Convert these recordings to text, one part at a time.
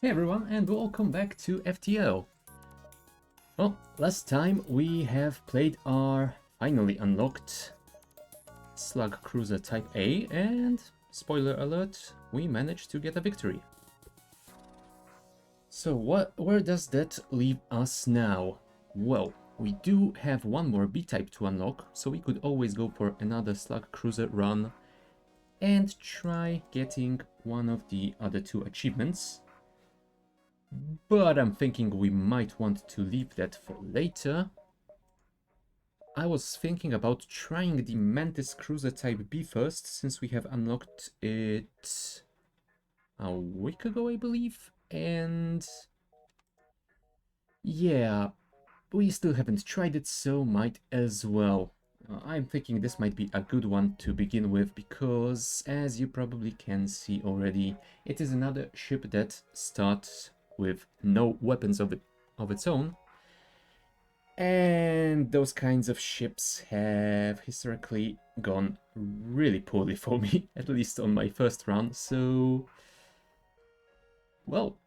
Hey everyone, and welcome back to FTL. Well, last time we have played our finally unlocked Slug Cruiser Type A, and spoiler alert, we managed to get a victory. So where does that leave us now? Well, we do have one more B-type to unlock, so we could always go for another Slug Cruiser run and try getting one of the other two achievements. But I'm thinking we might want to leave that for later. I was thinking about trying the Mantis Cruiser Type B first, since we have unlocked it a week ago, I believe. And yeah, we still haven't tried it, so might as well. I'm thinking this might be a good one to begin with, because as you probably can see already, it is another ship that starts with no weapons of its own. And those kinds of ships have historically gone really poorly for me, at least on my first run, so... well,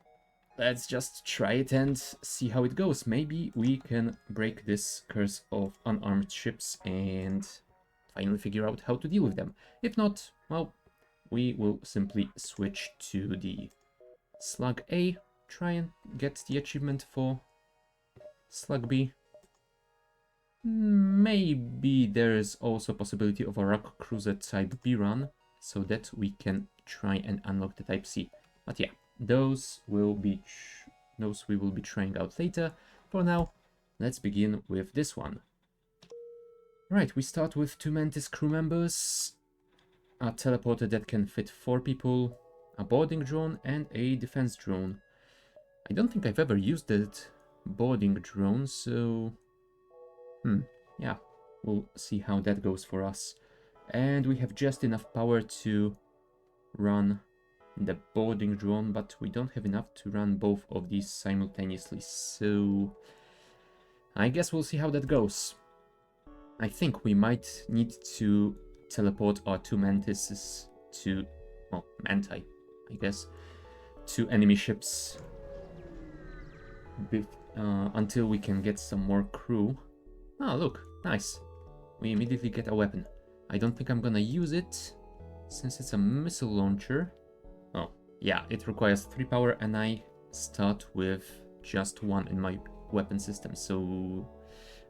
let's just try it and see how it goes. Maybe we can break this curse of unarmed ships and finally figure out how to deal with them. If not, well, we will simply switch to the Slug A, try and get the achievement for Slug B. Maybe there is also a possibility of a Rock Cruiser Type B run, so that we can try and unlock the Type C. But yeah, those we will be trying out later. For now, let's begin with this one. Right, we start with 2 Mantis crew members, a teleporter that can fit 4 people, a boarding drone, and a defense drone. I don't think I've ever used that boarding drone, so... yeah, we'll see how that goes for us. And we have just enough power to run the boarding drone, but we don't have enough to run both of these simultaneously, so I guess we'll see how that goes. I think we might need to teleport our 2 mantises to, well, manti, I guess, to enemy ships until we can get some more crew. Oh, look, nice. We immediately get a weapon. I don't think I'm gonna use it, since it's a missile launcher. Oh, yeah, it requires 3 power, and I start with just 1 in my weapon system, so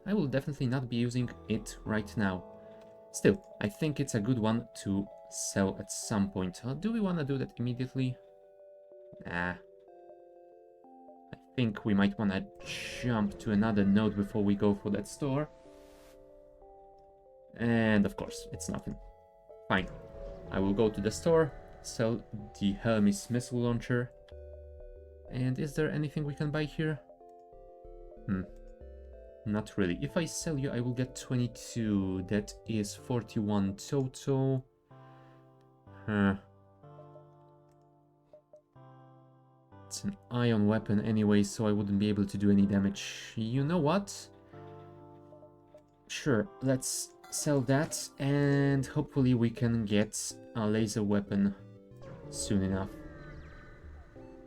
I will definitely not be using it right now. Still, I think it's a good one to sell at some point. Do we want to do that immediately? Nah. I think we might want to jump to another node before we go for that store. And of course, it's nothing. Fine. I will go to the store, sell the Hermes missile launcher. And is there anything we can buy here? Not really. If I sell you, I will get 22. That is 41 total. It's an ion weapon anyway, so I wouldn't be able to do any damage. You know what? Sure, let's sell that, and hopefully we can get a laser weapon soon enough.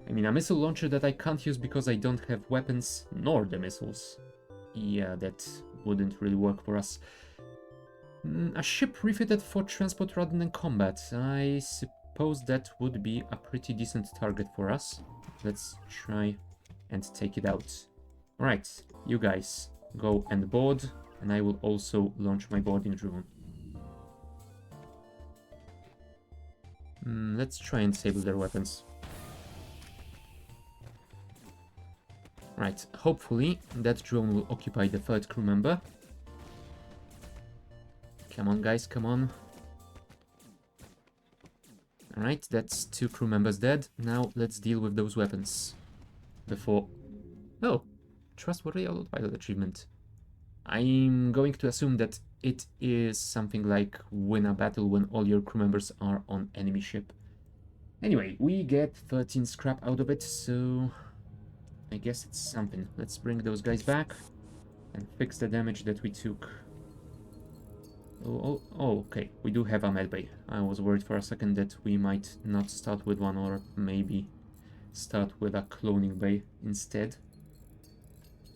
I mean, a missile launcher that I can't use because I don't have weapons, nor the missiles. Yeah, that wouldn't really work for us. A ship refitted for transport rather than combat. I suppose that would be a pretty decent target for us. Let's try and take it out. Alright, you guys, go and board, and I will also launch my boarding drone. Let's try and disable their weapons. Right, hopefully that drone will occupy the 3rd crew member. Come on, guys, come on. Alright, that's 2 crew members dead. Now let's deal with those weapons. Before... oh, trustworthy autopilot achievement. I'm going to assume that it is something like win a battle when all your crew members are on enemy ship. Anyway, we get 13 scrap out of it, so I guess it's something. Let's bring those guys back and fix the damage that we took. Oh, okay, we do have a medbay. I was worried for a second that we might not start with one, or maybe start with a cloning bay instead.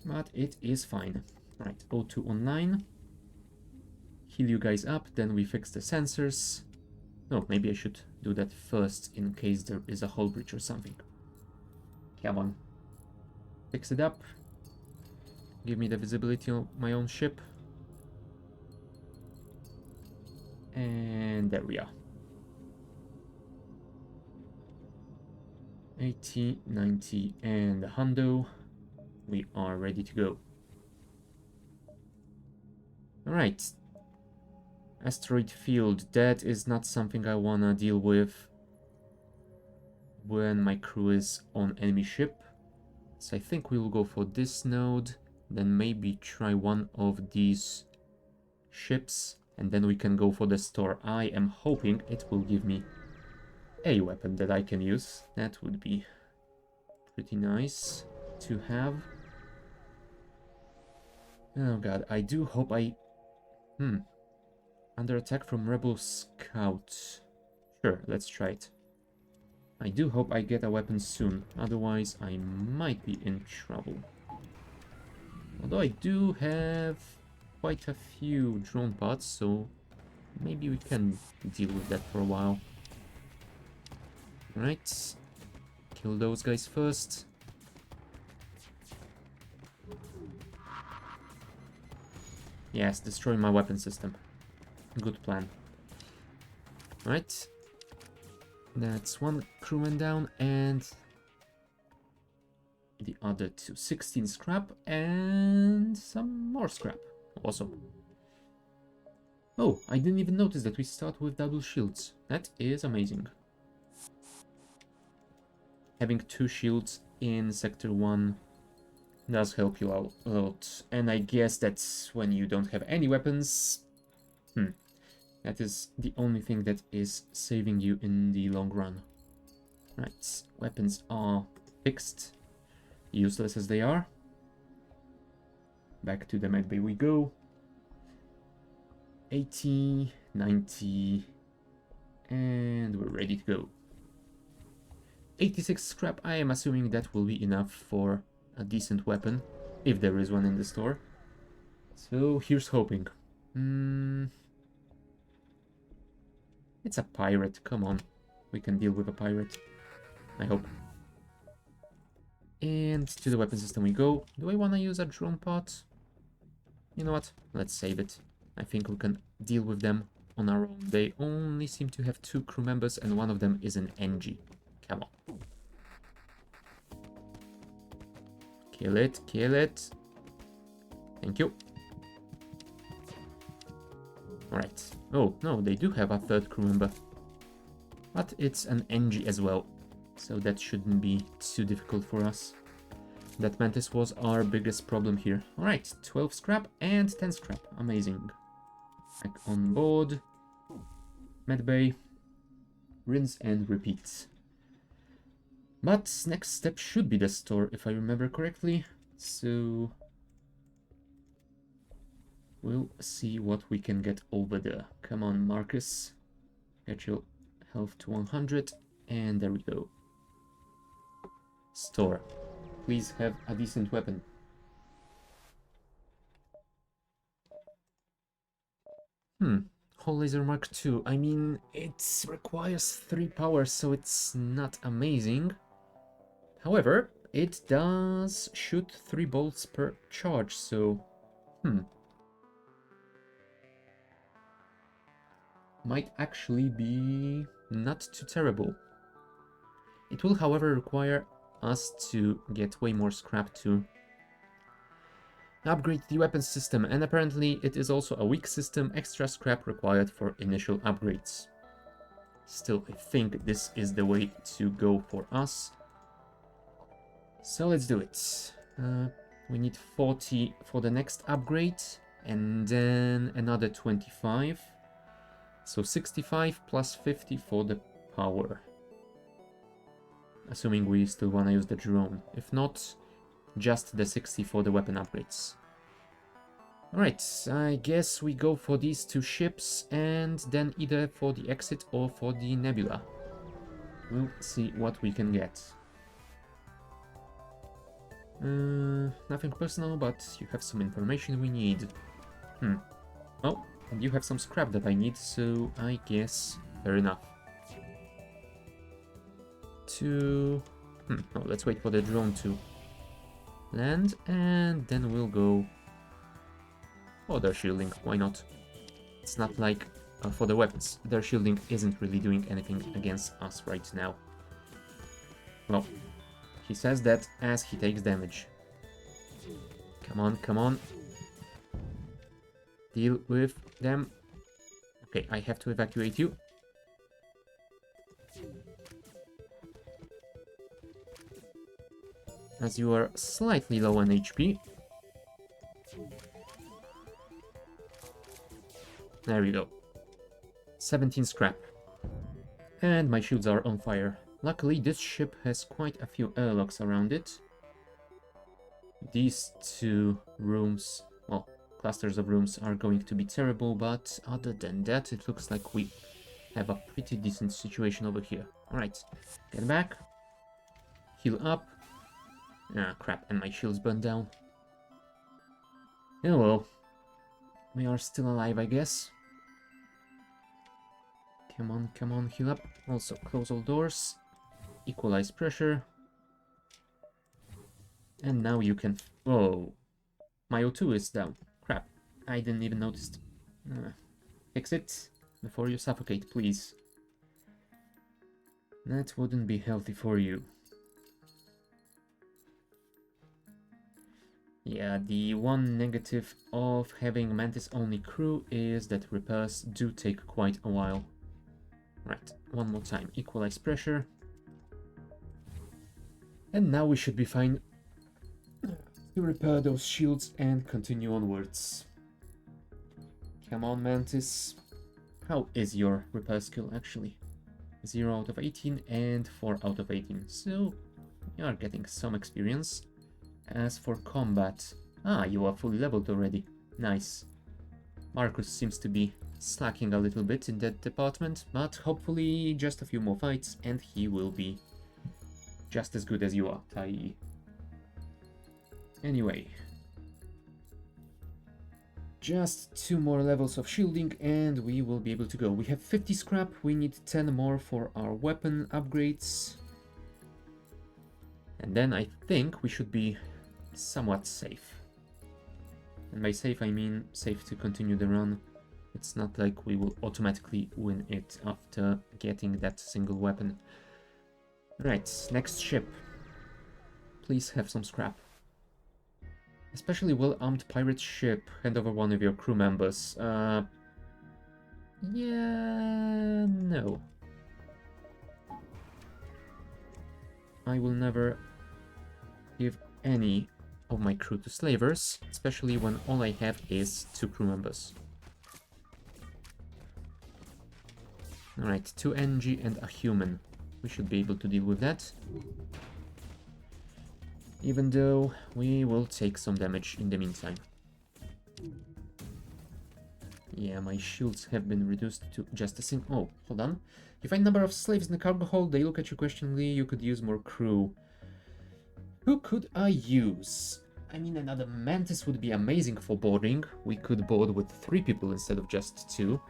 But it is fine. Right, O2 online. Heal you guys up, then we fix the sensors. No, maybe I should do that first in case there is a hull breach or something. Come on. Fix it up. Give me the visibility on my own ship. And there we are. 80, 90, and a hundo. We are ready to go. Alright. Asteroid field. That is not something I wanna deal with when my crew is on enemy ship. So I think we will go for this node. Then maybe try one of these ships. And then we can go for the store. I am hoping it will give me a weapon that I can use. That would be pretty nice to have. Oh god, I do hope I... Under attack from rebel scouts. Sure, let's try it. I do hope I get a weapon soon, otherwise I might be in trouble. Although I do have quite a few drone parts, so maybe we can deal with that for a while. Right, kill those guys first. Yes, destroy my weapon system. Good plan. Right, that's one crewman down, and the other two. 16 scrap and some more scrap. Awesome. Oh, I didn't even notice that we start with double shields. That is amazing. Having 2 shields in Sector 1 does help you out a lot. And I guess that's when you don't have any weapons. That is the only thing that is saving you in the long run. Right, weapons are fixed. Useless as they are. Back to the medbay we go. 80, 90, and we're ready to go. 86 scrap, I am assuming that will be enough for a decent weapon, if there is one in the store. So here's hoping. It's a pirate, come on. We can deal with a pirate, I hope. And to the weapon system we go. Do I want to use a drone part? You know what? Let's save it. I think we can deal with them on our own. They only seem to have 2 crew members and one of them is an NG. Come on. Kill it, kill it. Thank you. Alright. Oh, no, they do have a 3rd crew member. But it's an NG as well. So that shouldn't be too difficult for us. That Mantis was our biggest problem here. Alright, 12 scrap and 10 scrap. Amazing. Back on board. Medbay. Rinse and repeat. But next step should be the store, if I remember correctly. So we'll see what we can get over there. Come on, Marcus. Get your health to 100. And there we go. Store. Please have a decent weapon. Hull Laser Mark II. I mean, it requires 3 power, so it's not amazing. However, it does shoot 3 bolts per charge, so... Might actually be not too terrible. It will, however, require us to get way more scrap to upgrade the weapon system, and apparently it is also a weak system, extra scrap required for initial upgrades. Still, I think this is the way to go for us. So let's do it. We need 40 for the next upgrade, and then another 25. So 65 plus 50 for the power. Assuming we still want to use the drone. If not, just the 60 for the weapon upgrades. Alright, I guess we go for these 2 ships and then either for the exit or for the nebula. We'll see what we can get. Nothing personal, but you have some information we need. Oh, and you have some scrap that I need, so I guess fair enough. No, let's wait for the drone to land, and then we'll go for their shielding. Why not? It's not like for the weapons. Their shielding isn't really doing anything against us right now. Well, he says that as he takes damage. Come on, come on. Deal with them. Okay, I have to evacuate you. As you are slightly low on HP. There we go. 17 scrap. And my shields are on fire. Luckily, this ship has quite a few airlocks around it. These two rooms, well, clusters of rooms are going to be terrible, but other than that, it looks like we have a pretty decent situation over here. Alright, get back. Heal up. Ah, crap, and my shields burned down. Oh well. We are still alive, I guess. Come on, heal up. Also, close all doors. Equalize pressure. And now you can... Whoa. My O2 is down. Crap. I didn't even notice. Fix it before you suffocate, please. That wouldn't be healthy for you. Yeah, the one negative of having Mantis-only crew is that repairs do take quite a while. Right, one more time. Equalize pressure. And now we should be fine to repair those shields and continue onwards. Come on, Mantis. How is your repair skill, actually? 0 out of 18 and 4 out of 18. So, you are getting some experience. As for combat... Ah, you are fully leveled already. Nice. Marcus seems to be slacking a little bit in that department, but hopefully just a few more fights and he will be just as good as you are, Tai. Anyway. Just 2 more levels of shielding and we will be able to go. We have 50 scrap, we need 10 more for our weapon upgrades. And then I think we should be somewhat safe. And by safe I mean safe to continue the run. It's not like we will automatically win it after getting that single weapon. Right, next ship. Please have some scrap. Especially well-armed pirate ship. Hand over one of your crew members. Yeah, no. I will never give any of my crew to slavers, especially when all I have is 2 crew members. Alright, 2 NG and a human. We should be able to deal with that. Even though we will take some damage in the meantime. Yeah, my shields have been reduced to just a single... Oh, hold on. You find a number of slaves in the cargo hold, they look at you questioningly, you could use more crew. Who could I use? I mean, another Mantis would be amazing for boarding. We could board with 3 people instead of just 2.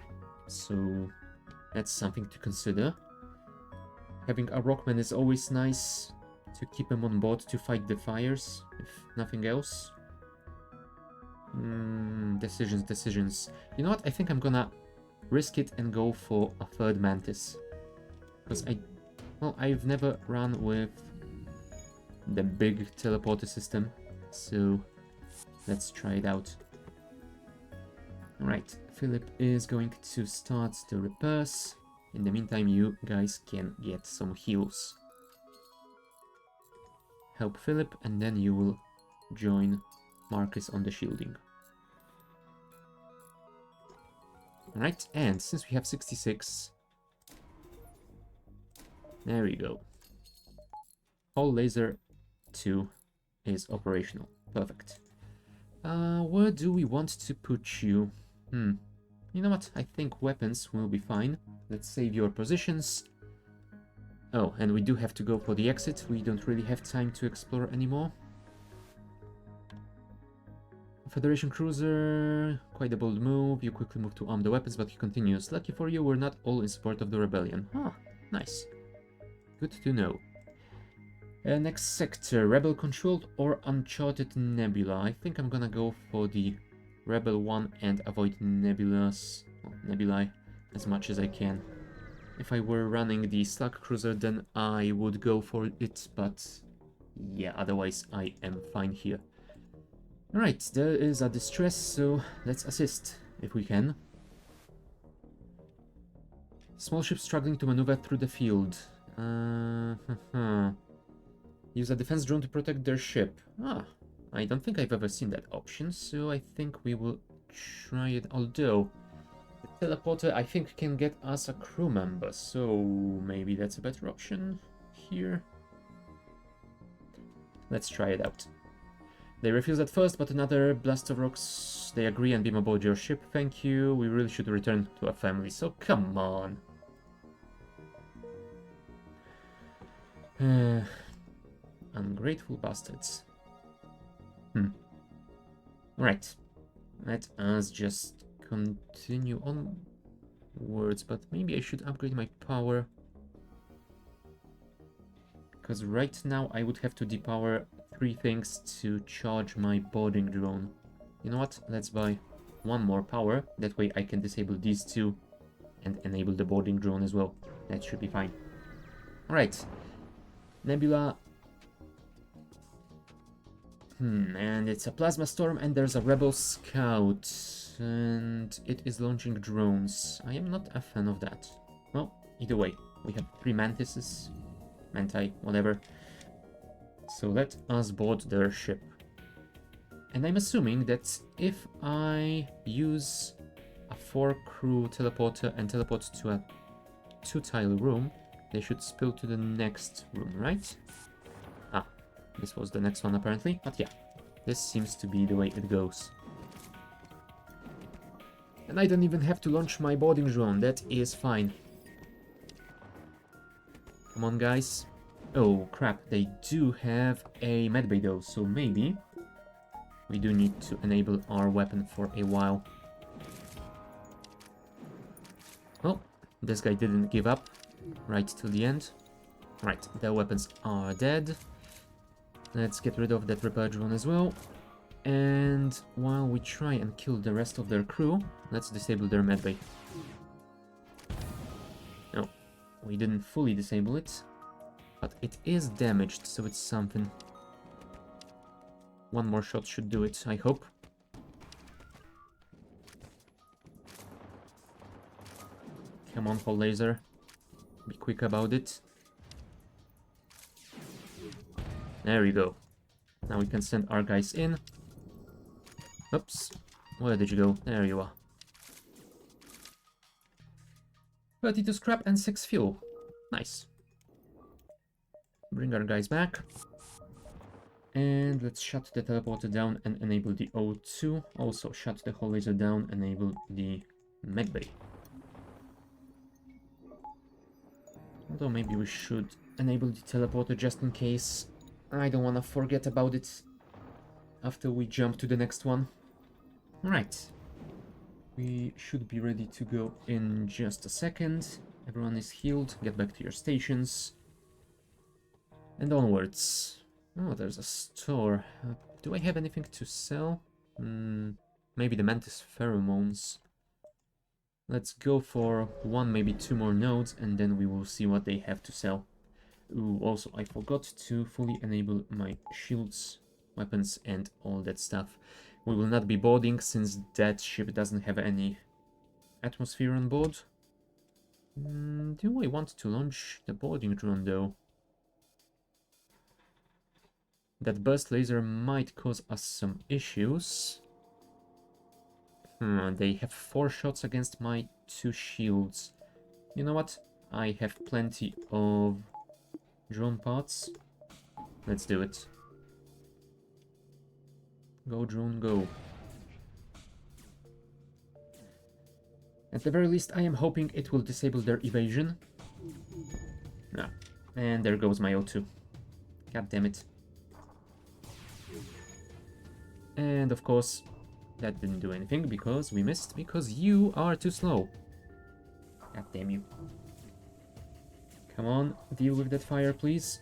So, that's something to consider. Having a Rockman is always nice to keep him on board to fight the fires, if nothing else. Decisions. You know what? I think I'm gonna risk it and go for a 3rd Mantis. Because I've never run with the big teleporter system, so let's try it out. Alright, Philip is going to start the repairs. In the meantime, you guys can get some heals. Help Philip, and then you will join Marcus on the shielding. Alright, and since we have 66, there we go. Hull laser 2 is operational. Perfect. Where do we want to put you? You know what? I think weapons will be fine. Let's save your positions. Oh, and we do have to go for the exit. We don't really have time to explore anymore. Federation Cruiser, quite a bold move. You quickly move to arm the weapons, but he continues. Lucky for you, we're not all in support of the rebellion. Ah, nice. Good to know. Next sector, Rebel controlled or Uncharted Nebula. I think I'm gonna go for the Rebel one and avoid nebulas, well, nebulae as much as I can. If I were running the Slug Cruiser, then I would go for it, but yeah, otherwise I am fine here. Alright, there is a distress, so let's assist if we can. Small ship struggling to maneuver through the field. Use a defense drone to protect their ship. Ah, I don't think I've ever seen that option, so I think we will try it. Although, the teleporter I think can get us a crew member, so maybe that's a better option here. Let's try it out. They refuse at first, but another blast of rocks. They agree and beam aboard your ship. Thank you. We really should return to our family, so come on. Ungrateful bastards. Alright. Let us just continue onwards, but maybe I should upgrade my power. Because right now I would have to depower 3 things to charge my boarding drone. You know what? Let's buy 1 more power. That way I can disable these 2 and enable the boarding drone as well. That should be fine. Alright. Nebula. And it's a plasma storm and there's a rebel scout. And it is launching drones. I am not a fan of that. Well, either way, we have 3 mantises. Manti, whatever. So let us board their ship. And I'm assuming that if I use a 4-crew teleporter and teleport to a 2-tile room, they should spill to the next room, right? Ah, this was the next one apparently. But yeah, this seems to be the way it goes. And I don't even have to launch my boarding drone, that is fine. Come on, guys. Oh, crap, they do have a medbay though, so maybe we do need to enable our weapon for a while. Well, this guy didn't give up right till the end. Right, their weapons are dead. Let's get rid of that repair drone as well. And while we try and kill the rest of their crew, let's disable their medbay. No, we didn't fully disable it. But it is damaged, so it's something. 1 more shot should do it, I hope. Come on, Hull Laser. Be quick about it. There we go. Now we can send our guys in. Oops. Where did you go? There you are. 32 scrap and 6 fuel. Nice. Bring our guys back. And let's shut the teleporter down and enable the O2. Also shut the hull laser down, enable the medbay. Although maybe we should enable the teleporter just in case. I don't want to forget about it after we jump to the next one. Alright. We should be ready to go in just a second. Everyone is healed. Get back to your stations. And onwards. Oh, there's a store. Do I have anything to sell? Maybe the Mantis pheromones. Let's go for 1, maybe 2 more nodes, and then we will see what they have to sell. Ooh, also, I forgot to fully enable my shields, weapons, and all that stuff. We will not be boarding, since that ship doesn't have any atmosphere on board. Do I want to launch the boarding drone, though? That burst laser might cause us some issues. They have 4 shots against my 2 shields. You know what? I have plenty of drone parts. Let's do it. Go, drone, go. At the very least, I am hoping it will disable their evasion. Ah, and there goes my O2. God damn it. And of course, That didn't do anything because we missed, because you are too slow. God damn you. Come on, deal with that fire, please.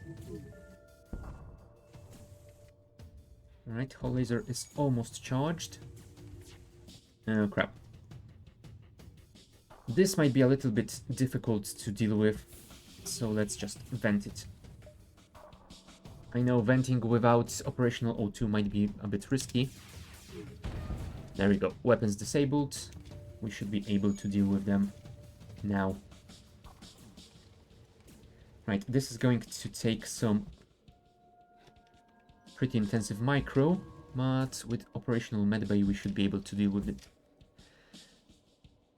Alright, hull laser is almost charged. Oh, crap. This might be a little bit difficult to deal with, so let's just vent it. I know venting without operational O2 might be a bit risky. There we go. Weapons disabled. We should be able to deal with them now. Right, this is going to take some pretty intensive micro, but with operational medbay we should be able to deal with it.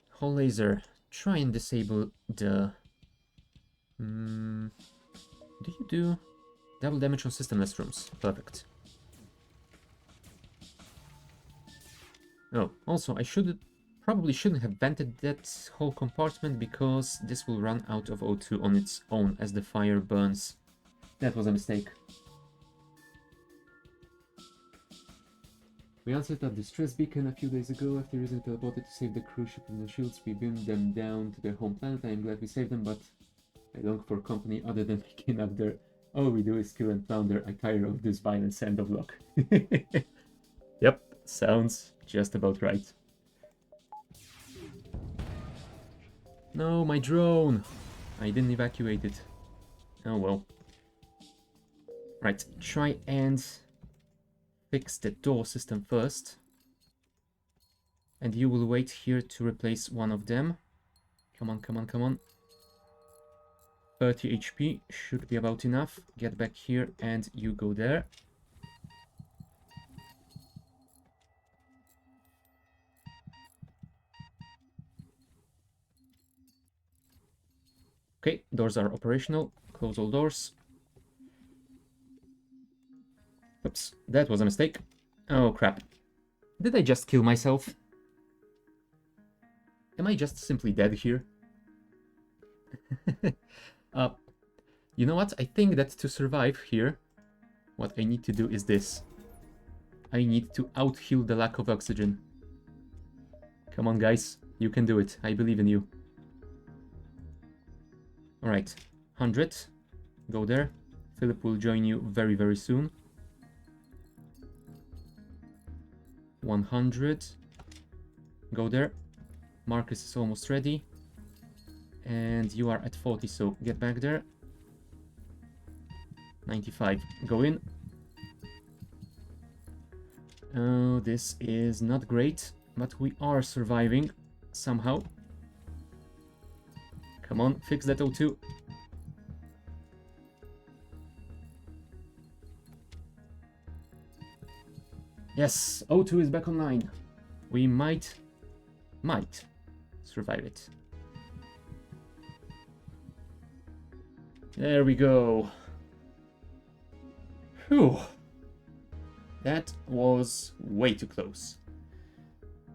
Hull laser, try and disable the... do you do double damage on systemless rooms? Perfect. Oh, also I probably shouldn't have vented that whole compartment because this will run out of O2 on its own as the fire burns. That was a mistake. We answered a distress beacon a few days ago after using teleported to save the cruise ship and the shields. We beamed them down to their home planet. I am glad we saved them, but I long for company other than picking up their all we do is kill and plunder. I tire of this violence. End of luck. Yep, sounds just about right. No, my drone! I didn't evacuate it. Oh well. Right, try and fix the door system first. And you will wait here to replace one of them. Come on, come on, come on. 30 HP should be about enough. Get back here and you go there. Okay, doors are operational. Close all doors. Oops, that was a mistake. Oh crap. Did I just kill myself? Am I just simply dead here? You know what? I think that to survive here, what I need to do is this. I need to out-heal the lack of oxygen. Come on, guys. You can do it. I believe in you. Alright. 100. Go there. Philip will join you very, very soon. 100. Go there. Marcus is almost ready. And you are at 40, so get back there. 95. Go in. Oh, this is not great, but we are surviving somehow. Come on, fix that O2. Yes, O2 is back online. We might survive it. There we go. Whew. That was way too close.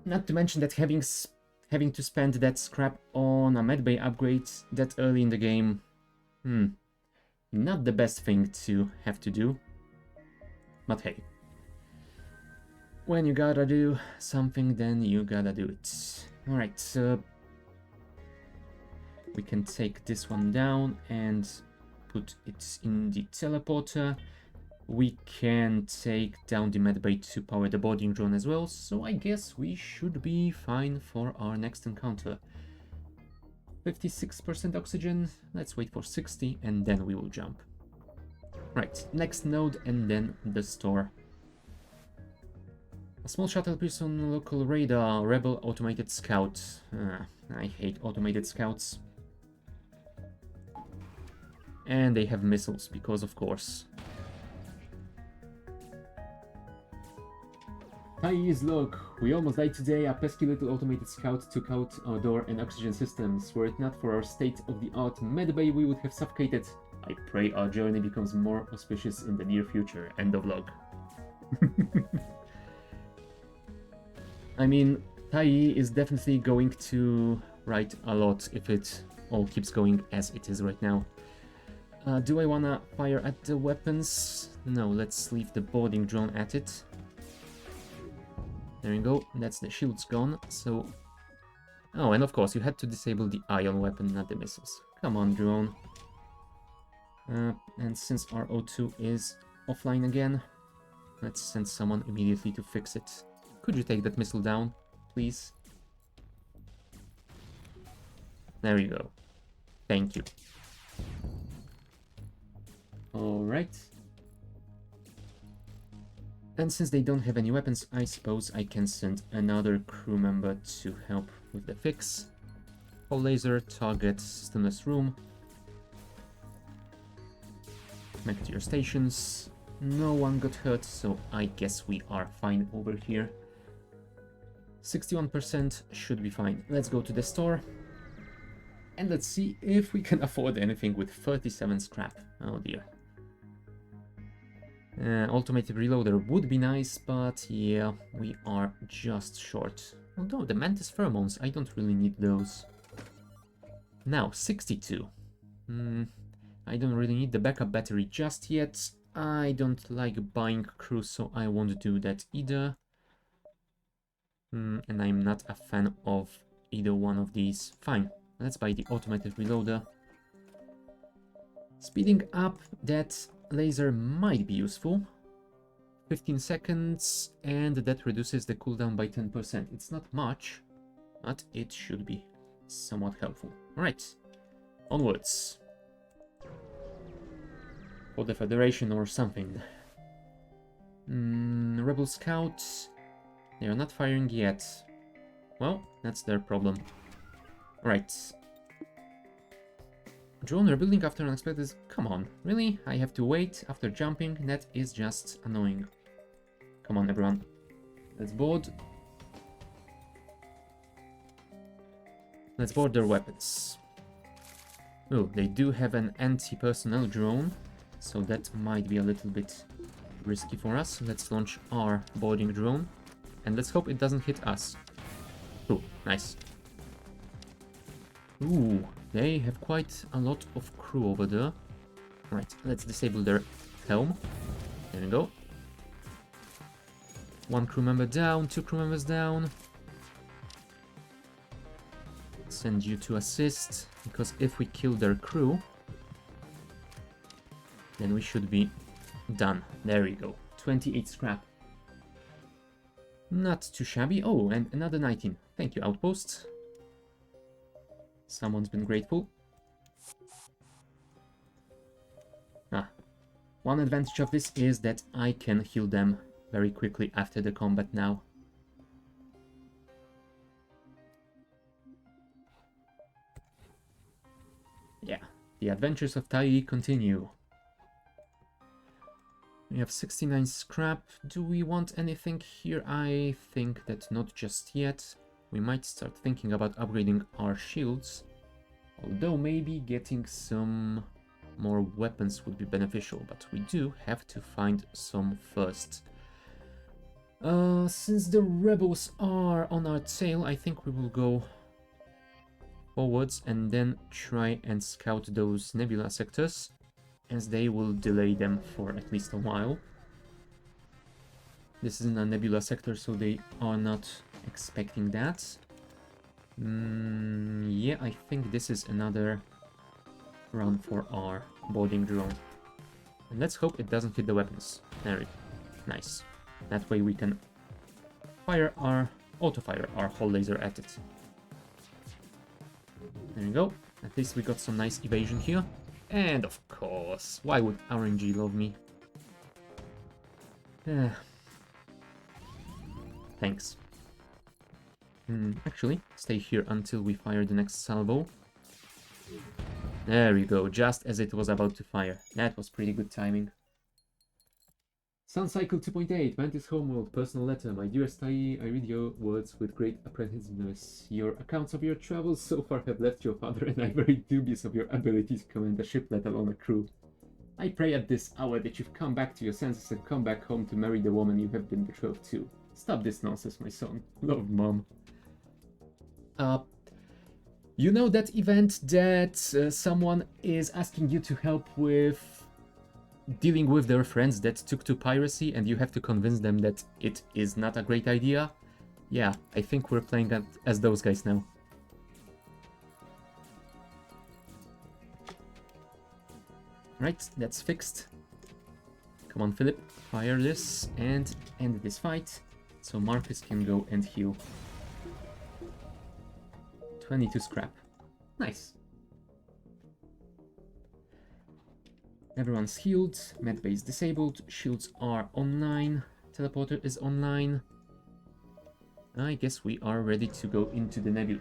Not to mention that having to spend that scrap on a medbay upgrade that early in the game, not the best thing to have to do. But hey, when you gotta do something, then you gotta do it. Alright, we can take this one down and put it in the teleporter. We can take down the medbay to power the boarding drone as well, so I guess we should be fine for our next encounter. 56% oxygen, let's wait for 60 and then we will jump. Right, next node and then the store. A small shuttle appears on local radar, rebel automated scout. I hate automated scouts. And they have missiles, because of course. Hi, log. We almost died today. A pesky little automated scout took out our door and oxygen systems. Were it not for our state-of-the-art medbay, we would have suffocated. I pray our journey becomes more auspicious in the near future. End of log. I mean, Tai is definitely going to write a lot if it all keeps going as it is right now. Do I wanna fire at the weapons? No, let's leave the boarding drone at it. There you go, that's the shields gone, so... Oh, and of course, you had to disable the ion weapon, not the missiles. Come on, drone. And since our O2 is offline again, let's send someone immediately to fix it. Could you take that missile down, please? There you go. Thank you. Alright. And since they don't have any weapons, I suppose I can send another crew member to help with the fix. Hull laser, target, systemless room. Back to your stations. No one got hurt, so I guess we are fine over here. 61% should be fine. Let's go to the store. And let's see if we can afford anything with 37 scrap. Oh dear. Automated reloader would be nice, but yeah, we are just short. Although the Mantis pheromones, I don't really need those. Now, 62. I don't really need the backup battery just yet. I don't like buying crew, so I won't do that either. And I'm not a fan of either one of these. Fine, let's buy the automated reloader. Speeding up that laser might be useful. 15 seconds, and that reduces the cooldown by 10%. It's not much, but it should be somewhat helpful. Alright, onwards. For the Federation or something. Rebel Scouts. They are not firing yet. Well, that's their problem. Alright. Drone rebuilding after unexpected. Come on, really? I have to wait after jumping? That is just annoying. Come on, everyone. Let's board. Let's board their weapons. Oh, they do have an anti-personnel drone, so that might be a little bit risky for us. Let's launch our boarding drone, and let's hope it doesn't hit us. Oh, nice. Ooh, they have quite a lot of crew over there. Right, let's disable their helm. There we go. One crew member down, two crew members down. Send you to assist, because if we kill their crew, then we should be done. There we go. 28 scrap. Not too shabby. Oh, and another 19. Thank you, Outpost. Someone's been grateful. One advantage of this is that I can heal them very quickly after the combat now. Yeah, the adventures of Tai continue. We have 69 scrap. Do we want anything here? I think that not just yet. We might start thinking about upgrading our shields. Although maybe getting some more weapons would be beneficial, but we do have to find some first. Since the rebels are on our tail, I think we will go forwards and then try and scout those nebula sectors, as they will delay them for at least a while. This isn't a nebula sector, so they are not expecting that. Yeah, I think this is another run for our boarding drone. And let's hope it doesn't hit the weapons. There we go. Nice. That way we can fire our auto-fire our hull laser at it. There we go. At least we got some nice evasion here. And of course, why would RNG love me? Thanks. Actually, stay here until we fire the next salvo. There we go, just as it was about to fire. That was pretty good timing. Sun Cycle 2.8, Mantis Homeworld, personal letter. My dearest Tai, I read your words with great apprehentiveness. Your accounts of your travels so far have left your father and I very dubious of your ability to command a ship, let alone a crew. I pray at this hour that you've come back to your senses and come back home to marry the woman you have been betrothed to. Stop this nonsense, my son. Love, Mom. You know that event that someone is asking you to help with dealing with their friends that took to piracy and you have to convince them that it is not a great idea? Yeah, I think we're playing as those guys now. Right, that's fixed. Come on, Philip, fire this and end this fight, so Marcus can go and heal. 22 scrap. Nice. Everyone's healed, medbay is disabled, shields are online, teleporter is online. I guess we are ready to go into the nebula.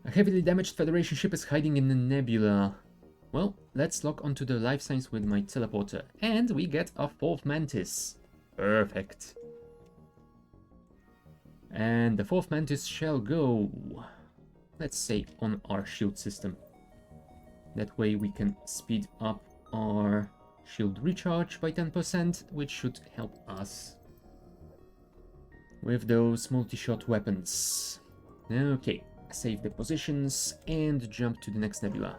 A heavily damaged Federation ship is hiding in the nebula. Well, let's lock onto the life signs with my teleporter. And we get a 4th Mantis. Perfect. And the 4th Mantis shall go, let's say, on our shield system. That way we can speed up our shield recharge by 10%, which should help us with those multi-shot weapons. Okay, save the positions and jump to the next nebula.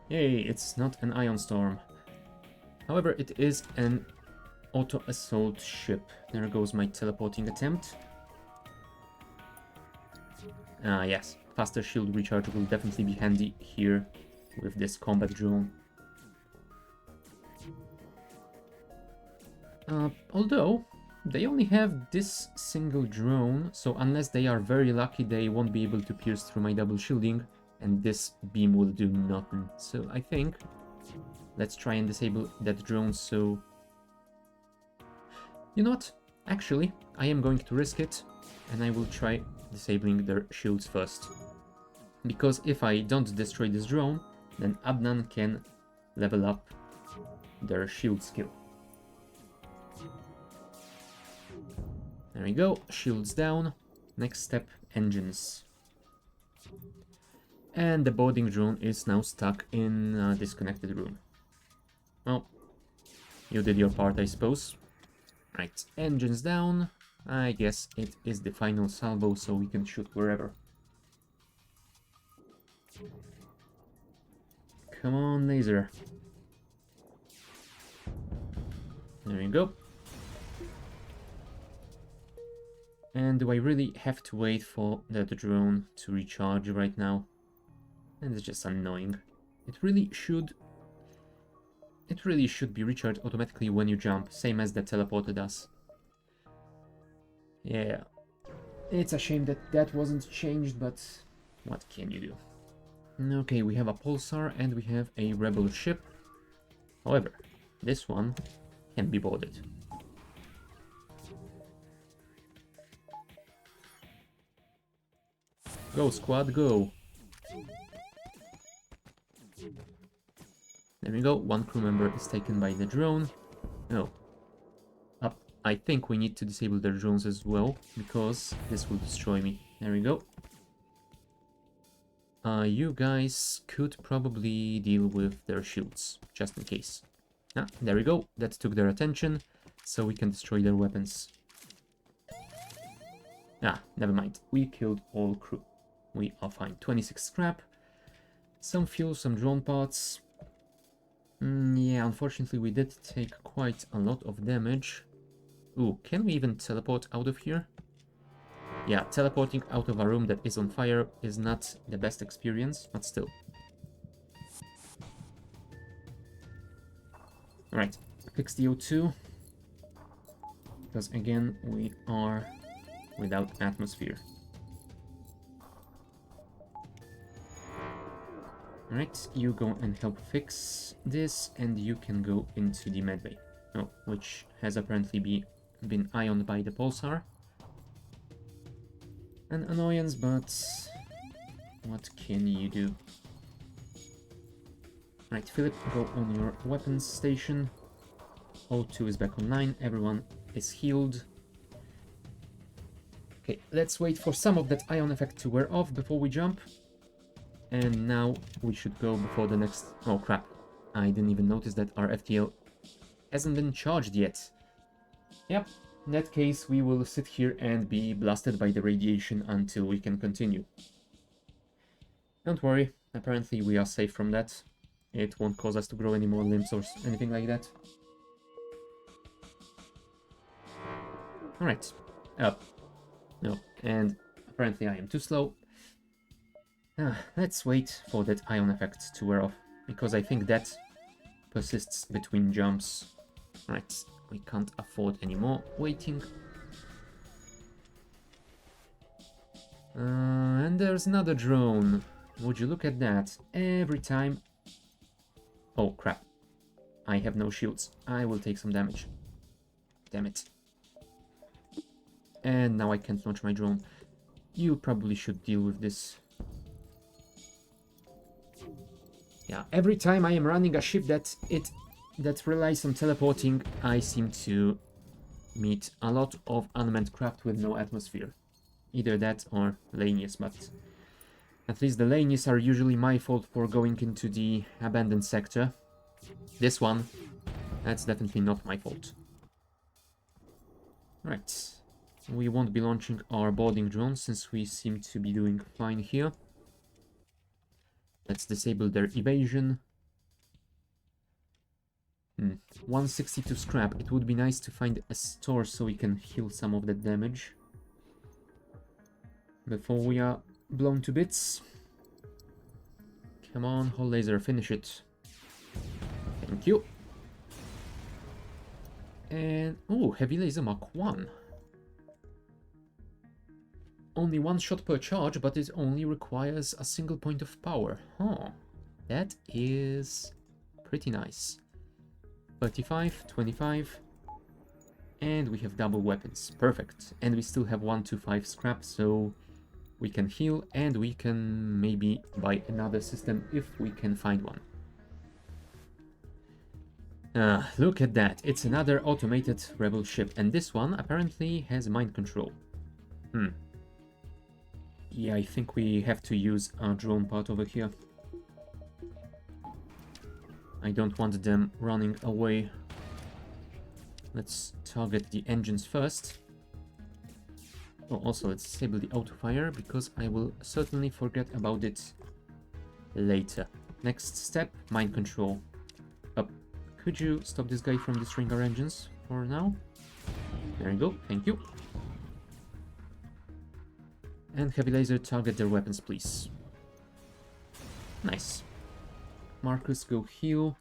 Yay, it's not an ion storm. However, it is an auto-assault ship. There goes my teleporting attempt. Ah, yes. Faster shield recharge will definitely be handy here with this combat drone. Although, they only have this single drone, so unless they are very lucky, they won't be able to pierce through my double shielding, and this beam will do nothing. So I think let's try and disable that drone, so... You know what? Actually, I am going to risk it, and I will try disabling their shields first. Because if I don't destroy this drone, then Adnan can level up their shield skill. There we go, shields down. Next step, engines. And the boarding drone is now stuck in a disconnected room. Well, you did your part, I suppose. Right, engines down. I guess it is the final salvo, so we can shoot wherever. Come on, laser. There you go. And do I really have to wait for that drone to recharge right now? And it's just annoying. It really should be recharged automatically when you jump, same as the teleporter does. Yeah. It's a shame that that wasn't changed, but what can you do? Okay, we have a pulsar and we have a rebel ship. However, this one can be boarded. Go, squad, go! There we go, one crew member is taken by the drone. Oh. I think we need to disable their drones as well, because this will destroy me. There we go. You guys could probably deal with their shields, just in case. Ah, there we go, that took their attention, so we can destroy their weapons. Ah, never mind, we killed all crew. We are fine. 26 scrap, some fuel, some drone parts. Yeah, unfortunately we did take quite a lot of damage. Ooh, can we even teleport out of here? Yeah, teleporting out of a room that is on fire is not the best experience, but still. Alright, fix the O2. Because again, we are without atmosphere. Alright, you go and help fix this, and you can go into the medbay. Oh, which has apparently been ioned by the pulsar. An annoyance, but what can you do? Right, Philip, go on your weapons station. O2 is back online, everyone is healed. Okay, let's wait for some of that ion effect to wear off before we jump. And now we should go before the next... Oh crap, I didn't even notice that our FTL hasn't been charged yet. Yep, in that case we will sit here and be blasted by the radiation until we can continue. Don't worry, apparently we are safe from that. It won't cause us to grow any more limbs or anything like that. Alright. Up. No. And apparently I am too slow. Let's wait for that ion effect to wear off, because I think that persists between jumps. Right, we can't afford any more waiting. And there's another drone. Would you look at that? Every time... Oh, crap. I have no shields. I will take some damage. Damn it. And now I can't launch my drone. You probably should deal with this. Yeah, every time I am running a ship that relies on teleporting, I seem to meet a lot of unmanned craft with no atmosphere. Either that or Lanius, but at least the Lanius are usually my fault for going into the abandoned sector. This one, that's definitely not my fault. Right, we won't be launching our boarding drone since we seem to be doing fine here. Let's disable their evasion. 162 scrap. It would be nice to find a store so we can heal some of that damage before we are blown to bits. Come on, hull laser, finish it. Thank you. And oh, heavy laser Mark 1. Only one shot per charge, but it only requires a single point of power. Huh. That is pretty nice. 35, 25. And we have double weapons. Perfect. And we still have 125 scrap, so we can heal and we can maybe buy another system if we can find one. Look at that. It's another automated rebel ship. And this one apparently has mind control. Yeah, I think we have to use our drone part over here. I don't want them running away. Let's target the engines first. Oh, also let's disable the auto fire because I will certainly forget about it later. Next step, mind control. Up. Could you stop this guy from destroying our engines for now? There you go, thank you. And heavy laser, target their weapons, please. Nice. Marcus, go heal.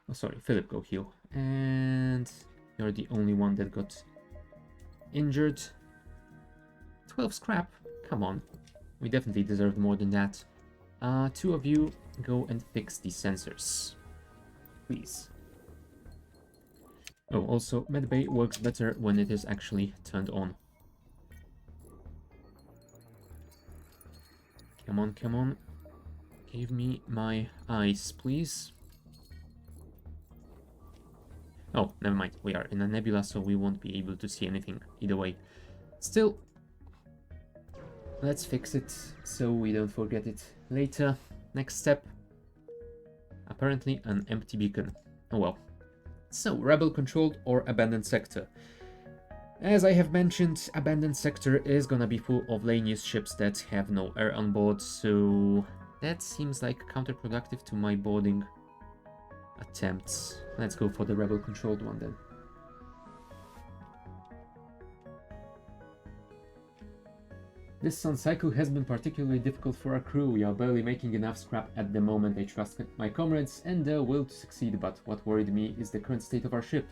Oh, sorry, Philip, go heal. And you're the only one that got injured. 12 scrap? Come on. We definitely deserve more than that. Two of you go and fix the sensors. Please. Oh, also, medbay works better when it is actually turned on. Come on, come on. Give me my eyes, please. Oh, never mind. We are in a nebula, so we won't be able to see anything either way. Still, let's fix it so we don't forget it later. Next step. Apparently an empty beacon. Oh well. So, rebel-controlled or abandoned sector. As I have mentioned, abandoned sector is gonna be full of Lanius ships that have no air on board, so that seems like counterproductive to my boarding attempts. Let's go for the rebel-controlled one then. This sun cycle has been particularly difficult for our crew. We are barely making enough scrap at the moment. I trust my comrades and their will to succeed, but what worried me is the current state of our ship.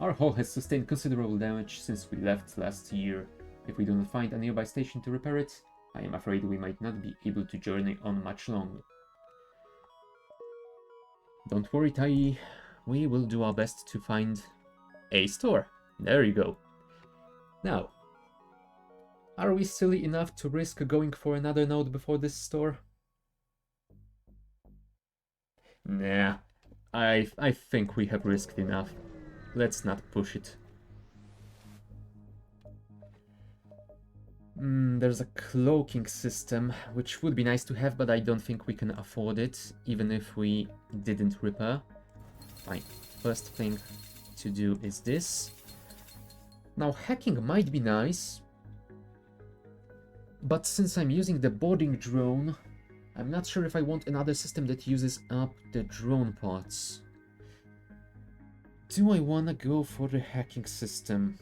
Our hull has sustained considerable damage since we left last year. If we do not find a nearby station to repair it, I am afraid we might not be able to journey on much longer. Don't worry, Tai. We will do our best to find a store. There you go. Now, are we silly enough to risk going for another node before this store? Nah, I think we have risked enough. Let's not push it. There's a cloaking system, which would be nice to have, but I don't think we can afford it, even if we didn't repair. Fine. First thing to do is this. Now, hacking might be nice, but since I'm using the boarding drone, I'm not sure if I want another system that uses up the drone parts. Do I want to go for the hacking system?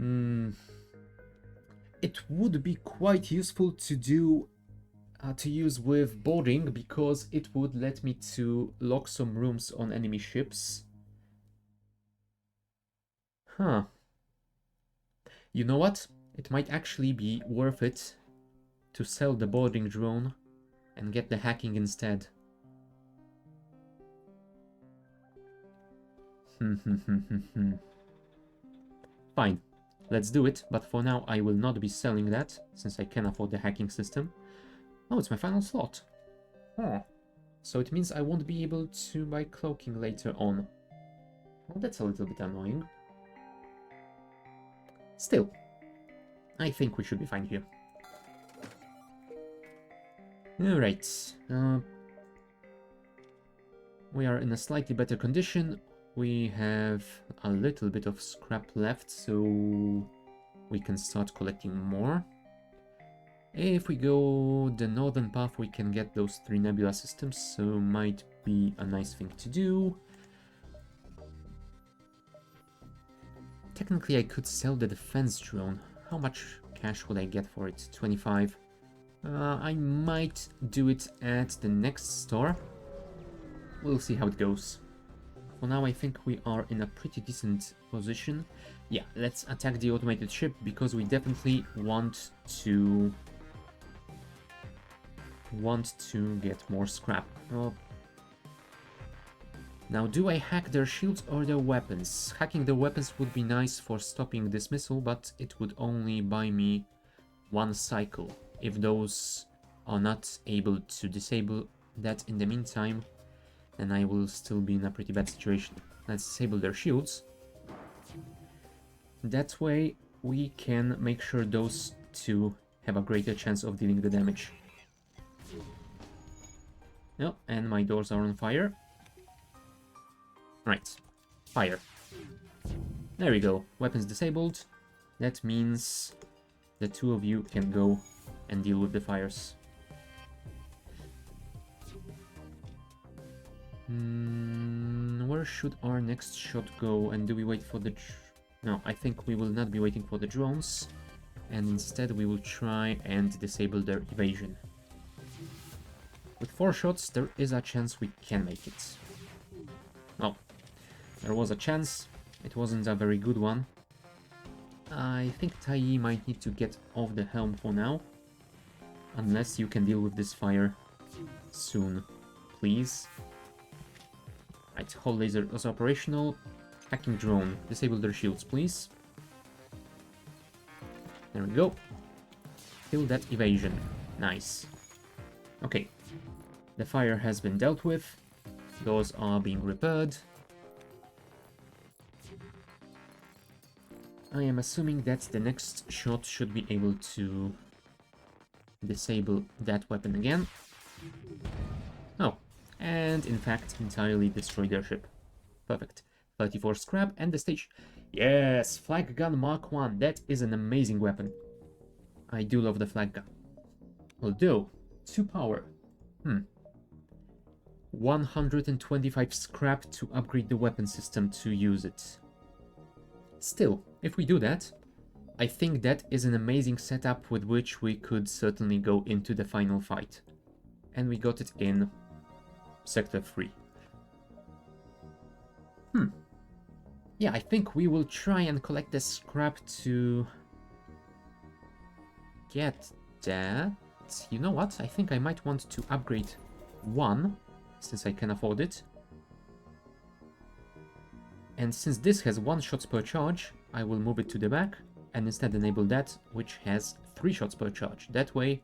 Hmm. It would be quite useful to do to use with boarding, because it would let me to lock some rooms on enemy ships. Huh. You know what? It might actually be worth it to sell the boarding drone and get the hacking instead. Fine, let's do it, but for now I will not be selling that, since I can afford the hacking system. Oh, it's my final slot. Huh. So it means I won't be able to buy cloaking later on. Well, that's a little bit annoying. Still, I think we should be fine here. Alright. We are in a slightly better condition. We have a little bit of scrap left, so we can start collecting more. If we go the northern path, we can get those 3 nebula systems, so might be a nice thing to do. Technically, I could sell the defense drone. How much cash would I get for it? 25. I might do it at the next store. We'll see how it goes. For now, I think we are in a pretty decent position. Yeah, let's attack the automated ship, because we definitely want to get more scrap. Oh. Now, do I hack their shields or their weapons? Hacking their weapons would be nice for stopping this missile, but it would only buy me 1 cycle. If those are not able to disable that in the meantime, then I will still be in a pretty bad situation. Let's disable their shields. That way we can make sure those 2 have a greater chance of dealing the damage. Oh, and my doors are on fire. Right, fire. There we go, weapons disabled. That means the 2 of you can go and deal with the fires. Where should our next shot go? And do we wait for the... No, I think we will not be waiting for the drones. And instead we will try and disable their evasion. With 4 shots, there is a chance we can make it. Well, there was a chance. It wasn't a very good one. I think Tai might need to get off the helm for now. Unless you can deal with this fire soon, please. Right, hull laser is operational. Hacking drone, disable their shields, please. There we go. Kill that evasion. Nice. Okay. The fire has been dealt with. Those are being repaired. I am assuming that the next shot should be able to disable that weapon again. Oh, and in fact entirely destroy their ship. Perfect. 34 scrap and the stage. Yes, flag gun Mark 1. That is an amazing weapon. I do love the flag gun. Although, 2 power. 125 scrap to upgrade the weapon system to use it. Still, if we do that, I think that is an amazing setup with which we could certainly go into the final fight. And we got it in Sector 3. Yeah, I think we will try and collect the scrap to get that. You know what? I think I might want to upgrade 1, since I can afford it. And since this has 1 shots per charge, I will move it to the back and instead enable that, which has 3 shots per charge. That way,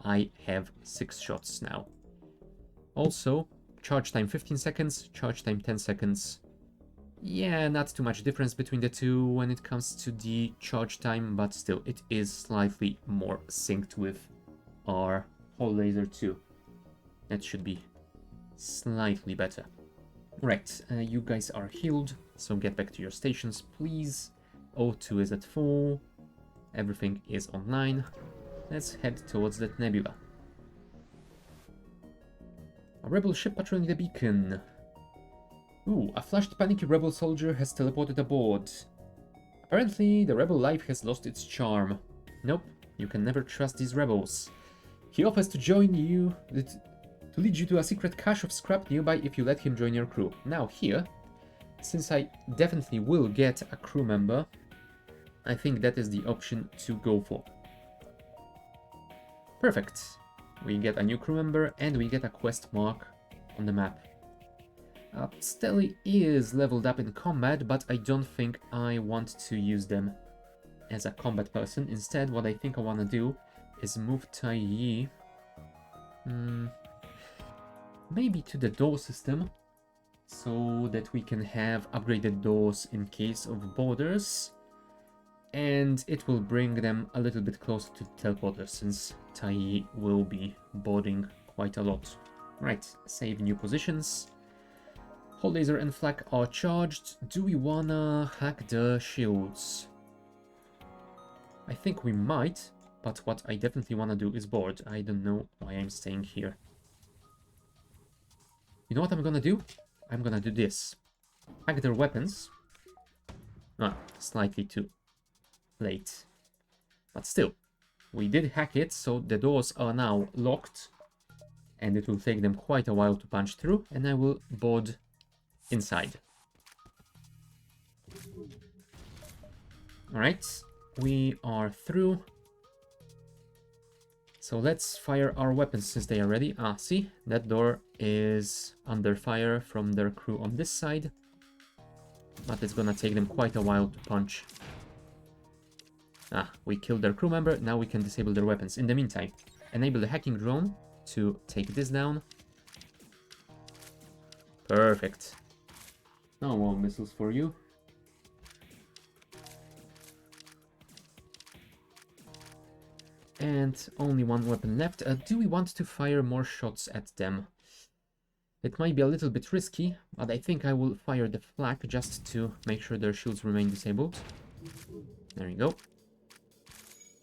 I have 6 shots now. Also, charge time 15 seconds, charge time 10 seconds. Yeah, not too much difference between the 2 when it comes to the charge time, but still, it is slightly more synced with our hull laser 2. That should be slightly better. Right, you guys are healed, so get back to your stations, please. O2 is at full. Everything is online. Let's head towards that nebula. A rebel ship patrolling the beacon. Ooh, a flushed, panicky rebel soldier has teleported aboard. Apparently, the rebel life has lost its charm. Nope, you can never trust these rebels. He offers to join you, to lead you to a secret cache of scrap nearby if you let him join your crew. Now here, since I definitely will get a crew member, I think that is the option to go for. Perfect. We get a new crew member and we get a quest mark on the map. Stelly is leveled up in combat, but I don't think I want to use them as a combat person. Instead, what I think I want to do is move Tai Yi maybe to the door system, so that we can have upgraded doors in case of borders, and it will bring them a little bit closer to the teleporter, since Tai Yi will be boarding quite a lot. Right, save new positions. Hull laser and flak are charged. Do we wanna hack the shields? I think we might, but what I definitely wanna do is board. I don't know why I'm staying here. You know what I'm gonna do? I'm gonna do this. Hack their weapons. Slightly too late. But still, we did hack it, so the doors are now locked. And it will take them quite a while to punch through, and I will board inside. Alright, we are through. So let's fire our weapons since they are ready. See, that door is under fire from their crew on this side. But it's gonna take them quite a while to punch. We killed their crew member, now we can disable their weapons. In the meantime, enable the hacking drone to take this down. Perfect. No more missiles for you. And only one weapon left. Do we want to fire more shots at them? It might be a little bit risky, but I think I will fire the flak just to make sure their shields remain disabled. There you go.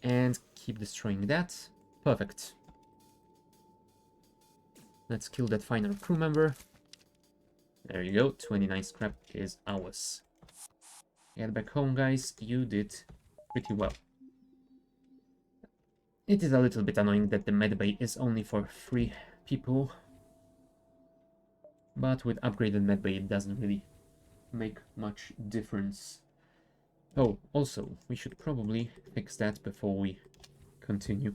And keep destroying that. Perfect. Let's kill that final crew member. There you go, 29 scrap is ours. Get back home, guys. You did pretty well. It is a little bit annoying that the medbay is only for 3 people. But with upgraded medbay, it doesn't really make much difference. Oh, also, we should probably fix that before we continue.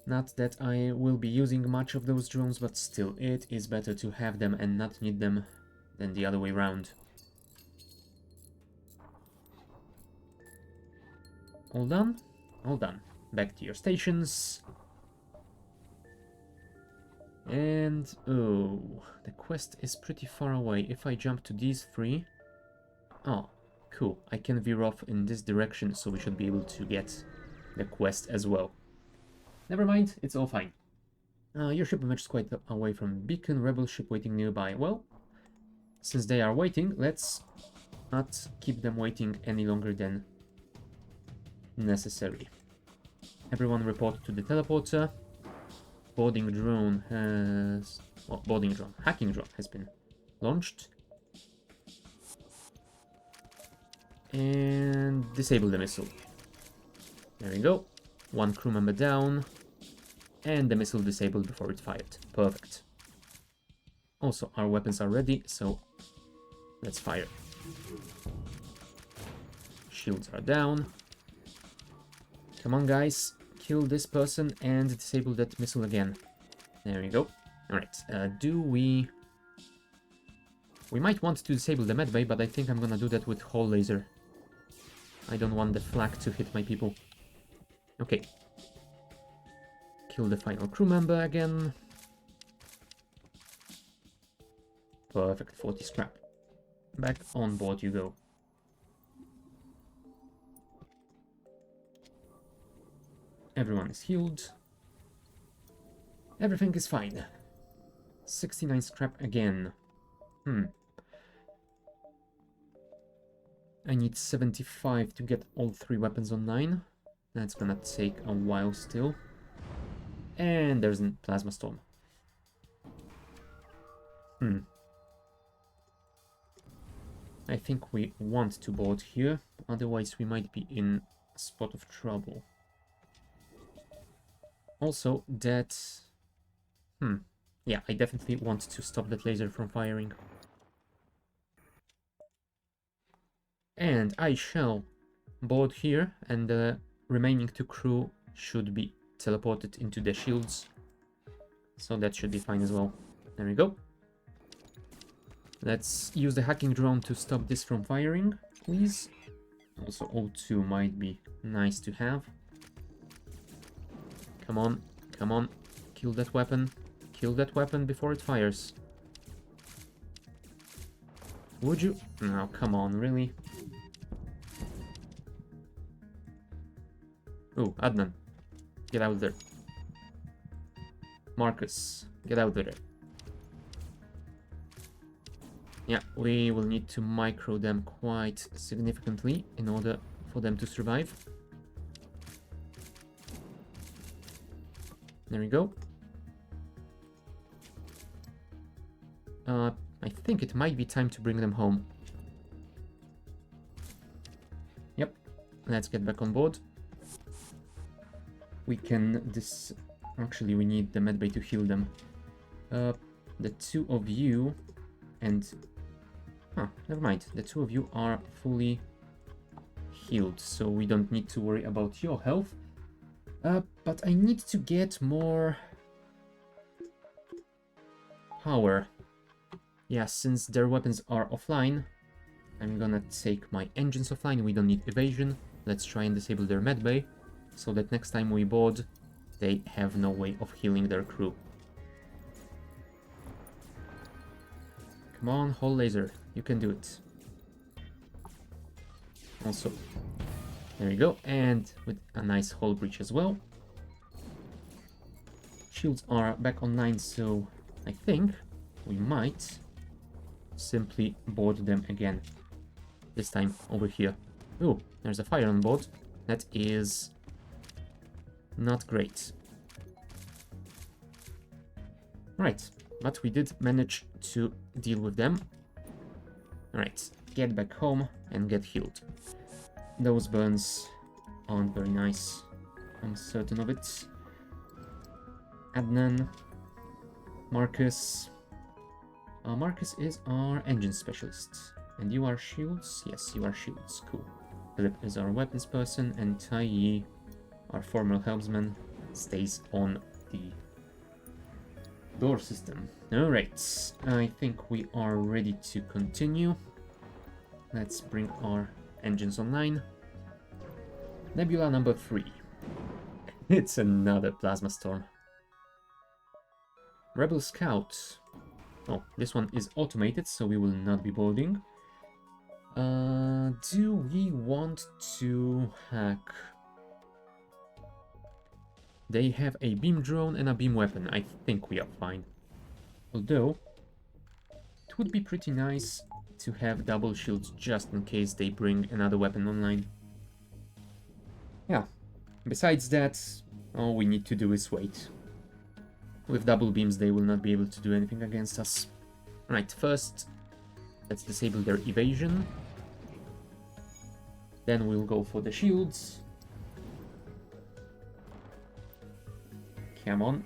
Not that I will be using much of those drones, but still, it is better to have them and not need them than the other way around. All done? All done. Back to your stations. And, oh, the quest is pretty far away. If I jump to these 3... Oh, cool. I can veer off in this direction, so we should be able to get the quest as well. Never mind, it's all fine. Your ship emerges quite away from beacon, rebel ship waiting nearby. Well, since they are waiting, let's not keep them waiting any longer than necessary. Everyone report to the teleporter. Boarding drone has... Well, boarding drone. Hacking drone has been launched. And disable the missile. There we go. 1 crew member down. And the missile disabled before it fired. Perfect. Also, our weapons are ready, so let's fire. Shields are down. Come on, guys. Kill this person and disable that missile again. There we go. Alright, do we... We might want to disable the medbay, but I think I'm gonna do that with hull laser. I don't want the flak to hit my people. Okay. Kill the final crew member again. Perfect, 40 scrap. Back on board you go. Everyone is healed. Everything is fine. 69 scrap again. I need 75 to get all 3 weapons on 9. That's gonna take a while still. And there's a plasma storm. I think we want to board here, otherwise we might be in a spot of trouble. Also, that... yeah, I definitely want to stop that laser from firing. And I shall board here, and the remaining 2 crew should be teleported into the shields. So that should be fine as well. There we go. Let's use the hacking drone to stop this from firing, please. Also, O2 might be nice to have. Come on, come on. Kill that weapon. Kill that weapon before it fires. Would you? No, come on, really? Oh, Adnan. Get out there. Marcus, get out there. Yeah, we will need to micro them quite significantly in order for them to survive. There we go. I think it might be time to bring them home. Yep, let's get back on board. We can actually, we need the medbay to heal them. The 2 of you and... never mind. The 2 of you are fully healed, so we don't need to worry about your health. But I need to get more power. Yeah, since their weapons are offline, I'm gonna take my engines offline. We don't need evasion. Let's try and disable their medbay, so that next time we board, they have no way of healing their crew. Come on, hull laser, you can do it. Also, there you go, and with a nice hull breach as well. Shields are back online, so I think we might simply board them again. This time over here. Oh, there's a fire on board. That is not great. Right, but we did manage to deal with them. Alright, get back home and get healed. Those burns aren't very nice. I'm certain of it. Adnan. Marcus. Marcus is our engine specialist. And you are shields? Yes, you are shields. Cool. Philip is our weapons person, and Tai, our former helmsman, stays on the door system. Alright, I think we are ready to continue. Let's bring our engines online. Nebula number 3. It's another plasma storm. Rebel Scout. Oh, this one is automated, so we will not be boarding. Do we want to hack? They have a beam drone and a beam weapon. I think we are fine. Although, it would be pretty nice to have double shields just in case they bring another weapon online. Yeah, besides that, all we need to do is wait. With double beams, they will not be able to do anything against us. Right, first, let's disable their evasion. Then we'll go for the shields. Come on.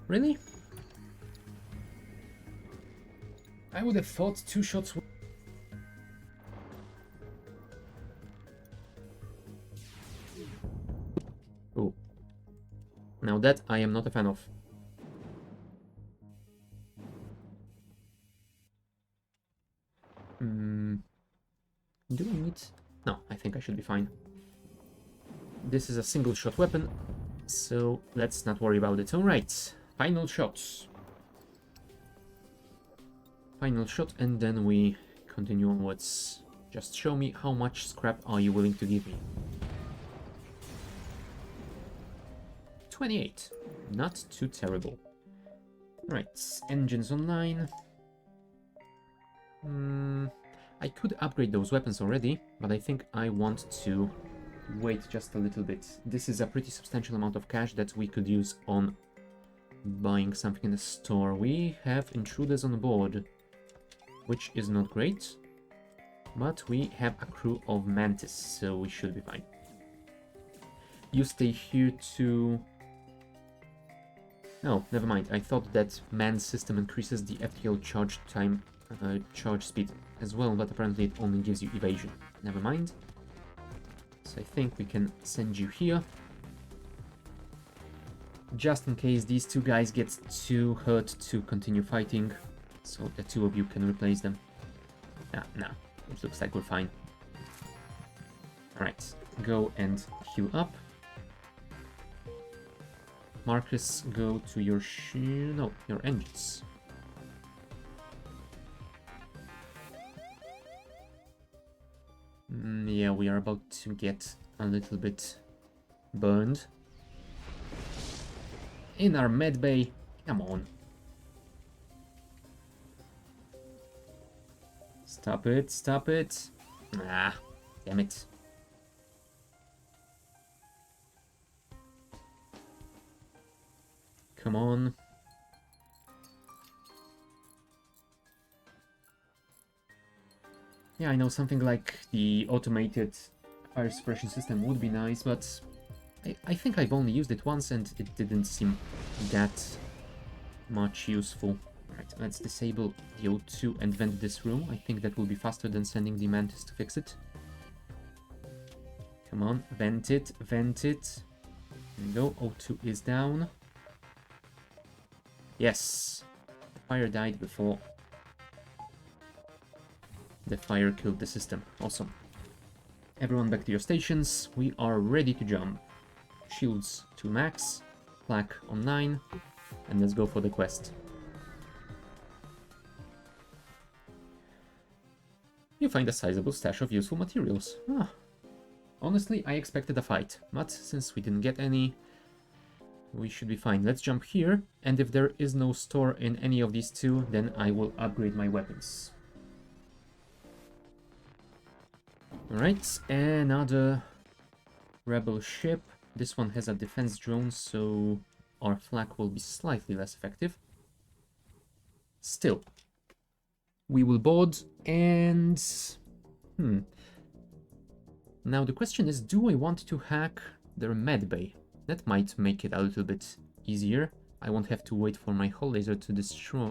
Really? I would have thought 2 shots would... Oh. Now that I am not a fan of. Do we need... No, I think I should be fine. This is a single shot weapon, so let's not worry about it. Alright, final shots. Final shot, and then we continue onwards. Just show me how much scrap are you willing to give me. 28. Not too terrible. Right, engines online. I could upgrade those weapons already, but I think I want to wait just a little bit. This is a pretty substantial amount of cash that we could use on buying something in the store. We have intruders on board, which is not great. But we have a crew of Mantis, so we should be fine. You stay here to... Oh, never mind. I thought that man's system increases the FTL charge time, charge speed as well, but apparently it only gives you evasion. Never mind. So I think we can send you here. Just in case these two guys get too hurt to continue fighting, so the two of you can replace them. Nah, it looks like we're fine. Alright, go and heal up. Marcus, go to your your engines. Yeah, we are about to get a little bit burned. In our med bay, come on. Stop it, stop it. Ah, damn it. Come on. Yeah, I know something like the automated fire suppression system would be nice, but I think I've only used it once and it didn't seem that much useful. Right, let's disable the O2 and vent this room. I think that will be faster than sending the Mantis to fix it. Come on, vent it, vent it. There we go, O2 is down. Yes, the fire died before the fire killed the system. Awesome. Everyone back to your stations. We are ready to jump. Shields to max, flak on 9, and let's go for the quest. You find a sizable stash of useful materials. Ah. Honestly, I expected a fight, but since we didn't get any, we should be fine. Let's jump here, and if there is no store in any of these two, then I will upgrade my weapons. Alright, another rebel ship. This one has a defense drone, so our flak will be slightly less effective. Still, we will board, and... Now the question is, do I want to hack their med bay? That might make it a little bit easier. I won't have to wait for my hull laser to destroy...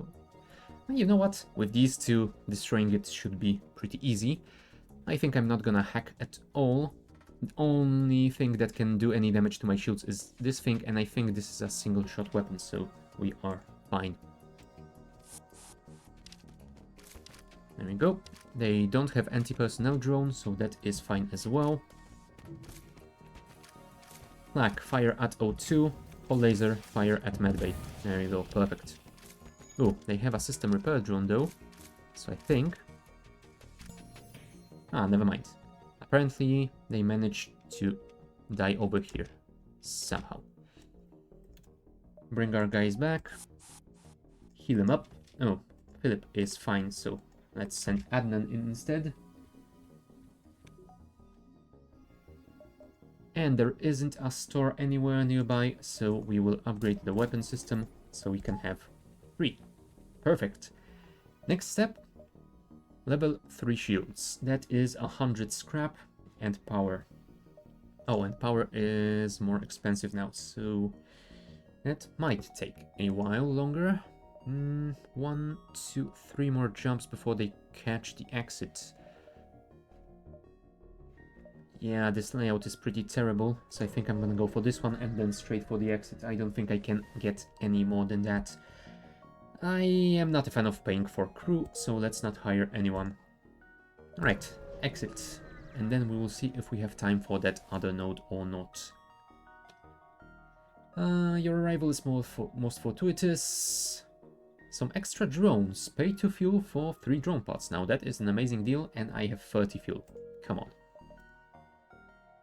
You know what? With these two, destroying it should be pretty easy. I think I'm not gonna hack at all. The only thing that can do any damage to my shields is this thing, and I think this is a single shot weapon, so we are fine. There we go. They don't have anti-personnel drone, so that is fine as well. Flak, fire at O2. Hull laser, fire at medbay. There you go, perfect. Oh, they have a system repair drone though, so I think... Ah, never mind. Apparently, they managed to die over here. Somehow. Bring our guys back. Heal them up. Oh, Philip is fine, so let's send Adnan in instead. And there isn't a store anywhere nearby, so we will upgrade the weapon system so we can have 3. Perfect. Next step. Level 3 shields. That is 100 scrap and power. Oh, and power is more expensive now, so that might take a while longer. 1, 2, 3 more jumps before they catch the exit. Yeah, this layout is pretty terrible, so I think I'm gonna go for this one and then straight for the exit. I don't think I can get any more than that. I am not a fan of paying for crew, so let's not hire anyone. Alright, exit. And then we will see if we have time for that other node or not. Your arrival is most fortuitous. Some extra drones. Pay to fuel for 3 drone pods. Now that is an amazing deal, and I have 30 fuel. Come on.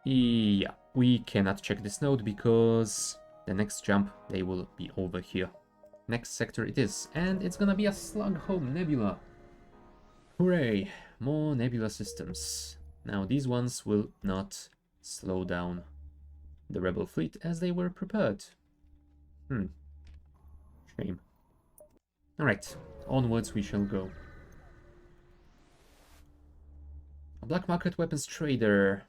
Yeah, we cannot check this node because the next jump, they will be over here. Next sector it is, and it's gonna be a Slug Home Nebula. Hooray! More nebula systems. Now these ones will not slow down the rebel fleet as they were prepared. Shame. Alright, onwards we shall go. A black market weapons trader.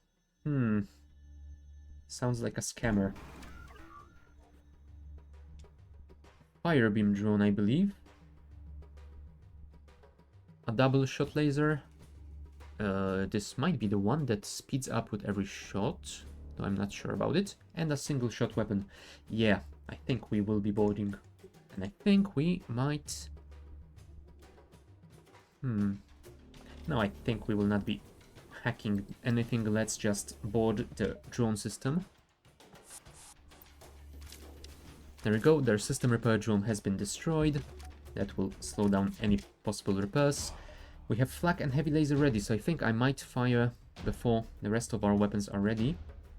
Sounds like a scammer. Fire beam drone, I believe. A double shot laser. This might be the one that speeds up with every shot, though I'm not sure about it. And a single shot weapon. Yeah, I think we will be boarding. And I think we might... No, I think we will not be hacking anything. Let's just board the drone system. There we go, their system repair drone has been destroyed. That will slow down any possible repairs. We have flak and heavy laser ready, so I think I might fire before the rest of our weapons are ready.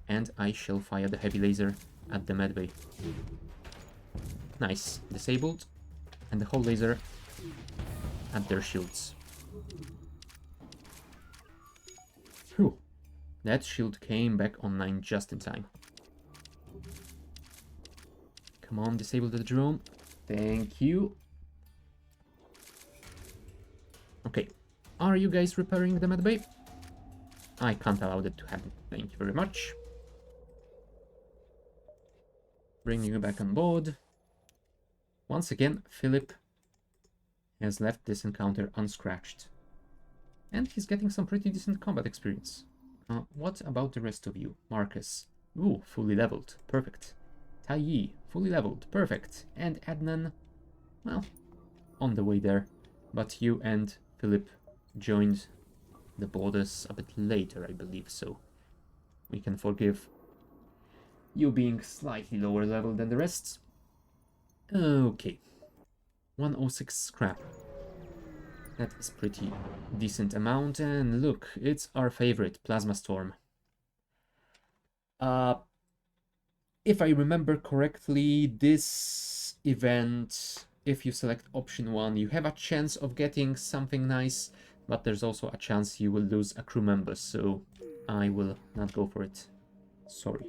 And I shall fire the heavy laser at the medbay. Nice, disabled. And the whole laser at their shields. Whew. That shield came back online just in time. Come on, disable the drone. Thank you. Okay. Are you guys repairing the medbay? I can't allow that to happen. Thank you very much. Bringing you back on board. Once again, Philip has left this encounter unscratched. And he's getting some pretty decent combat experience. What about the rest of you? Marcus. Ooh, fully leveled. Perfect. Taiyi, fully leveled. Perfect. And Adnan, well, on the way there. But you and Philip joined the borders a bit later, I believe, so we can forgive you being slightly lower level than the rest. Okay. 106 scrap. That is pretty decent amount, and look, it's our favorite, Plasma Storm. If I remember correctly, this event, if you select option 1, you have a chance of getting something nice, but there's also a chance you will lose a crew member, so I will not go for it. Sorry.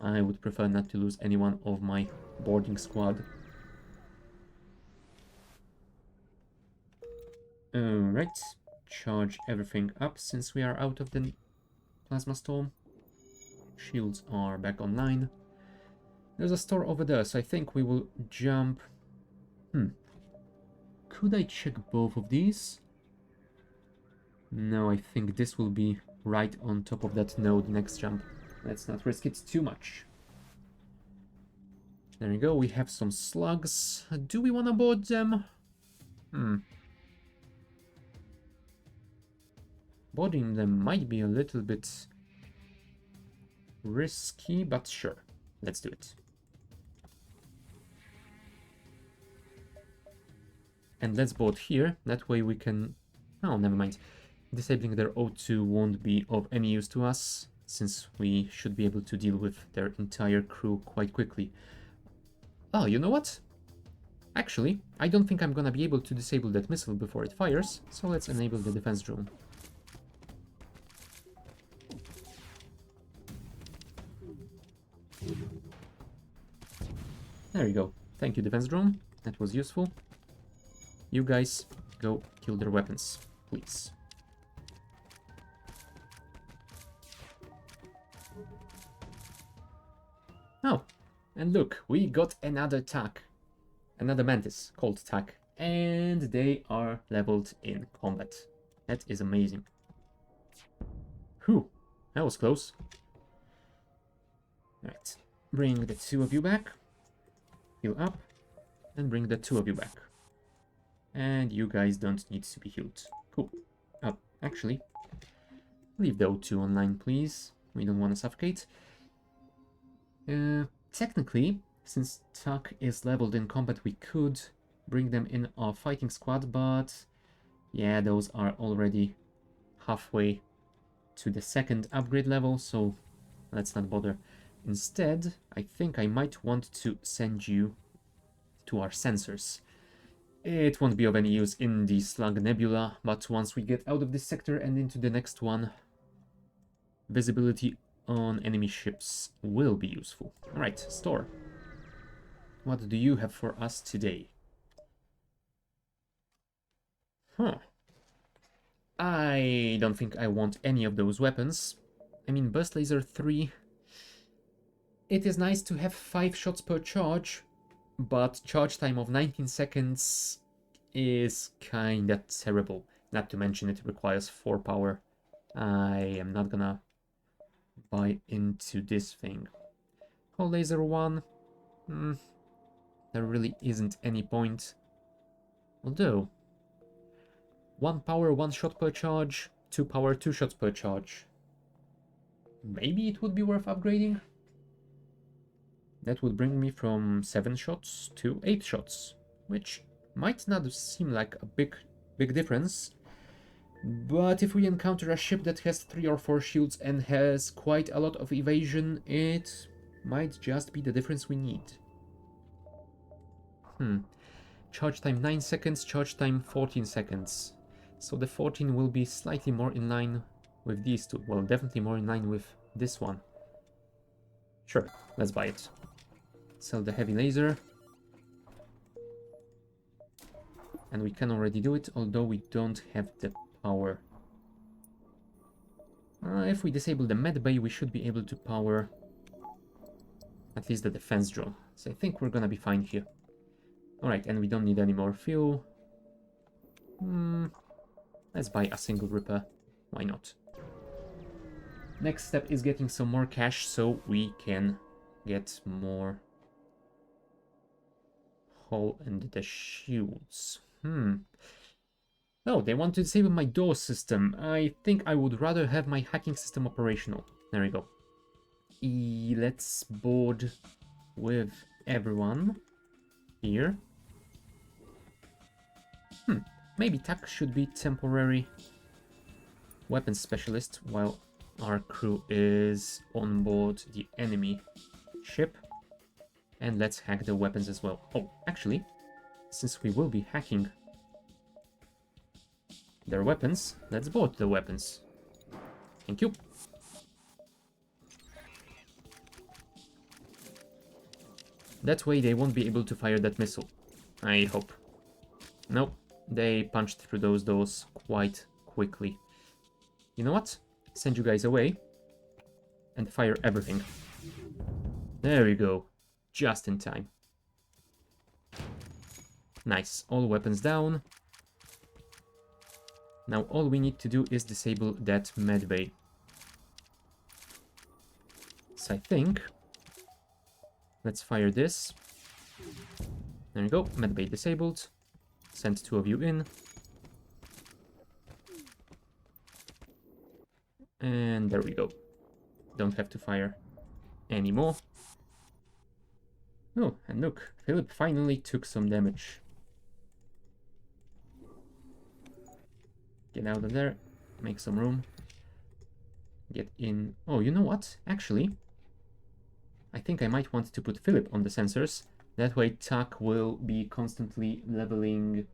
I would prefer not to lose anyone of my boarding squad. Alright, charge everything up since we are out of the Plasma Storm. Shields are back online. There's a store over there, so I think we will jump... Could I check both of these? No, I think this will be right on top of that node next jump. Let's not risk it too much. There we go, we have some slugs. Do we want to board them? Boarding them might be a little bit risky, but sure, let's do it. And let's board here, that way we can... Oh, never mind. Disabling their O2 won't be of any use to us, since we should be able to deal with their entire crew quite quickly. Oh, you know what? Actually, I don't think I'm gonna be able to disable that missile before it fires, so let's enable the defense drone. There you go. Thank you, defense drone. That was useful. You guys, go kill their weapons, please. Oh, and look, we got another TAC. Another Mantis called TAC. And they are leveled in combat. That is amazing. Whew, that was close. Right, bring the two of you back. Heal up. And bring the two of you back. And you guys don't need to be healed. Cool. Oh, actually, leave the O2 online, please. We don't want to suffocate. Technically, since Tuck is leveled in combat, we could bring them in our fighting squad, but yeah, those are already halfway to the second upgrade level, so let's not bother. Instead, I think I might want to send you to our sensors. It won't be of any use in the Slug Nebula, but once we get out of this sector and into the next one, visibility on enemy ships will be useful. Alright, store. What do you have for us today? Huh. I don't think I want any of those weapons. I mean, Burst Laser 3... It is nice to have 5 shots per charge, but charge time of 19 seconds is kinda terrible. Not to mention it requires 4 power. I am not gonna buy into this thing. Cold Laser 1... there really isn't any point. Although... 1 power, 1 shot per charge, 2 power, 2 shots per charge. Maybe it would be worth upgrading? That would bring me from 7 shots to 8 shots, which might not seem like a big difference. But if we encounter a ship that has 3 or 4 shields and has quite a lot of evasion, it might just be the difference we need. Charge time 9 seconds, charge time 14 seconds. So the 14 will be slightly more in line with these two. Well, definitely more in line with this one. Sure, let's buy it. Sell the heavy laser. And we can already do it, although we don't have the power. If we disable the med bay, we should be able to power at least the defense drone. So I think we're gonna be fine here. Alright, and we don't need any more fuel. Let's buy a single Ripper. Why not? Next step is getting some more cash so we can get more hull and the shields. Oh, they want to disable my door system. I think I would rather have my hacking system operational. There we go. Let's board with everyone here. Maybe Tak should be temporary weapons specialist while our crew is on board the enemy ship. And let's hack the weapons as well. Oh, actually, since we will be hacking their weapons, let's board the weapons. Thank you. That way they won't be able to fire that missile. I hope. Nope. They punched through those doors quite quickly. You know what? Send you guys away and fire everything. There we go. Just in time. Nice. All weapons down. Now all we need to do is disable that medbay. So I think... let's fire this. There we go. Medbay disabled. Send 2 of you in. And there we go. Don't have to fire anymore. Oh, and look, Philip finally took some damage. Get out of there. Make some room. Get in. Oh, you know what? Actually, I think I might want to put Philip on the sensors. That way Tak will be constantly leveling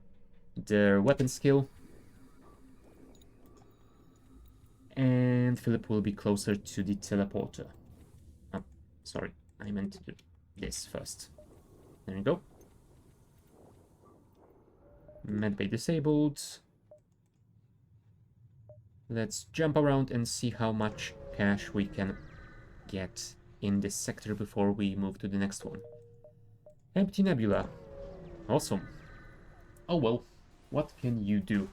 their weapon skill. And Philip will be closer to the teleporter. Oh, sorry. I meant to do this first. There we go. Medbay disabled. Let's jump around and see how much cash we can get in this sector before we move to the next one. Empty nebula. Awesome. Oh well, what can you do?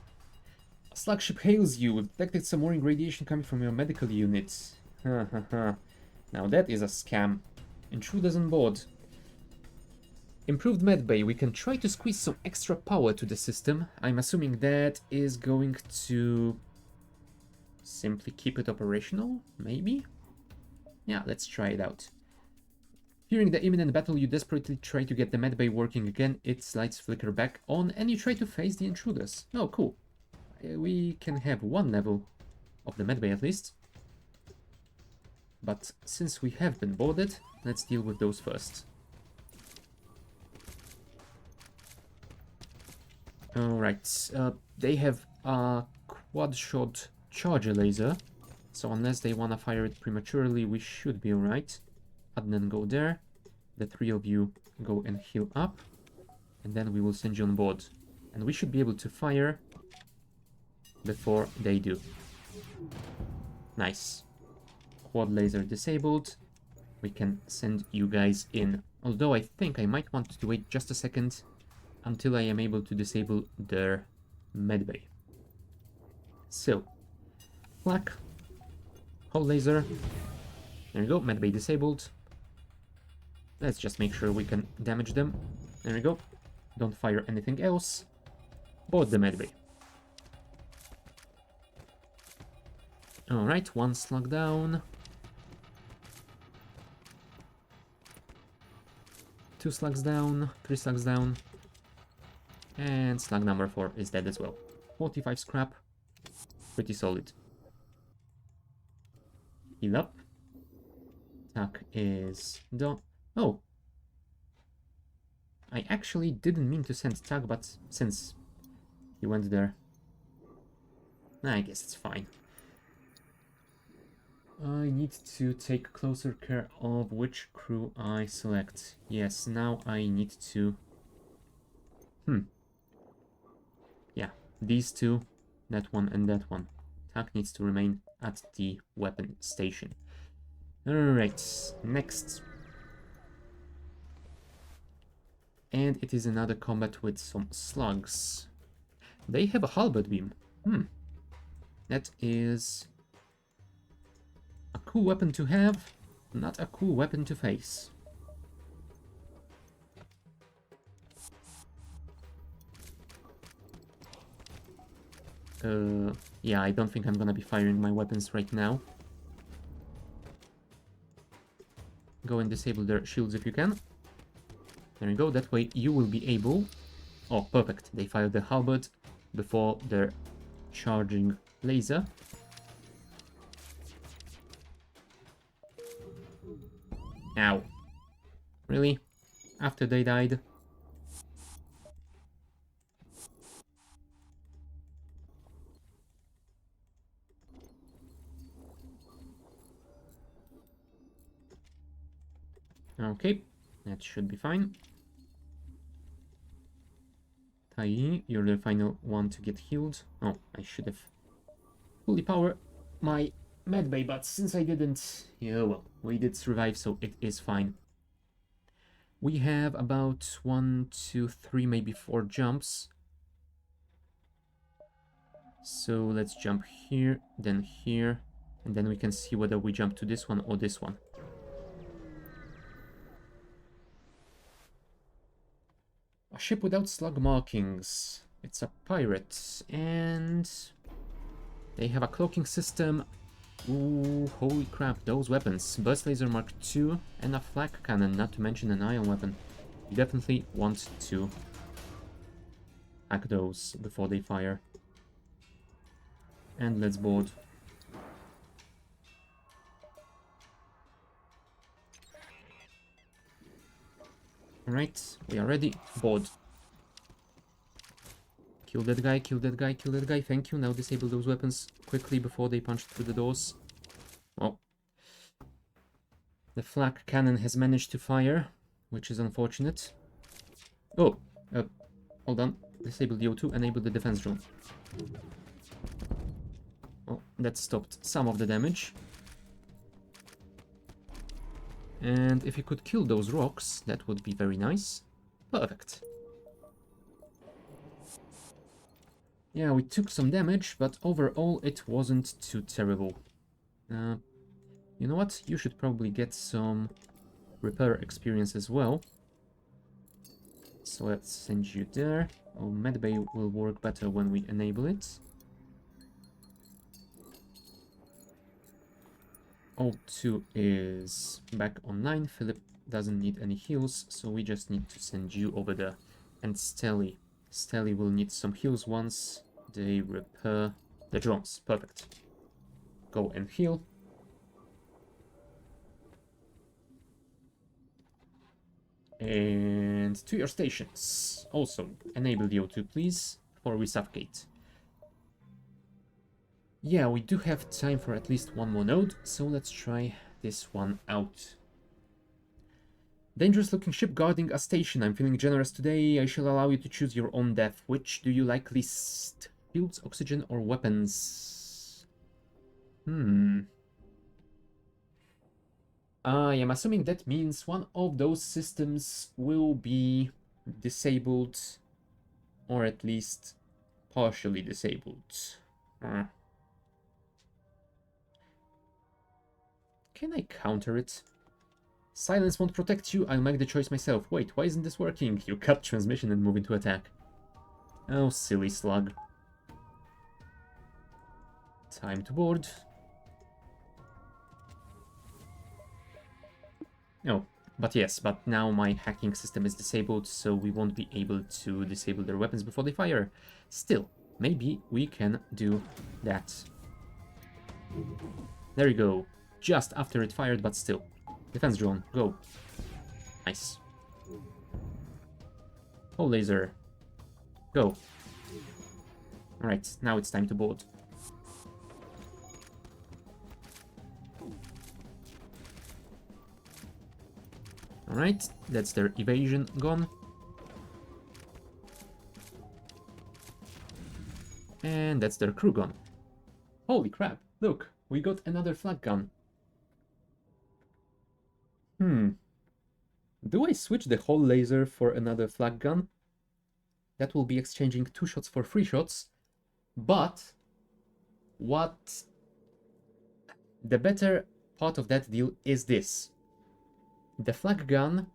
A slug ship hails you. We've detected some worrying radiation coming from your medical units. Now that is a scam. Intruders on board. Improved medbay. We can try to squeeze some extra power to the system. I'm assuming that is going to simply keep it operational, maybe? Yeah, let's try it out. Fearing the imminent battle, you desperately try to get the medbay working again. Its lights flicker back on, and you try to face the intruders. Oh, cool. We can have 1 level of the medbay at least. But since we have been boarded, let's deal with those first. Alright, they have a quad-shot charger laser. So unless they want to fire it prematurely, we should be alright. Adnan, go there. The 3 of you go and heal up, and then we will send you on board. And we should be able to fire before they do. Nice. Quad laser disabled. We can send you guys in. Although I think I might want to wait just a second until I am able to disable their medbay. So, flak, hull laser. There we go, medbay disabled. Let's just make sure we can damage them. There we go. Don't fire anything else. Board the medbay. Alright, one slug down. 2 slugs down, 3 slugs down. And slug number 4 is dead as well. 45 scrap. Pretty solid. Heal up. Attack is done. Oh! I actually didn't mean to send Tag, but since he went there, I guess it's fine. I need to take closer care of which crew I select. Yes, now I need to... Yeah, these two, that one and that one. Tack needs to remain at the weapon station. Alright, next. And it is another combat with some slugs. They have a halberd beam. That is a cool weapon to have, not a cool weapon to face. Yeah, I don't think I'm gonna be firing my weapons right now. Go and disable their shields if you can. There you go, that way you will be able... Oh, perfect, they fired the halberd before their charging laser. Ow. Really? After they died? Okay, that should be fine. Tai, you're the final one to get healed. Oh, I should have fully powered my medbay, but since I didn't, yeah, well, we did survive, so it is fine. We have about 1, 2, 3, maybe 4 jumps. So let's jump here, then here, and then we can see whether we jump to this one or this one. A ship without slug markings. It's a pirate, and they have a cloaking system. Ooh, holy crap, those weapons. Burst Laser Mark II and a flak cannon, not to mention an ion weapon. You definitely want to hack those before they fire. And let's board. Alright, we are ready. Board. Kill that guy, kill that guy, kill that guy. Thank you. Now disable those weapons quickly before they punch through the doors. Oh. The flak cannon has managed to fire, which is unfortunate. Oh, hold on. Disable the O2, enable the defense drone. Oh, that stopped some of the damage. And if you could kill those rocks, that would be very nice. Perfect. Yeah, we took some damage, but overall it wasn't too terrible. You know what? You should probably get some repair experience as well. So let's send you there. Oh, medbay will work better when we enable it. O2 is back online. Philip doesn't need any heals, so we just need to send you over there. And Stelly. Stelly will need some heals once they repair the drones. Perfect. Go and heal. And to your stations. Also, enable the O2, please, before we suffocate. Yeah, we do have time for at least one more node, so let's try this one out. Dangerous looking ship guarding a station. I'm feeling generous today. I shall allow you to choose your own death. Which do you like least? Shields, oxygen, or weapons? I am assuming that means one of those systems will be disabled, or at least partially disabled. Can I counter it? Silence won't protect you, I'll make the choice myself. Wait, why isn't this working? You cut transmission and move into attack. Oh, silly slug. Time to board. Oh, but yes, but now my hacking system is disabled, so we won't be able to disable their weapons before they fire. Still, maybe we can do that. There you go. Just after it fired, but still. Defense drone, go. Nice. Oh, laser. Go. Alright, now it's time to board. Alright, that's their evasion gone. And that's their crew gone. Holy crap, look, we got another flag gun. Do I switch the whole laser for another flag gun? That will be exchanging 2 shots for 3 shots. But what the better part of that deal is this. The flag gun,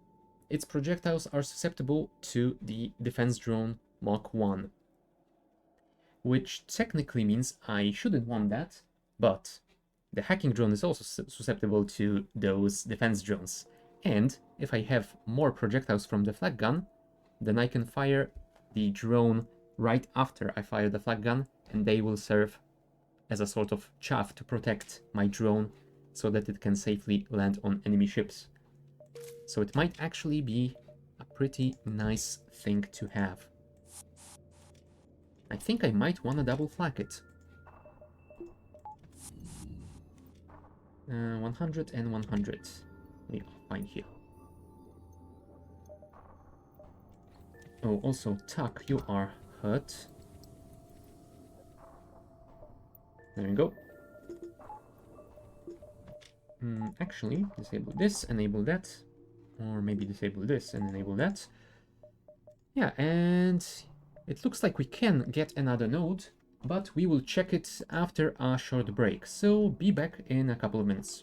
its projectiles are susceptible to the defense drone Mark 1. Which technically means I shouldn't want that, but the hacking drone is also susceptible to those defense drones. And if I have more projectiles from the flag gun, then I can fire the drone right after I fire the flag gun, and they will serve as a sort of chaff to protect my drone so that it can safely land on enemy ships. So it might actually be a pretty nice thing to have. I think I might want to double flag it. 100 and 100. Yeah, fine here. Oh, also, Tuck, you are hurt. There you go. Actually, disable this, enable that. Or maybe disable this and enable that. Yeah, and it looks like we can get another node, but we will check it after a short break. So be back in a couple of minutes.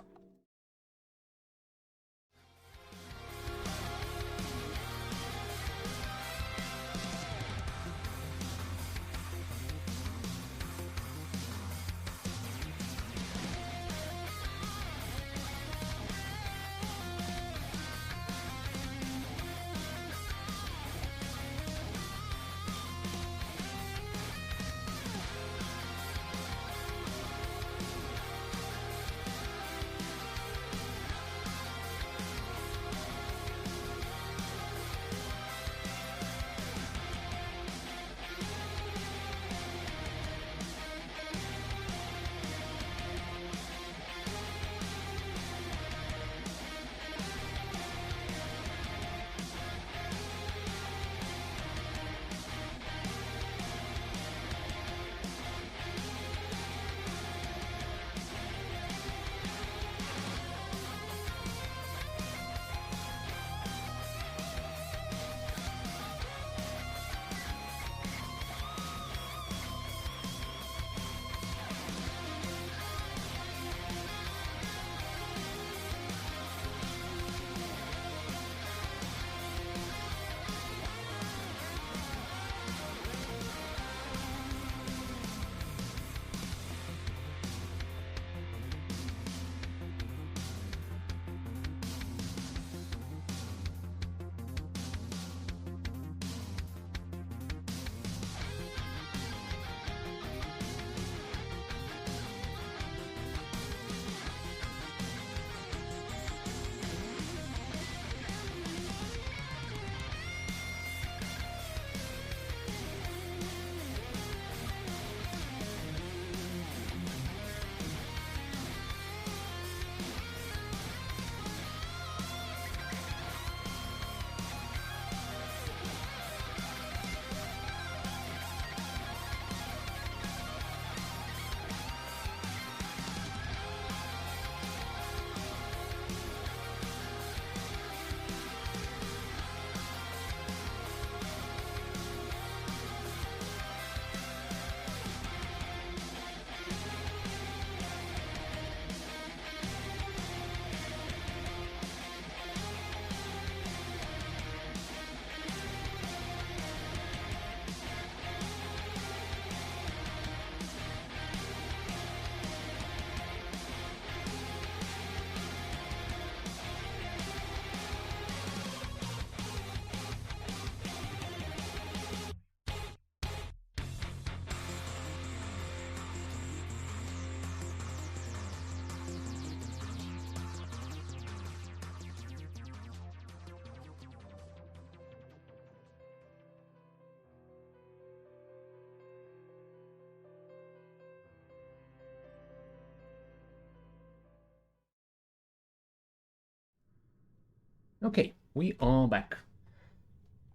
Okay, we are back.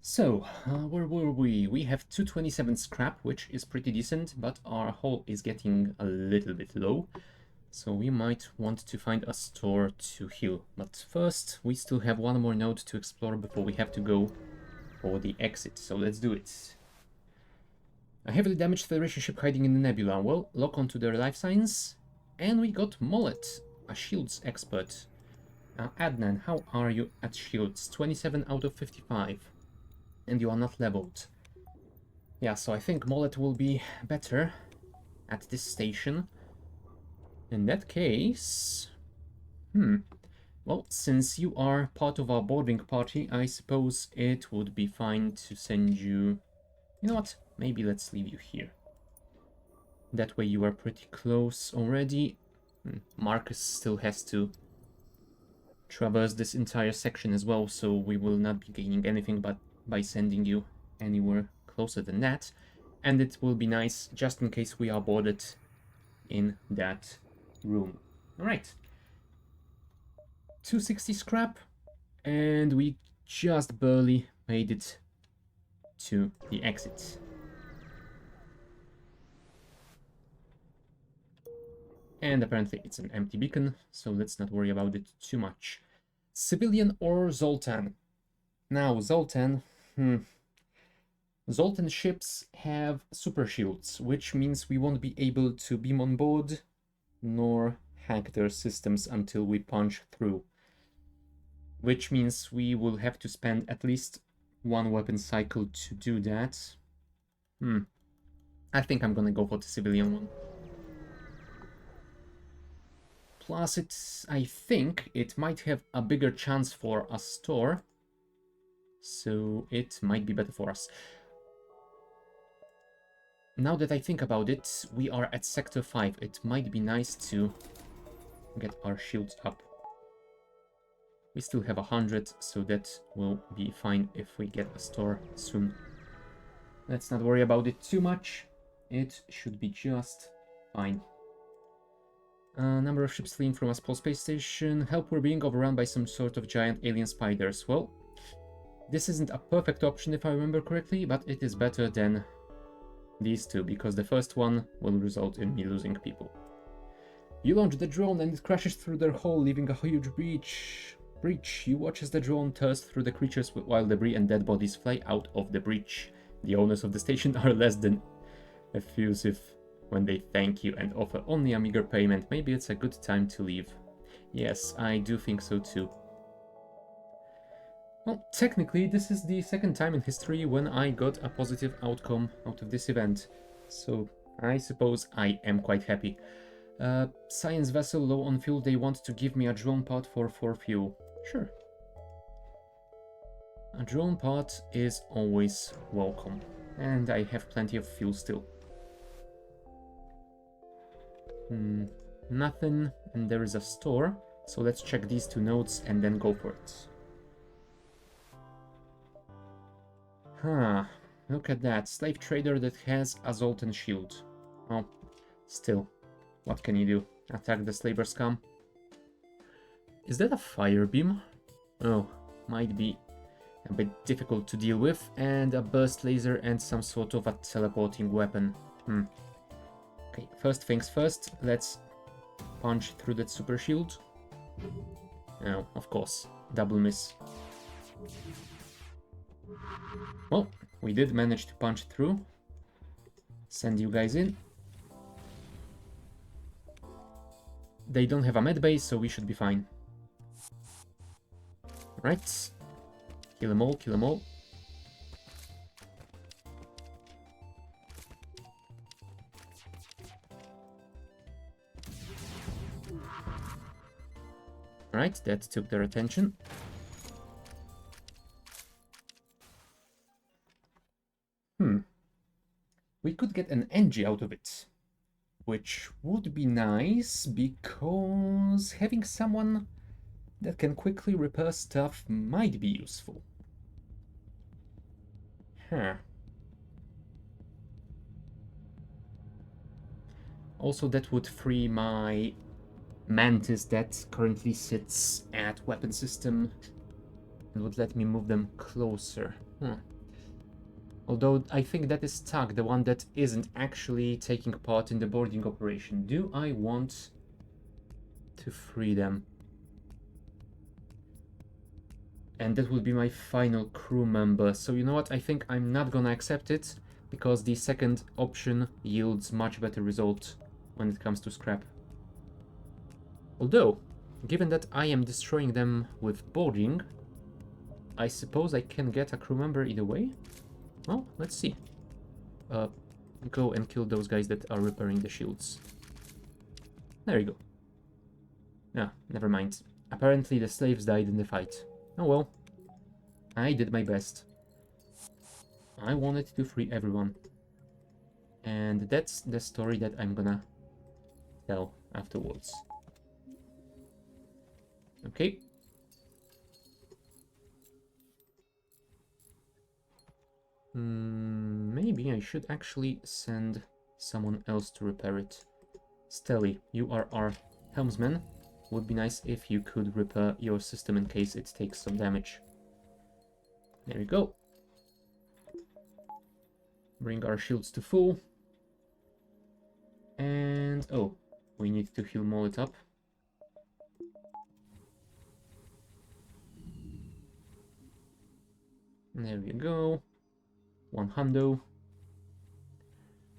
So, where were we? We have 227 scrap, which is pretty decent, but our hull is getting a little bit low. So we might want to find a store to heal. But first, we still have one more node to explore before we have to go for the exit. So let's do it. A heavily damaged Federation ship hiding in the nebula. Well, lock onto their life signs. And we got Mollet, a shields expert. Adnan, how are you at shields? 27 out of 55. And you are not leveled. Yeah, so I think Mollet will be better at this station. In that case... Well, since you are part of our boarding party, I suppose it would be fine to send you... You know what? Maybe let's leave you here. That way you are pretty close already. Marcus still has to traverse this entire section as well, so we will not be gaining anything but by sending you anywhere closer than that. And it will be nice just in case we are boarded in that room. Alright. 260 scrap, and we just barely made it to the exit. And apparently it's an empty beacon, so let's not worry about it too much. Civilian or Zoltan? Now, Zoltan... Zoltan ships have super shields, which means we won't be able to beam on board, nor hack their systems until we punch through. Which means we will have to spend at least one weapon cycle to do that. I think I'm gonna go for the civilian one. Plus, I think it might have a bigger chance for a store, so it might be better for us. Now that I think about it, we are at Sector 5. It might be nice to get our shields up. We still have 100, so that will be fine if we get a store soon. Let's not worry about it too much. It should be just fine. Number of ships fleeing from a small space station. Help, we're being overrun by some sort of giant alien spiders. Well, this isn't a perfect option if I remember correctly, but it is better than these two, because the first one will result in me losing people. You launch the drone and it crashes through their hull, leaving a huge breach. You watch as the drone tears through the creatures while debris and dead bodies fly out of the breach. The owners of the station are less than effusive when they thank you and offer only a meager payment. Maybe it's a good time to leave. Yes, I do think so too. Well, technically, this is the second time in history when I got a positive outcome out of this event. So, I suppose I am quite happy. Science vessel low on fuel, they want to give me a drone part for fuel. Sure. A drone part is always welcome. And I have plenty of fuel still. Nothing, and there is a store. So let's check these two nodes and then go for it. Look at that. Slave trader that has a Zoltan shield. Oh, still. What can you do? Attack the slaver scum? Is that a fire beam? Oh, might be a bit difficult to deal with. And a burst laser and some sort of a teleporting weapon. Okay, first things first, let's punch through that super shield. Oh, of course, double miss. Well, we did manage to punch through. Send you guys in. They don't have a med base, so we should be fine. Right. Kill them all, kill them all. Right, that took their attention. We could get an NG out of it, which would be nice, because having someone that can quickly repair stuff might be useful. Also, that would free my Mantis that currently sits at weapon system and would let me move them closer. Although I think that is stuck, the one that isn't actually taking part in the boarding operation. Do I want to free them? And that will be my final crew member. So you know what? I think I'm not gonna accept it, because the second option yields much better result when it comes to scrap. Although, given that I am destroying them with boarding, I suppose I can get a crew member either way? Well, let's see. Go and kill those guys that are repairing the shields. There you go. Ah, never mind. Apparently the slaves died in the fight. Oh well. I did my best. I wanted to free everyone. And that's the story that I'm gonna tell afterwards. Okay. Maybe I should actually send someone else to repair it. Stelly, you are our helmsman. Would be nice if you could repair your system in case it takes some damage. There you go. Bring our shields to full. And, oh, we need to heal Mollet up. There we go. 100.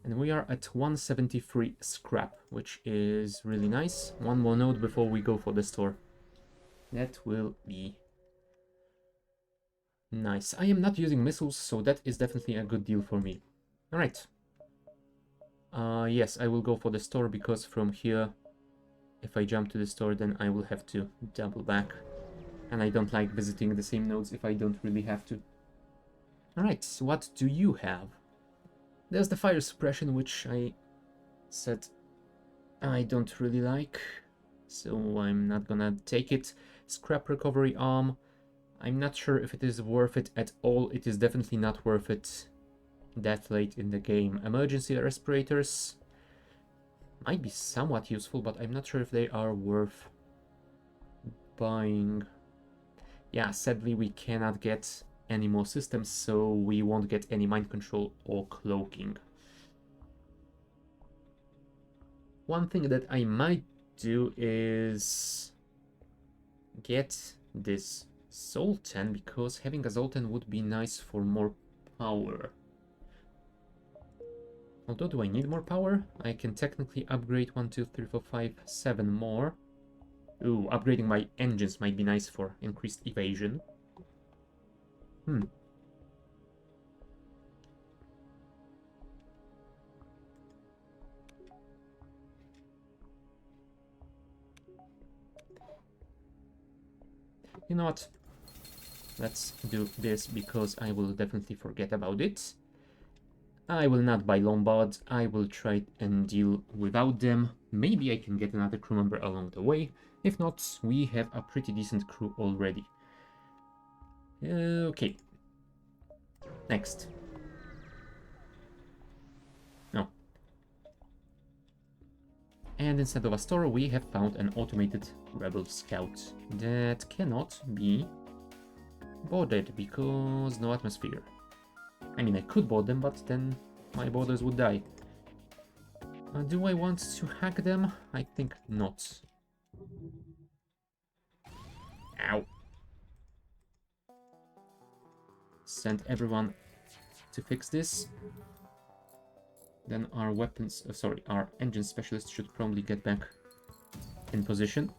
And we are at 173 scrap, which is really nice. One more node before we go for the store. That will be nice. I am not using missiles, so that is definitely a good deal for me. Alright. Yes, I will go for the store, because from here, if I jump to the store, then I will have to double back. And I don't like visiting the same nodes if I don't really have to. Alright, so what do you have? There's the fire suppression, which I said I don't really like, so I'm not gonna take it. Scrap recovery arm. I'm not sure if it is worth it at all. It is definitely not worth it that late in the game. Emergency respirators might be somewhat useful, but I'm not sure if they are worth buying. Yeah, sadly we cannot get any more systems, so we won't get any mind control or cloaking. One thing that I might do is get this Zoltan, because having a Zoltan would be nice for more power. Although, do I need more power? I can technically upgrade 1, 2, 3, 4, 5, 7 more. Ooh, upgrading my engines might be nice for increased evasion. You know what? Let's do this, because I will definitely forget about it. I will not buy Lombards. I will try and deal without them. Maybe I can get another crew member along the way. If not, we have a pretty decent crew already. Okay. Next. No. And instead of a store, we have found an automated rebel scout that cannot be boarded because no atmosphere. I mean, I could board them, but then my boarders would die. Do I want to hack them? I think not. Ow. Send everyone to fix this. Then our weapons, our engine specialist should probably get back in position.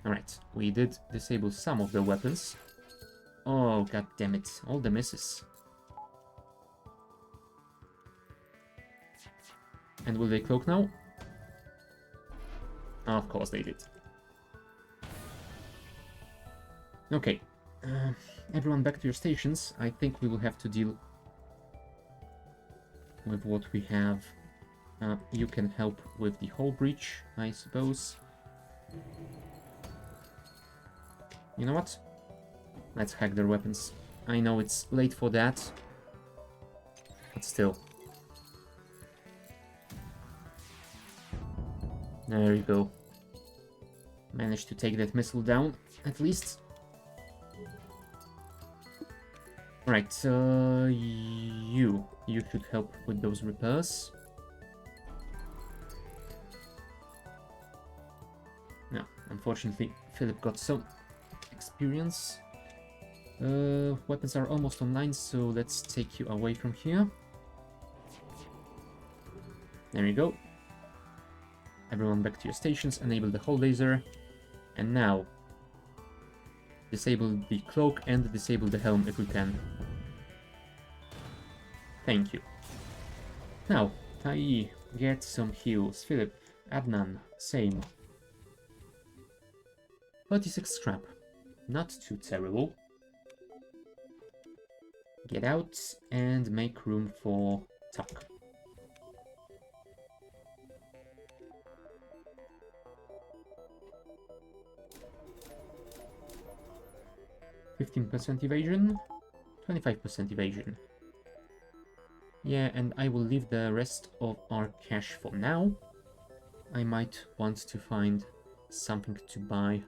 Alright, we did disable some of the weapons. Oh, god damn it, all the misses. And will they cloak now? Of course they did. Okay, everyone back to your stations. I think we will have to deal with what we have. You can help with the hull breach, I suppose. You know what? Let's hack their weapons. I know it's late for that, but still. There you go. Managed to take that missile down, at least. Right, you should help with those repairs. No, unfortunately, Philip got some experience. Weapons are almost online, so let's take you away from here. There you go. Everyone back to your stations, enable the hull laser, and now disable the cloak and disable the helm if we can. Thank you. Now, Tai, get some heals. Philip, Adnan, same. 36 scrap. Not too terrible. Get out and make room for Tuck. %, evasion, 25% evasion. Yeah, and I will leave the rest of our cash for now. I might want to find something to buy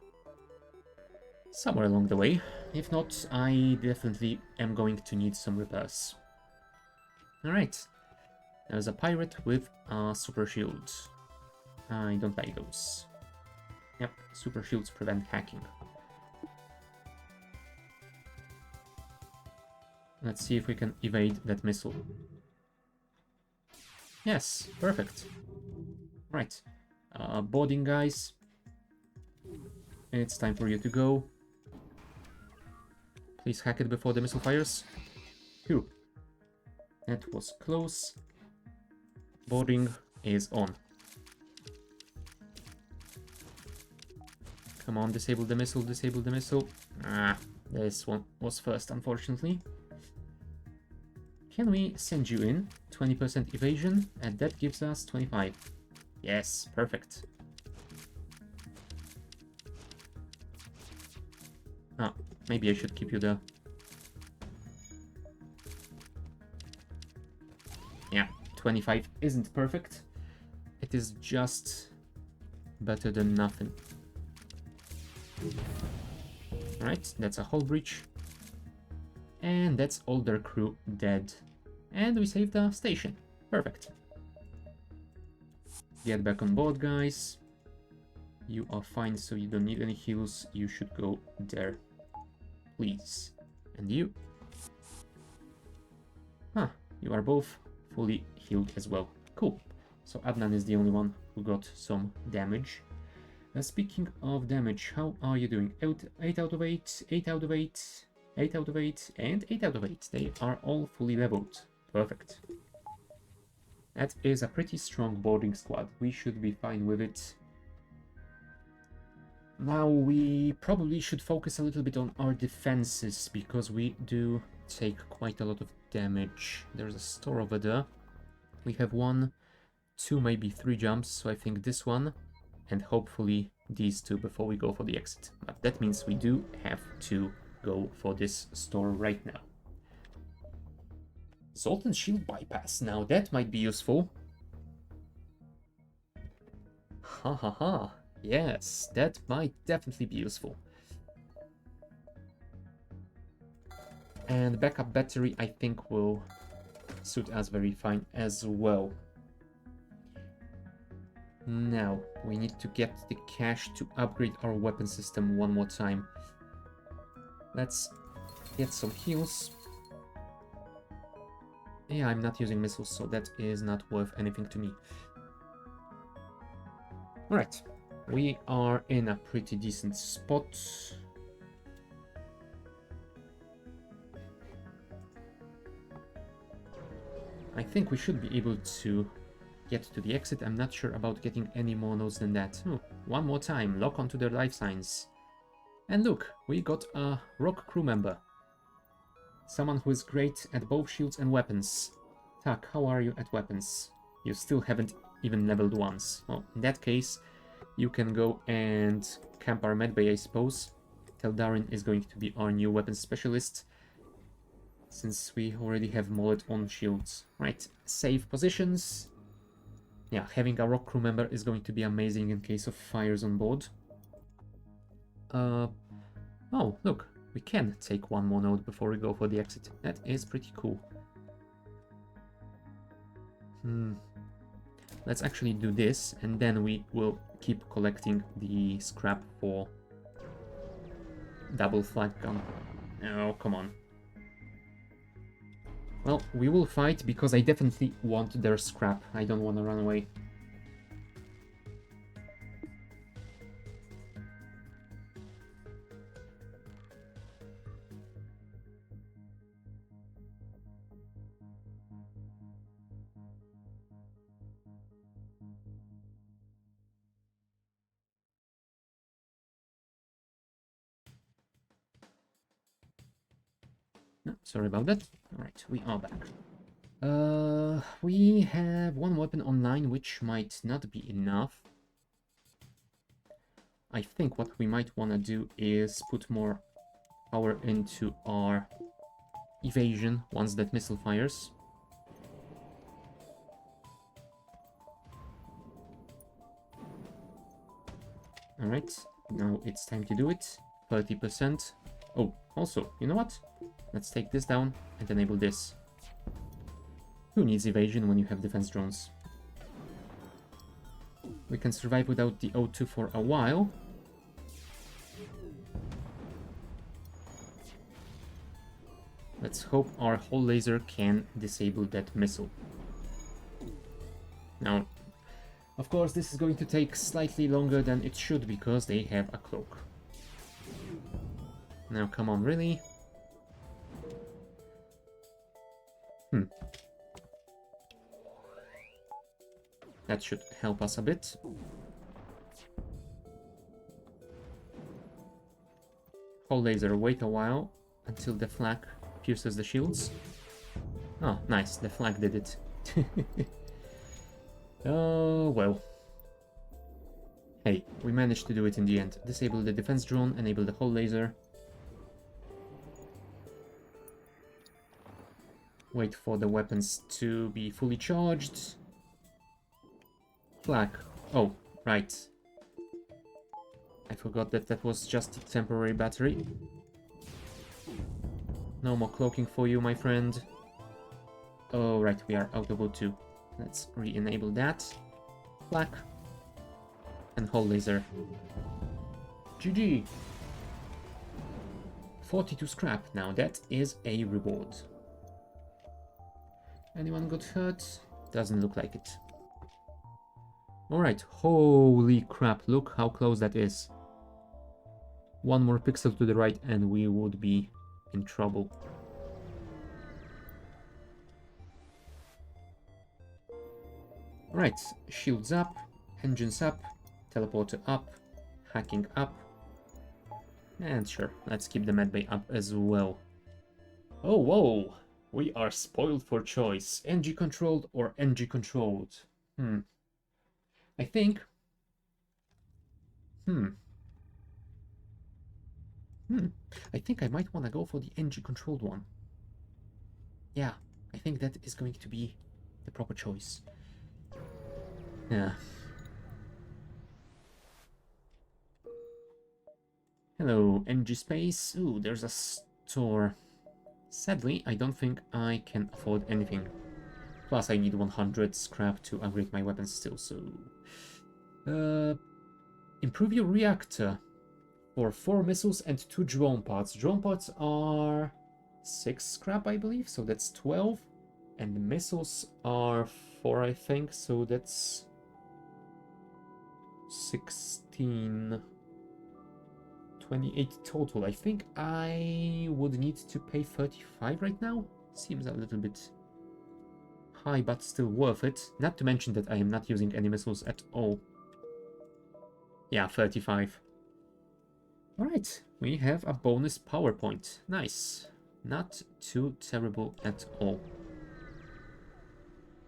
somewhere along the way. If not, I definitely am going to need some repairs. Alright, there's a pirate with a super shield. I don't like those. Yep, super shields prevent hacking. Let's see if we can evade that missile. Yes, perfect. Right, boarding guys. It's time for you to go. Please hack it before the missile fires. Phew. That was close. Boarding is on. Come on, disable the missile, disable the missile. Ah, this one was first, unfortunately. Can we send you in? 20% evasion, and that gives us 25. Yes, perfect. Ah, maybe I should keep you there. Yeah, 25 isn't perfect. It is just better than nothing. Alright, that's a hull breach. And that's all their crew dead. And we saved the station. Perfect. Get back on board, guys. You are fine, so you don't need any heals. You should go there. Please. And you? Huh, you are both fully healed as well. Cool. So Adnan is the only one who got some damage. Speaking of damage, how are you doing? 8 out of 8, 8 out of 8, 8 out of 8, and 8 out of 8. They are all fully leveled. Perfect. That is a pretty strong boarding squad. We should be fine with it. Now we probably should focus a little bit on our defenses, because we do take quite a lot of damage. There's a store over there. We have 1, 2, maybe 3 jumps, so I think this one, and hopefully these 2 before we go for the exit. But that means we do have to go for this store right now. Zoltan shield bypass, now that might be useful. Ha ha ha. Yes, that might definitely be useful. And backup battery, I think, will suit us very fine as well. Now, we need to get the cash to upgrade our weapon system one more time. Let's get some heals. Yeah, I'm not using missiles, so that is not worth anything to me. Alright, we are in a pretty decent spot. I think we should be able to get to the exit. I'm not sure about getting any more nodes than that. Oh, one more time, lock onto their life signs. And look, we got a rock crew member. Someone who is great at both shields and weapons. Tak, how are you at weapons? You still haven't even leveled once. Well, in that case, you can go and camp our medbay, I suppose. Teldarin is going to be our new weapons specialist, since we already have mullet on shields. Right, save positions. Yeah, having a rock crew member is going to be amazing in case of fires on board. Oh, look, we can take one more node before we go for the exit. That is pretty cool. Let's actually do this, and then we will keep collecting the scrap for double flag gun. Oh, come on. Well, we will fight because I definitely want their scrap. I don't want to run away. No, sorry about that. Alright, we are back. We have one weapon online, which might not be enough. I think what we might want to do is put more power into our evasion once that missile fires. Alright, now it's time to do it. 30%. Oh, also, you know what? Let's take this down and enable this. Who needs evasion when you have defense drones? We can survive without the O2 for a while. Let's hope our hull laser can disable that missile. Now, of course, this is going to take slightly longer than it should because they have a cloak. Now, come on, really? That should help us a bit. Hull laser, wait a while until the flak pierces the shields. Oh, nice, the flak did it. Oh, well. Hey, we managed to do it in the end. Disable the defense drone, enable the hull laser. Wait for the weapons to be fully charged. Flak. Oh, right. I forgot that that was just a temporary battery. No more cloaking for you, my friend. Oh, right, we are out of O2. Let's re-enable that. Flak. And hull laser. GG! 42 scrap. Now that is a reward. Anyone got hurt? Doesn't look like it. Alright, holy crap, look how close that is. One more pixel to the right and we would be in trouble. Alright, shields up, engines up, teleporter up, hacking up. And sure, let's keep the medbay up as well. Oh, whoa! We are spoiled for choice. NG controlled or NG controlled? I think... I think I might want to go for the NG controlled one. Yeah, I think that is going to be the proper choice. Yeah. Hello, NG space. Ooh, there's a store. Sadly, I don't think I can afford anything. Plus, I need 100 scrap to upgrade my weapons still, so... improve your reactor for 4 missiles and 2 drone parts. Drone parts are 6 scrap, I believe, so that's 12. And the missiles are 4, I think, so that's 16... 28 total. I think I would need to pay 35 right now. Seems a little bit high, but still worth it. Not to mention that I am not using any missiles at all. Yeah, 35. Alright, we have a bonus PowerPoint. Nice. Not too terrible at all.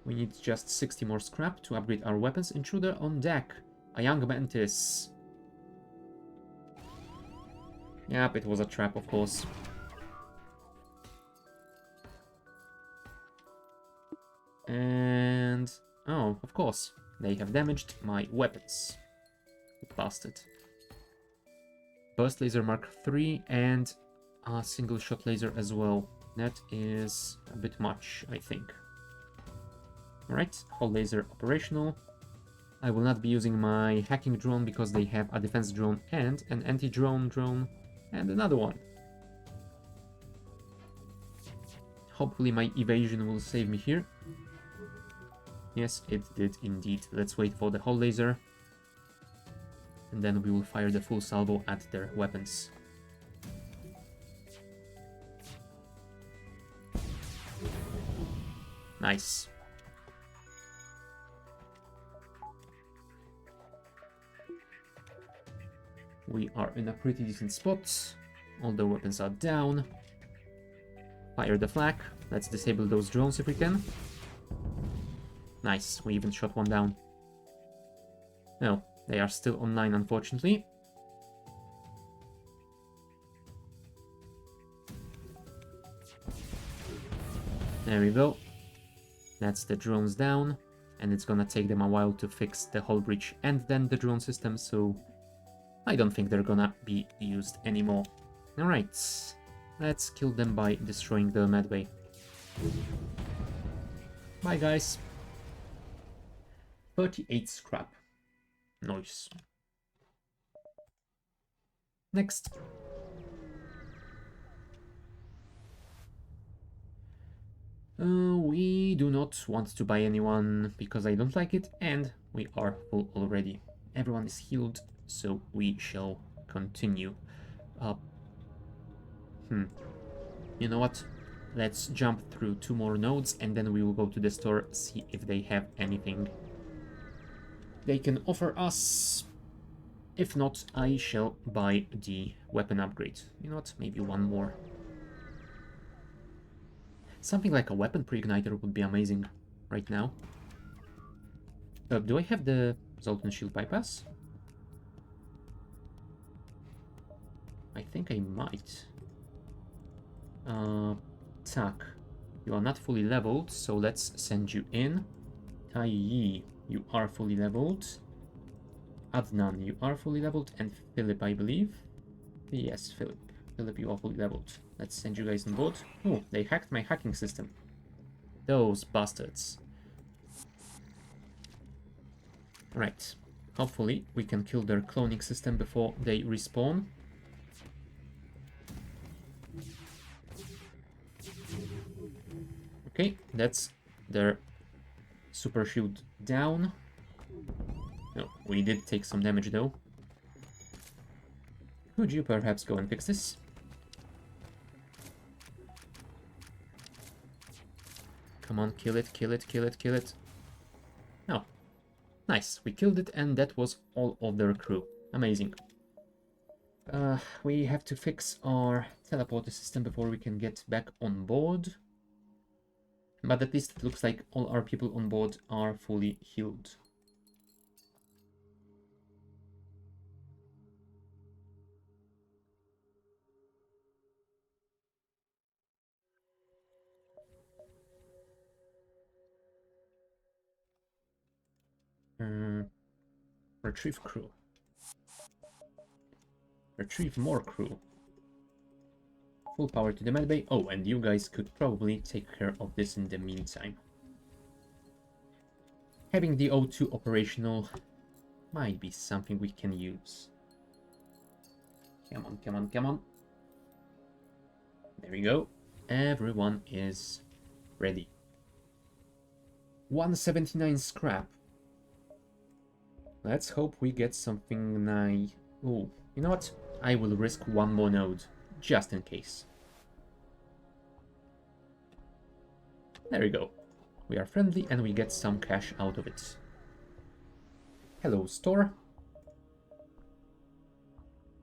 We need just 60 more scrap to upgrade our weapons. Intruder on deck. A young Mantis. Yep, it was a trap, of course. And... oh, of course. They have damaged my weapons. Bastard. burst laser Mark III and a single shot laser as well. That is a bit much, I think. Alright, hull laser operational. I will not be using my hacking drone because they have a defense drone and an anti-drone drone and another one. Hopefully my evasion will save me here. Yes, it did indeed. Let's wait for the hull laser. And then we will fire the full salvo at their weapons. Nice. We are in a pretty decent spot. All the weapons are down. Fire the flak. Let's disable those drones if we can. Nice, we even shot one down. No, they are still online, unfortunately. There we go. That's the drones down. And it's gonna take them a while to fix the hull breach and then the drone system, so I don't think they're gonna be used anymore. Alright, let's kill them by destroying the medbay. Bye guys. 38 scrap. Nice. Next. We do not want to buy anyone because I don't like it, and we are full already. Everyone is healed, so we shall continue. You know what? Let's jump through 2 more nodes, and then we will go to the store, see if they have anything they can offer us. If not, I shall buy the weapon upgrade. You know what? Maybe one more. Something like a weapon pre-igniter would be amazing right now. Do I have the Zoltan Shield bypass? I think I might. Tak, you are not fully leveled, so let's send you in. Tai Yi, you are fully leveled. Adnan, you are fully leveled, and Philip, I believe. Yes, Philip. Philip, you are fully leveled. Let's send you guys on board. Oh, they hacked my hacking system. Those bastards. Right. Hopefully, we can kill their cloning system before they respawn. Okay, that's their super shield down. No, we did take some damage though. Could you perhaps go and fix this? Come on, kill it, kill it, kill it, kill it. Oh, nice. We killed it, and that was all of their crew. Amazing. We have to fix our teleporter system before we can get back on board. But at least it looks like all our people on board are fully healed. Retrieve crew. Retrieve more crew. Full power to the medbay. Oh, and you guys could probably take care of this in the meantime. Having the O2 operational might be something we can use. Come on, come on, come on. There we go. Everyone is ready. 179 scrap. Let's hope we get something nice. Oh, you know what? I will risk one more node, just in case. There we go. We are friendly and we get some cash out of it. Hello, store.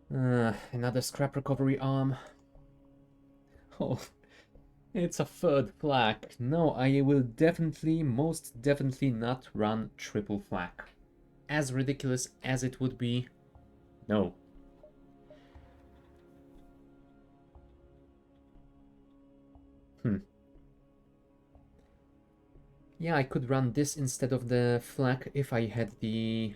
Another scrap recovery arm. Oh, it's a third flak. No, I will definitely, most definitely not run triple flak. As ridiculous as it would be, no. Yeah, I could run this instead of the flak if I had the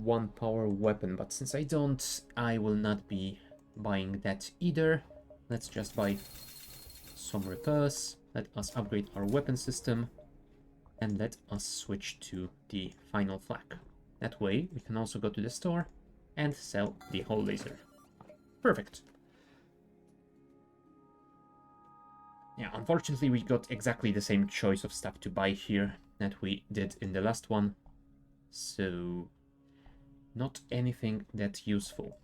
1 power weapon, but since I don't, I will not be buying that either. Let's just buy some repairs. Let us upgrade our weapon system. And let us switch to the final flak. That way, we can also go to the store and sell the whole laser. Perfect. Yeah, unfortunately, we got exactly the same choice of stuff to buy here that we did in the last one. So, not anything that useful.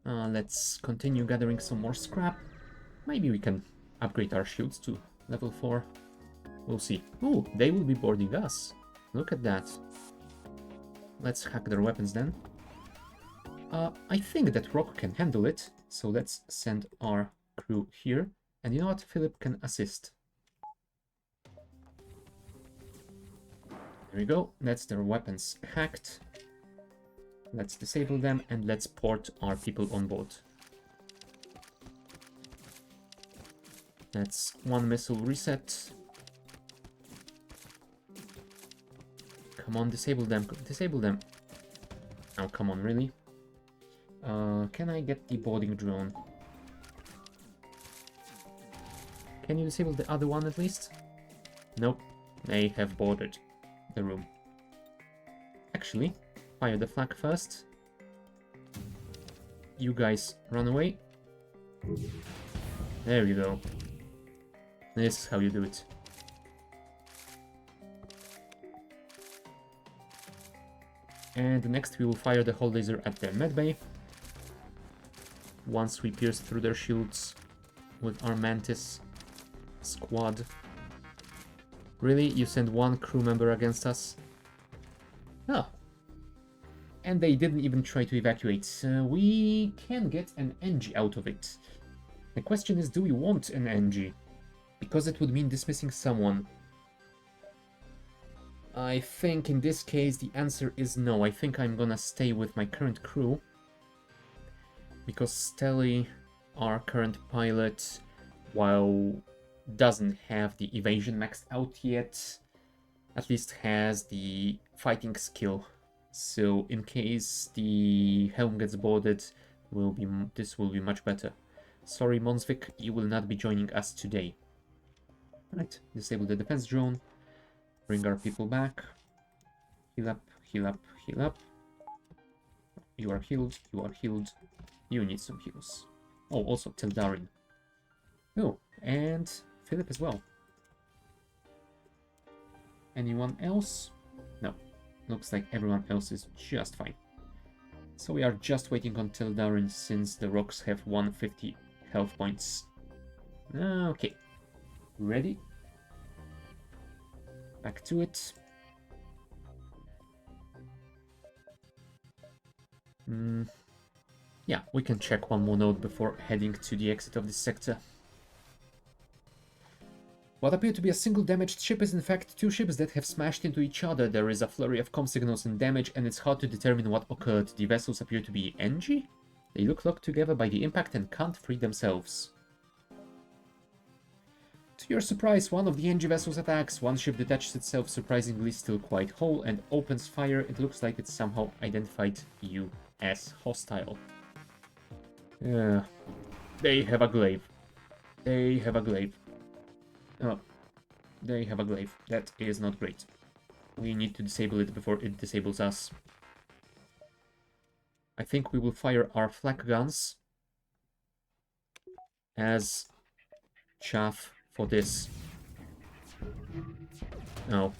Let's continue gathering some more scrap. Maybe we can upgrade our shields to level 4. We'll see. Ooh, they will be boarding us. Look at that. Let's hack their weapons then. I think that Rock can handle it, so let's send our crew here. And you know what? Philip can assist. There we go. That's their weapons hacked. Let's disable them and let's port our people on board. That's 1 missile reset. Come on, disable them. Disable them. Oh, come on, really? Can I get the boarding drone? Can you disable the other one at least? Nope. They have boarded the room. Actually, fire the flag first. You guys run away. There you go. This is how you do it. And next we will fire the whole laser at their medbay. Once we pierce through their shields with our Mantis squad. Really? You send 1 crew member against us? Oh. And they didn't even try to evacuate. We can get an NG out of it. The question is, do we want an NG? Because it would mean dismissing someone. I think in this case the answer is no. I think I'm gonna stay with my current crew. Because Stelly, our current pilot, while doesn't have the evasion maxed out yet, at least has the fighting skill. So in case the helm gets boarded, this will be much better. Sorry, Monsvik, you will not be joining us today. Right, disable the defense drone. Bring our people back. Heal up, heal up, heal up. You are healed, you are healed. You need some heals. Oh, also Teldarin. Oh, and Philip as well. Anyone else? No. Looks like everyone else is just fine. So we are just waiting on Teldarin since the rocks have 150 health points. Okay. Ready? Back to it. Yeah, we can check one more node before heading to the exit of this sector. What appeared to be a single damaged ship is in fact 2 ships that have smashed into each other. There is a flurry of comm signals and damage, and it's hard to determine what occurred. The vessels appear to be NG? They look locked together by the impact and can't free themselves. To your surprise, one of the NG vessels attacks. One ship detaches itself, surprisingly still quite whole, and opens fire. It looks like it somehow identified you as hostile. They have a glaive. They have a glaive. Oh, they have a glaive. That is not great. We need to disable it before it disables us. I think we will fire our flak guns as chaff for this. No.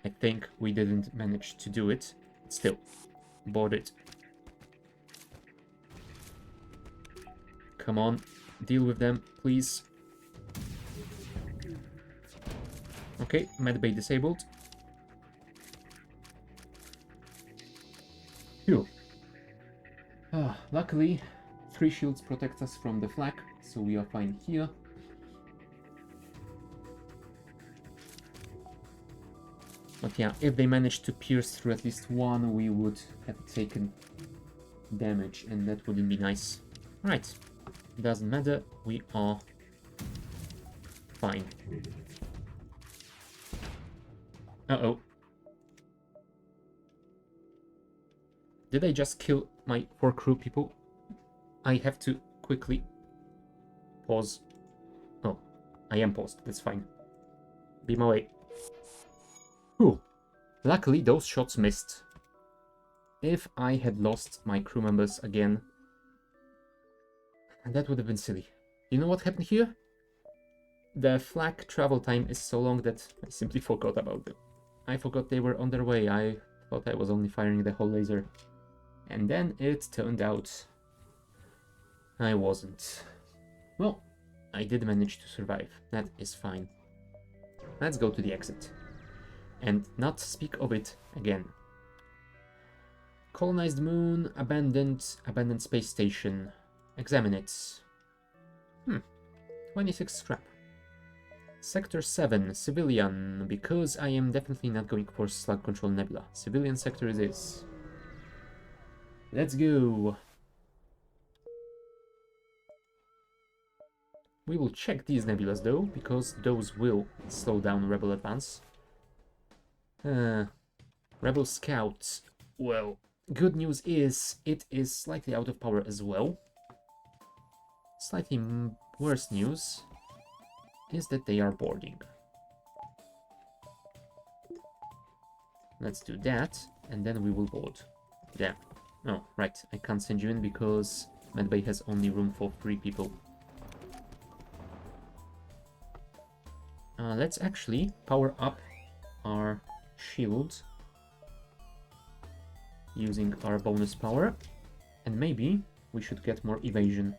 I think we didn't manage to do it. Still, board it. Come on, deal with them, please. Okay, medbay disabled. Phew. Luckily, 3 shields protect us from the flak, so we are fine here. But yeah, if they managed to pierce through at least one, we would have taken damage, and that wouldn't be nice. Right, doesn't matter, we are fine. Uh-oh. Did I just kill my 4 crew people? I have to quickly pause. Oh, I am paused. That's fine. Beam away. Whew. Luckily, those shots missed. If I had lost my crew members again, that would have been silly. You know what happened here? The flag travel time is so long that I simply forgot about them. I forgot they were on their way. I thought I was only firing the whole laser. And then it turned out I wasn't. Well, I did manage to survive. That is fine. Let's go to the exit. And not speak of it again. Colonized moon, abandoned space station. Examine it. 26 scrap. Sector 7, civilian, because I am definitely not going for slug control nebula. Civilian sector it is. Let's go. We will check these nebulas though, because those will slow down rebel advance. Rebel scouts. Well, good news is it is slightly out of power as well. Slightly worse news is that they are boarding. Let's do that, and then we will board. There. Oh, right, I can't send you in because medbay has only room for 3 people. Let's actually power up our shield using our bonus power, and maybe we should get more evasion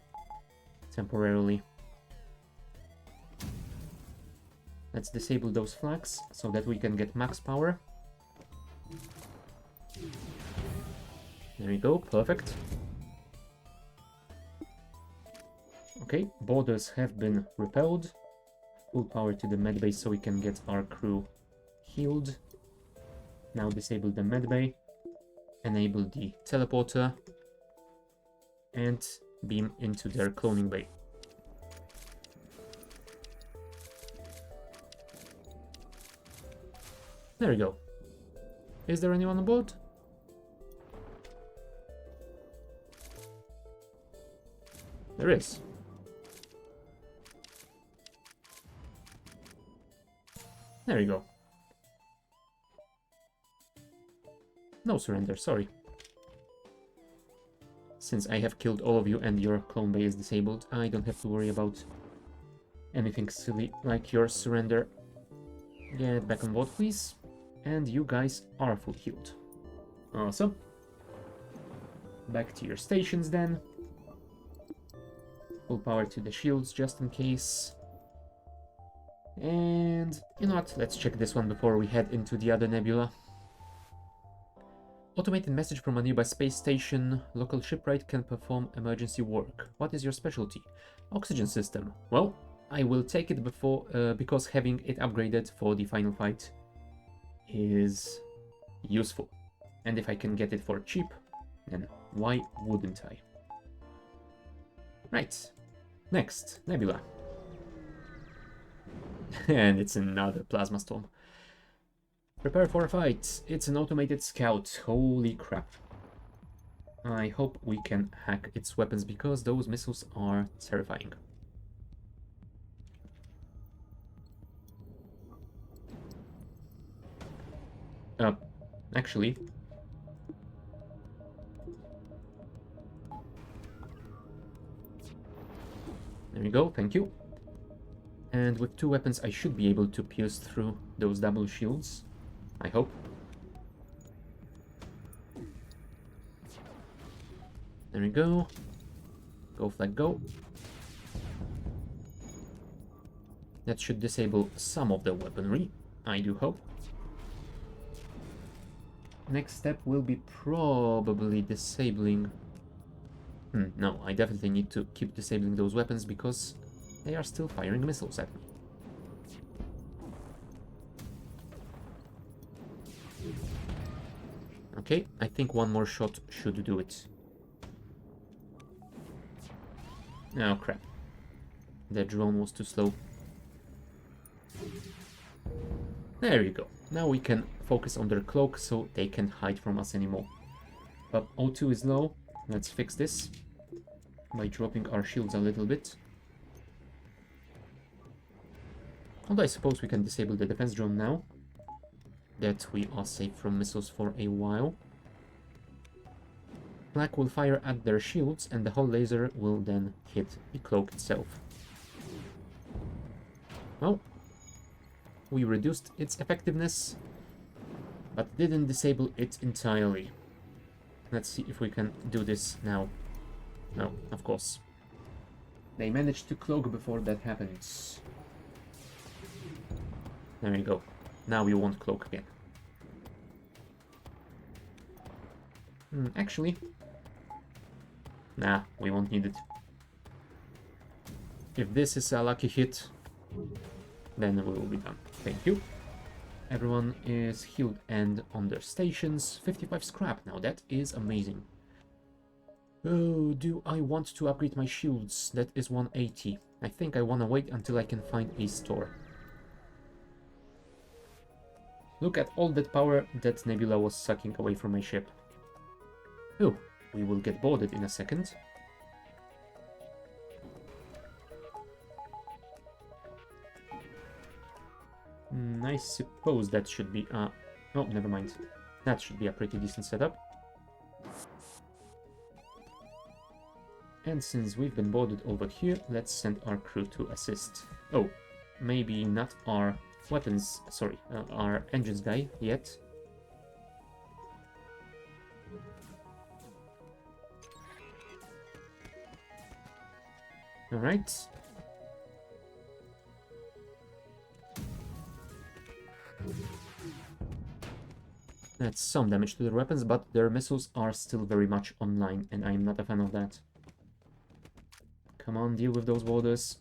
temporarily. Let's disable those flags so that we can get max power. There we go, perfect. Okay, borders have been repelled. Full power to the medbay so we can get our crew healed. Now disable the medbay, enable the teleporter, and beam into their cloning bay. There we go. Is there anyone on board? There is. There you go. No surrender, sorry. Since I have killed all of you and your clone bay is disabled, I don't have to worry about anything silly like your surrender. Get back on board, please. And you guys are full healed. Awesome. Back to your stations then. Full power to the shields just in case. And you know what, let's check this one before we head into the other nebula. Automated message from a nearby space station. Local shipwright can perform emergency work. What is your specialty? Oxygen system. Well, I will take it because having it upgraded for the final fight is useful. And if I can get it for cheap, then why wouldn't I? Right. Next, nebula. And it's another plasma storm. Prepare for a fight. It's an automated scout. Holy crap. I hope we can hack its weapons because those missiles are terrifying. Actually, there we go, thank you. And with 2 weapons I should be able to pierce through those double shields. I hope. There we go. Go flag go. That should disable some of the weaponry, I do hope. Next step will be probably disabling... no, I definitely need to keep disabling those weapons because they are still firing missiles at me. Okay, I think one more shot should do it. Oh crap. The drone was too slow. There you go. Now we can focus on their cloak so they can't hide from us anymore. But O2 is low. Let's fix this by dropping our shields a little bit. Although I suppose we can disable the defense drone now that we are safe from missiles for a while. Black will fire at their shields and the hull laser will then hit the cloak itself. Well, we reduced its effectiveness, but didn't disable it entirely. Let's see if we can do this now. No, of course. They managed to cloak before that happens. There you go. Now we won't cloak again. Actually, nah, we won't need it. If this is a lucky hit, then we will be done. Thank you. Everyone is healed and on their stations. 55 scrap now, that is amazing. Oh, do I want to upgrade my shields? That is 180. I think I want to wait until I can find a store. Look at all that power that Nebula was sucking away from my ship. Oh, we will get boarded in a second. I suppose that should be a... Oh, never mind. That should be a pretty decent setup. And since we've been boarded over here, let's send our crew to assist. Oh, maybe not our weapons, sorry, our engines guy yet. Alright. That's some damage to their weapons, but their missiles are still very much online, and I'm not a fan of that. Come on, deal with those borders.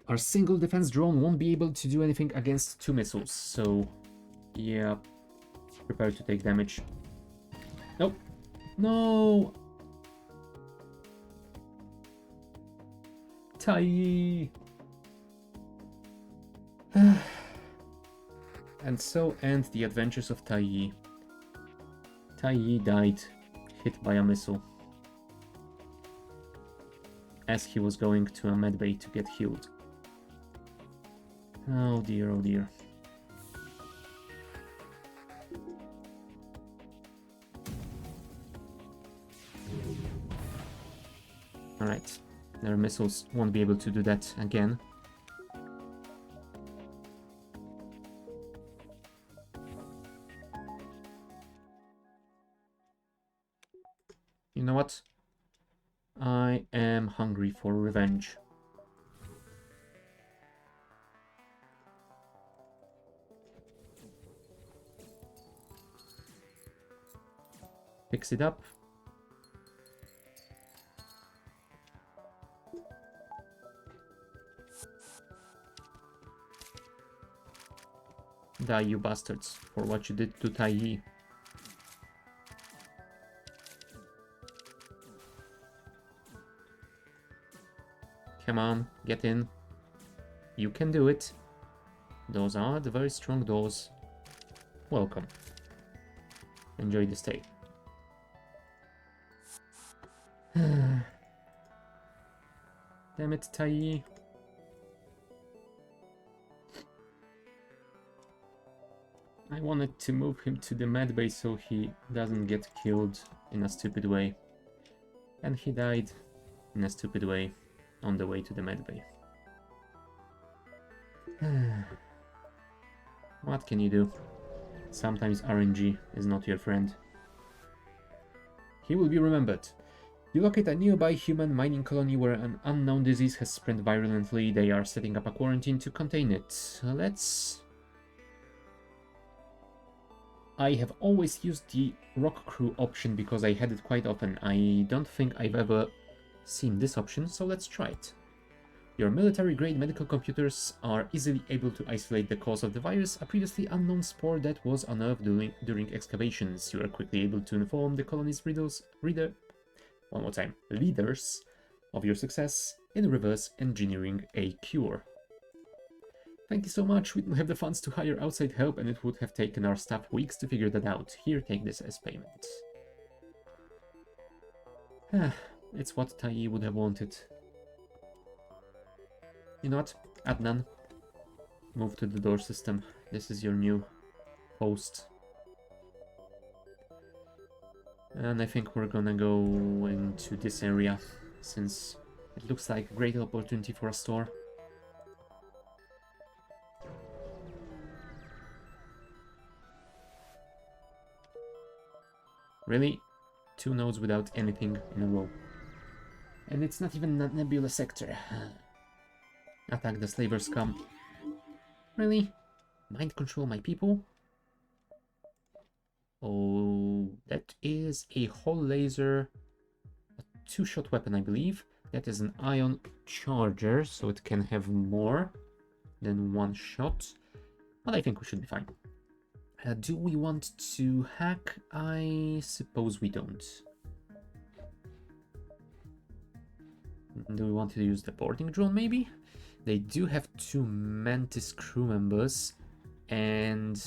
Our single defense drone won't be able to do anything against 2 missiles, so yeah, prepare to take damage. Nope. No! Tai! And so end the adventures of Tai. Tai died, hit by a missile, as he was going to a medbay to get healed. Oh dear, oh dear. Alright, their missiles won't be able to do that again. You know what? I am hungry for revenge. Fix it up. Die, you bastards, for what you did to Tai. Come on, get in. You can do it. Those are the very strong doors. Welcome. Enjoy the stay. Damn it, Tai. I wanted to move him to the medbay so he doesn't get killed in a stupid way. And he died in a stupid way on the way to the medbay. What can you do? Sometimes RNG is not your friend. He will be remembered. You locate a nearby human mining colony where an unknown disease has spread virulently. They are setting up a quarantine to contain it. Let's... I have always used the rock crew option because I had it quite often. I don't think I've ever seen this option, so let's try it. Your military-grade medical computers are easily able to isolate the cause of the virus, a previously unknown spore that was unearthed during excavations. You are quickly able to inform the colony's leaders of your success in reverse engineering a cure. Thank you so much. We don't have the funds to hire outside help, and it would have taken our staff weeks to figure that out. Here, take this as payment. It's what Tai would have wanted. You know what? Adnan, move to the door system. This is your new post. And I think we're gonna go into this area, since it looks like a great opportunity for a store. Really? 2 nodes without anything in a row. And it's not even a nebula sector. Attack the slavers come. Really? Mind control my people? Oh, that is a hull laser. A 2-shot weapon, I believe. That is an ion charger, so it can have more than 1 shot. But I think we should be fine. Do we want to hack? I suppose we don't. Do we want to use the boarding drone, maybe? They do have 2 Mantis crew members and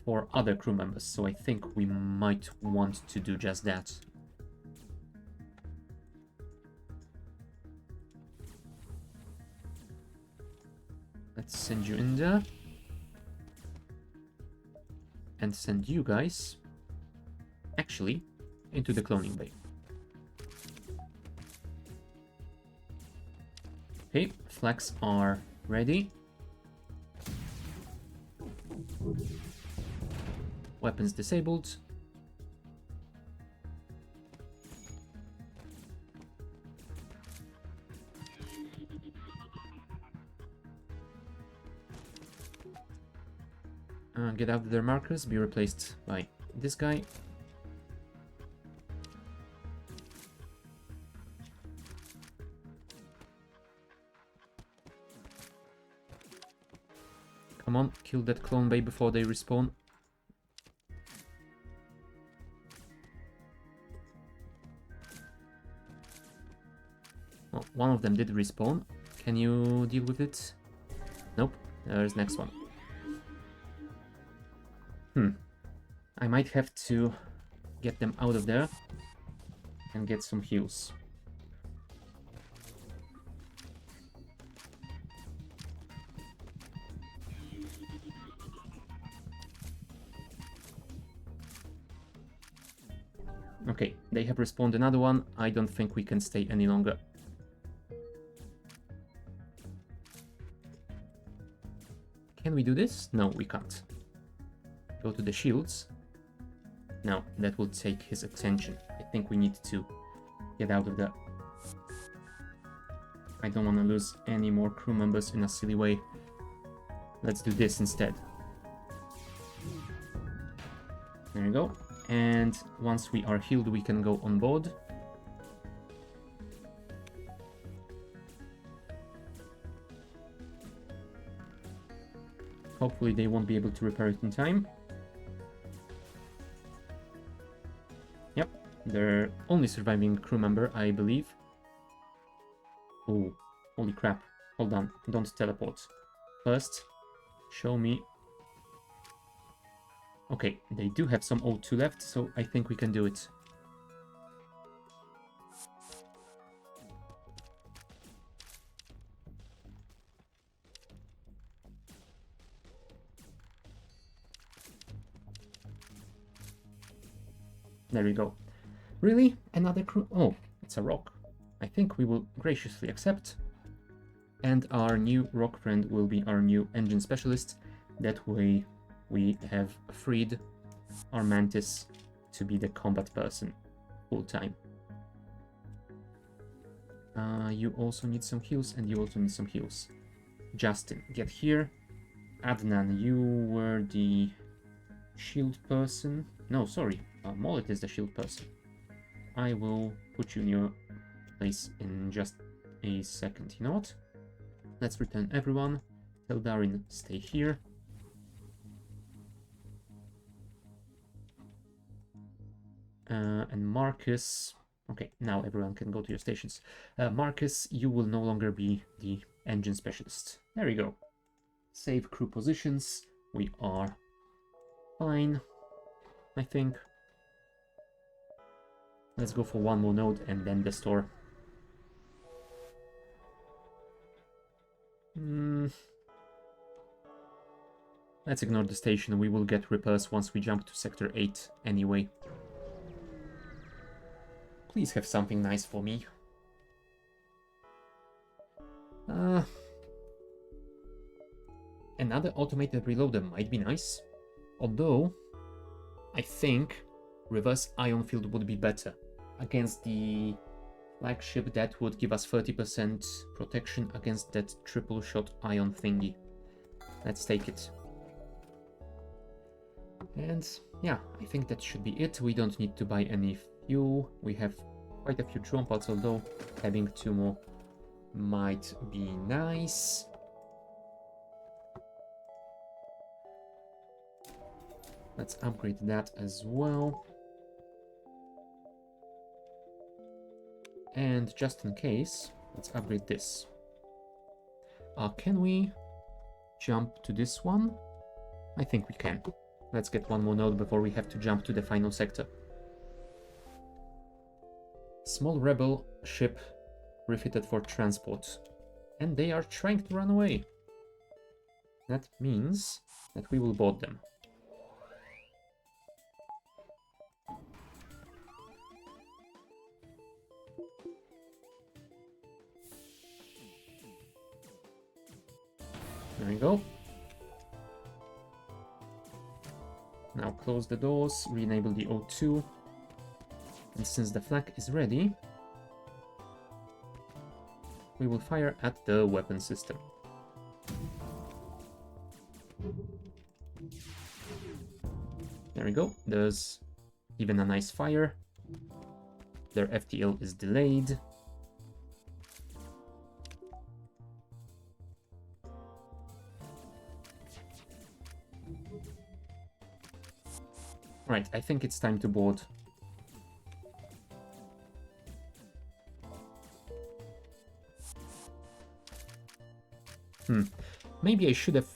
4 other crew members, so I think we might want to do just that. Let's send you in there. And send you guys, actually, into the cloning bay. Okay, flags are ready. Weapons disabled. Get out of their markers, be replaced by this guy. Come on, kill that clone bay before they respawn. Well, one of them did respawn. Can you deal with it? Nope. There's next one. I might have to get them out of there and get some heals. Okay, they have respawned another one. I don't think we can stay any longer. Can we do this? No, we can't. Go to the shields. No, that will take his attention. I think we need to get out of there. I don't want to lose any more crew members in a silly way. Let's do this instead. There we go. And once we are healed, we can go on board. Hopefully they won't be able to repair it in time. Yep, they're only surviving crew member, I believe. Oh, holy crap. Hold on, don't teleport. First, show me. Okay, they do have some O2 left, so I think we can do it. There we go. Really? Another crew? Oh, it's a rock. I think we will graciously accept. And our new rock friend will be our new engine specialist. That way we have freed our Mantis to be the combat person full time. You also need some heals, and you also need some heals. Justin, get here. Adnan, you were the shield person. No, sorry. Mollet is the shield person. I will put you in your place in just a second. You know what? Let's return everyone. Tell Darin, stay here. And Marcus... Okay, now everyone can go to your stations. Marcus, you will no longer be the engine specialist. There you go. Save crew positions. We are fine, I think. Let's go for one more node and then the store. Let's ignore the station. We will get repairs once we jump to Sector 8 anyway. Please have something nice for me. Another automated reloader might be nice. Although, I think reverse ion field would be better. Against the flagship, that would give us 30% protection against that triple shot ion thingy. Let's take it. And yeah, I think that should be it. We don't need to buy any fuel. We have quite a few drone pods, although having 2 more might be nice. Let's upgrade that as well. And just in case, let's upgrade this. Can we jump to this one? I think we can. Let's get one more node before we have to jump to the final sector. Small rebel ship refitted for transport. And they are trying to run away. That means that we will board them. There we go. Now close the doors, re-enable the O2. And since the flag is ready, we will fire at the weapon system. There we go. There's even a nice fire. Their FTL is delayed. Right, I think it's time to board. Maybe I should have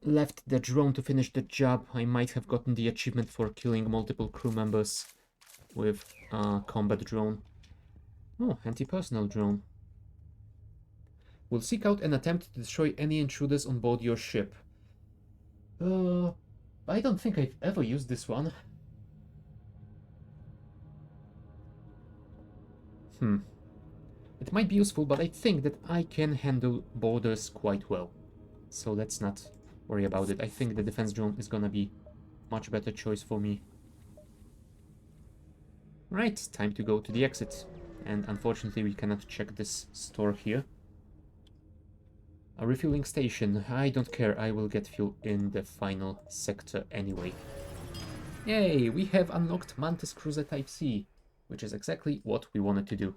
left the drone to finish the job. I might have gotten the achievement for killing multiple crew members with a combat drone. Oh, anti-personnel drone. Will seek out and attempt to destroy any intruders on board your ship. I don't think I've ever used this one. It might be useful, but I think that I can handle borders quite well. So let's not worry about it. I think the defense drone is gonna be much better choice for me. Right, time to go to the exit. And unfortunately we cannot check this store here. A refueling station. I don't care, I will get fuel in the final sector anyway. Yay, we have unlocked Mantis Cruiser Type C, which is exactly what we wanted to do.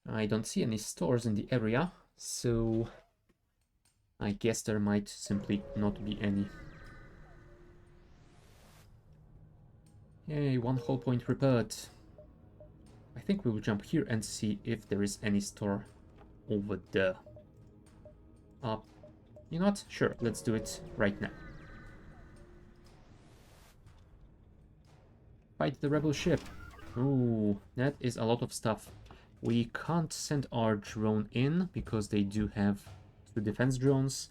I don't see any stores in the area, so I guess there might simply not be any. Yay, 1 hull point repaired. I think we will jump here and see if there is any store over there. You know what? Sure, let's do it right now. Fight the rebel ship. Ooh, that is a lot of stuff. We can't send our drone in because they do have 2 defense drones,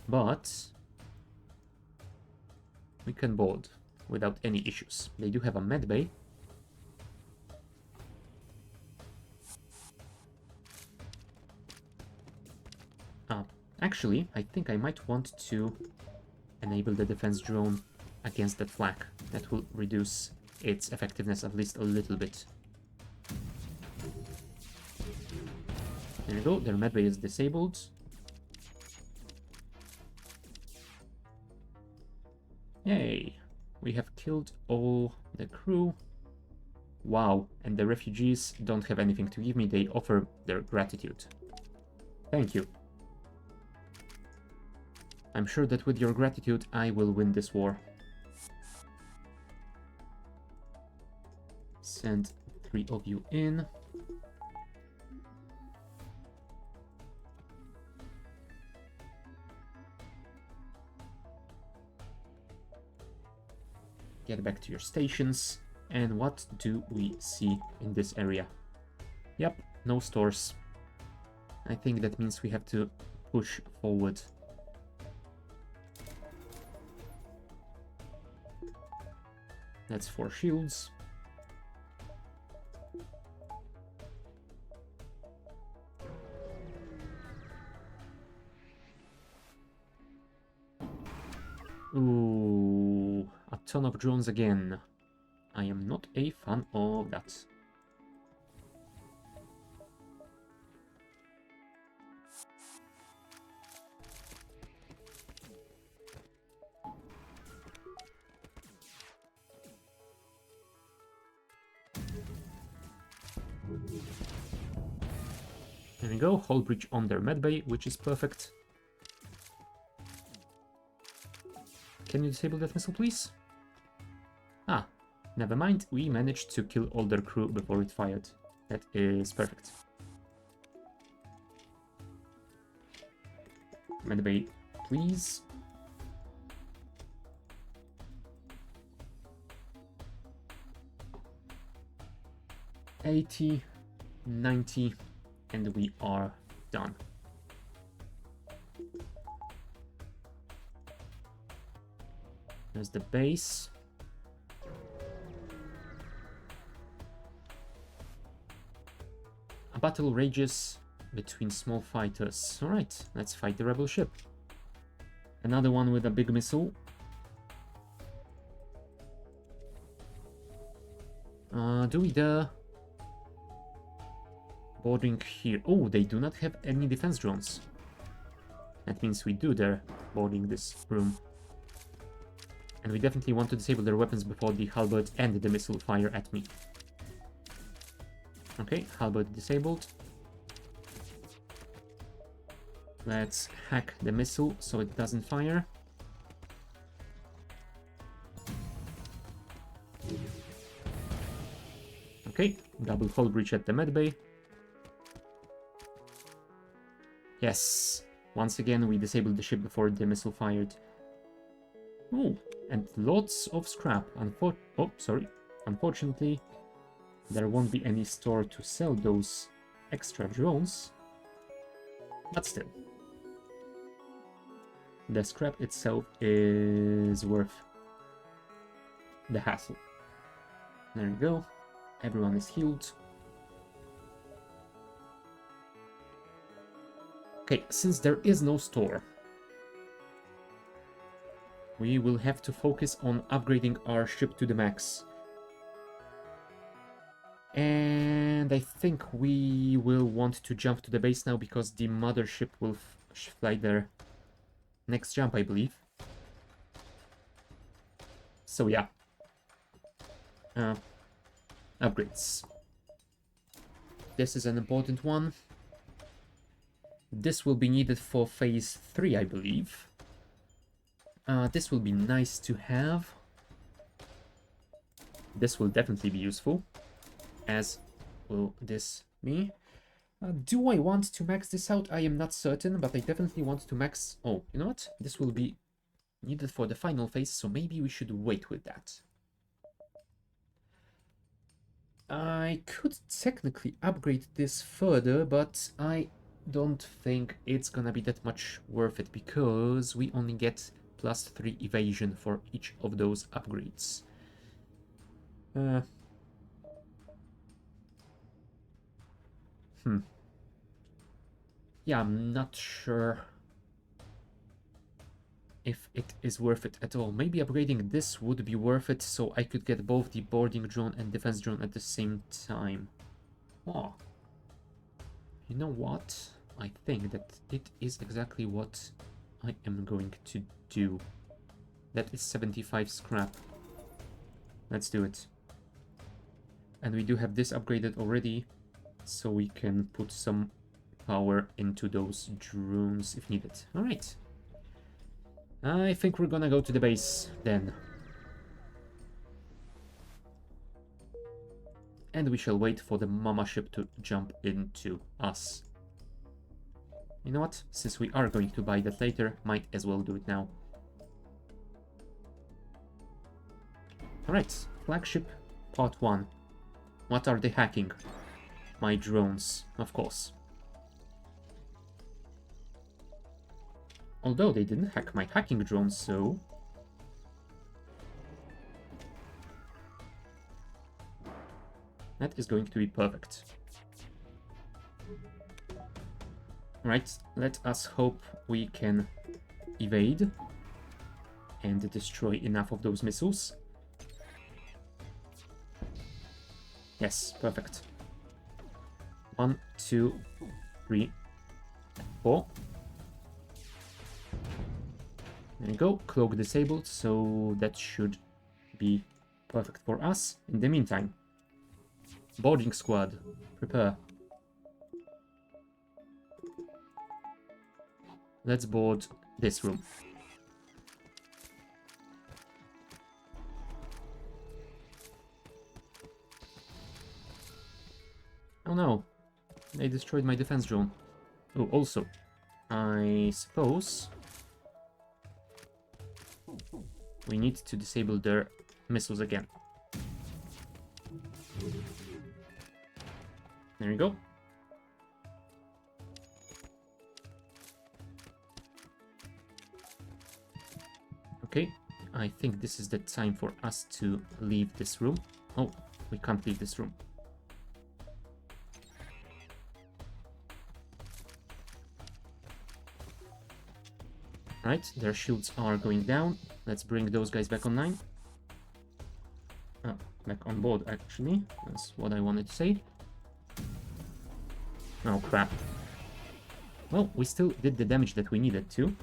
but we can board without any issues. They do have a med bay. Actually, I think I might want to enable the defense drone against that flag. That will reduce its effectiveness at least a little bit. There we go, their medbay is disabled. Yay! We have killed all the crew. Wow, and the refugees don't have anything to give me, they offer their gratitude. Thank you. I'm sure that with your gratitude, I will win this war. Send 3 of you in. get back to your stations. And what do we see in this area? Yep, no stores. I think that means we have to push forward. That's 4 shields. Ooh, a ton of drones again. I am not a fan of that. There we go, hull breach on their medbay, which is perfect. Can you disable that missile, please? Ah, never mind, we managed to kill all their crew before it fired. That is perfect. Medbay, please. $80, $90, and we are done. There's the base. A battle rages between small fighters. Alright, let's fight the rebel ship. Another one with a big missile. Do we dare? Boarding here. Oh, they do not have any defense drones. That means we do dare boarding this room. And we definitely want to disable their weapons before the halberd and the missile fire at me. Okay, halberd disabled. Let's hack the missile so it doesn't fire. Okay, double hull breach at the medbay. Yes, once again we disabled the ship before the missile fired. Oh, and lots of scrap. Unfortunately, there won't be any store to sell those extra drones. But still, the scrap itself is worth the hassle. There we go. Everyone is healed. Okay, since there is no store, we will have to focus on upgrading our ship to the max. And I think we will want to jump to the base now because the mothership will fly their next jump, I believe. So yeah. Upgrades. This is an important one. This will be needed for phase 3, I believe. This will be nice to have. This will definitely be useful. As will this be. Do I want to max this out? I am not certain, but I definitely want to max... Oh, you know what? This will be needed for the final phase, so maybe we should wait with that. I could technically upgrade this further, but I don't think it's gonna be that much worth it, because we only get +3 evasion for each of those upgrades. Yeah, I'm not sure if it is worth it at all. Maybe upgrading this would be worth it, so I could get both the boarding drone and defense drone at the same time. Oh. You know what? I think that it is exactly what I am going to do. That is 75 scrap. Let's do it. And we do have this upgraded already, so we can put some power into those drones if needed. Alright. I think we're gonna go to the base then. And we shall wait for the mama ship to jump into us. You know what? Since we are going to buy that later, might as well do it now. Alright, flagship part 1. What are they hacking? My drones, of course. Although they didn't hack my hacking drones, so... that is going to be perfect. Right, let us hope we can evade and destroy enough of those missiles. Yes, perfect. 1, 2, 3, 4. There you go, cloak disabled, so that should be perfect for us. In the meantime, boarding squad, prepare. Let's board this room. Oh no, they destroyed my defense drone. Oh, also, I suppose we need to disable their missiles again. There you go. Okay, I think this is the time for us to leave this room. Oh, we can't leave this room. Right, their shields are going down. Let's bring those guys back online. Back on board, actually. That's what I wanted to say. Oh, crap. Well, we still did the damage that we needed to.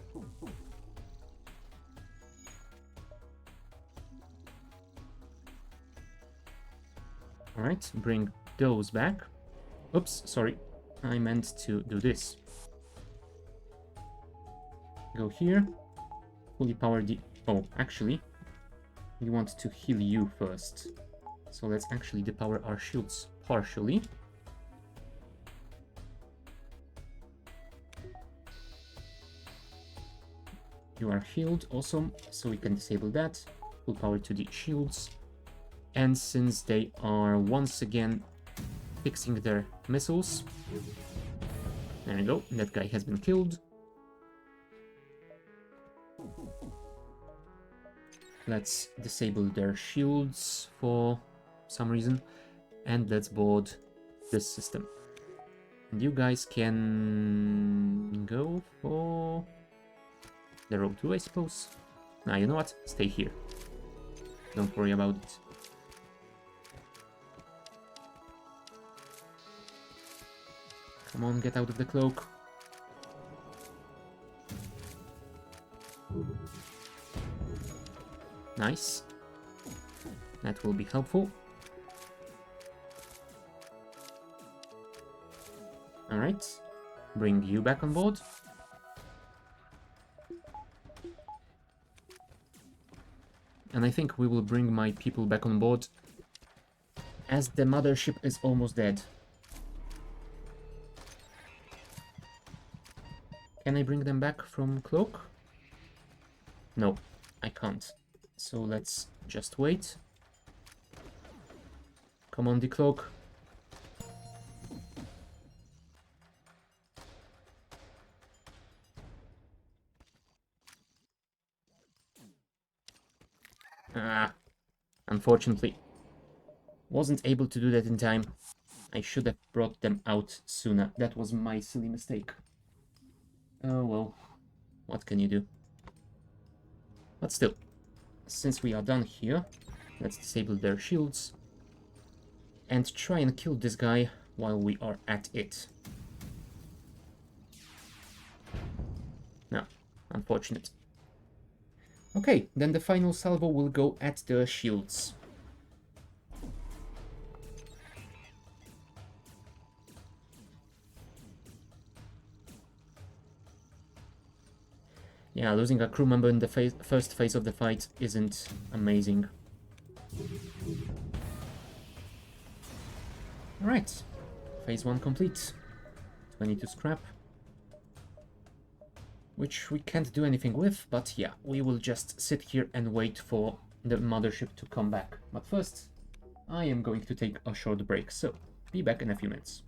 Alright, bring those back. Oops, sorry. I meant to do this. Go here. Fully power the... oh, actually, we want to heal you first. So let's actually depower our shields partially. You are healed, awesome. So we can disable that. Full power to the shields. And since they are once again fixing their missiles, there you go, that guy has been killed. Let's disable their shields for some reason, and let's board this system. And you guys can go for the row 2, I suppose. Nah, you know what? Stay here. Don't worry about it. Come on, get out of the cloak. Nice. That will be helpful. Alright. Bring you back on board. And I think we will bring my people back on board, as the mothership is almost dead. Can I bring them back from cloak? No, I can't. So let's just wait. Come on, the cloak. Ah, unfortunately, wasn't able to do that in time. I should have brought them out sooner. That was my silly mistake. Oh well, what can you do? But still, since we are done here, let's disable their shields and try and kill this guy while we are at it. No, unfortunate. Okay, then the final salvo will go at the shields. Yeah, losing a crew member in the first phase of the fight isn't amazing. Alright, phase 1 complete. 22 scrap. Which we can't do anything with, but yeah, we will just sit here and wait for the mothership to come back. But first, I am going to take a short break, so be back in a few minutes.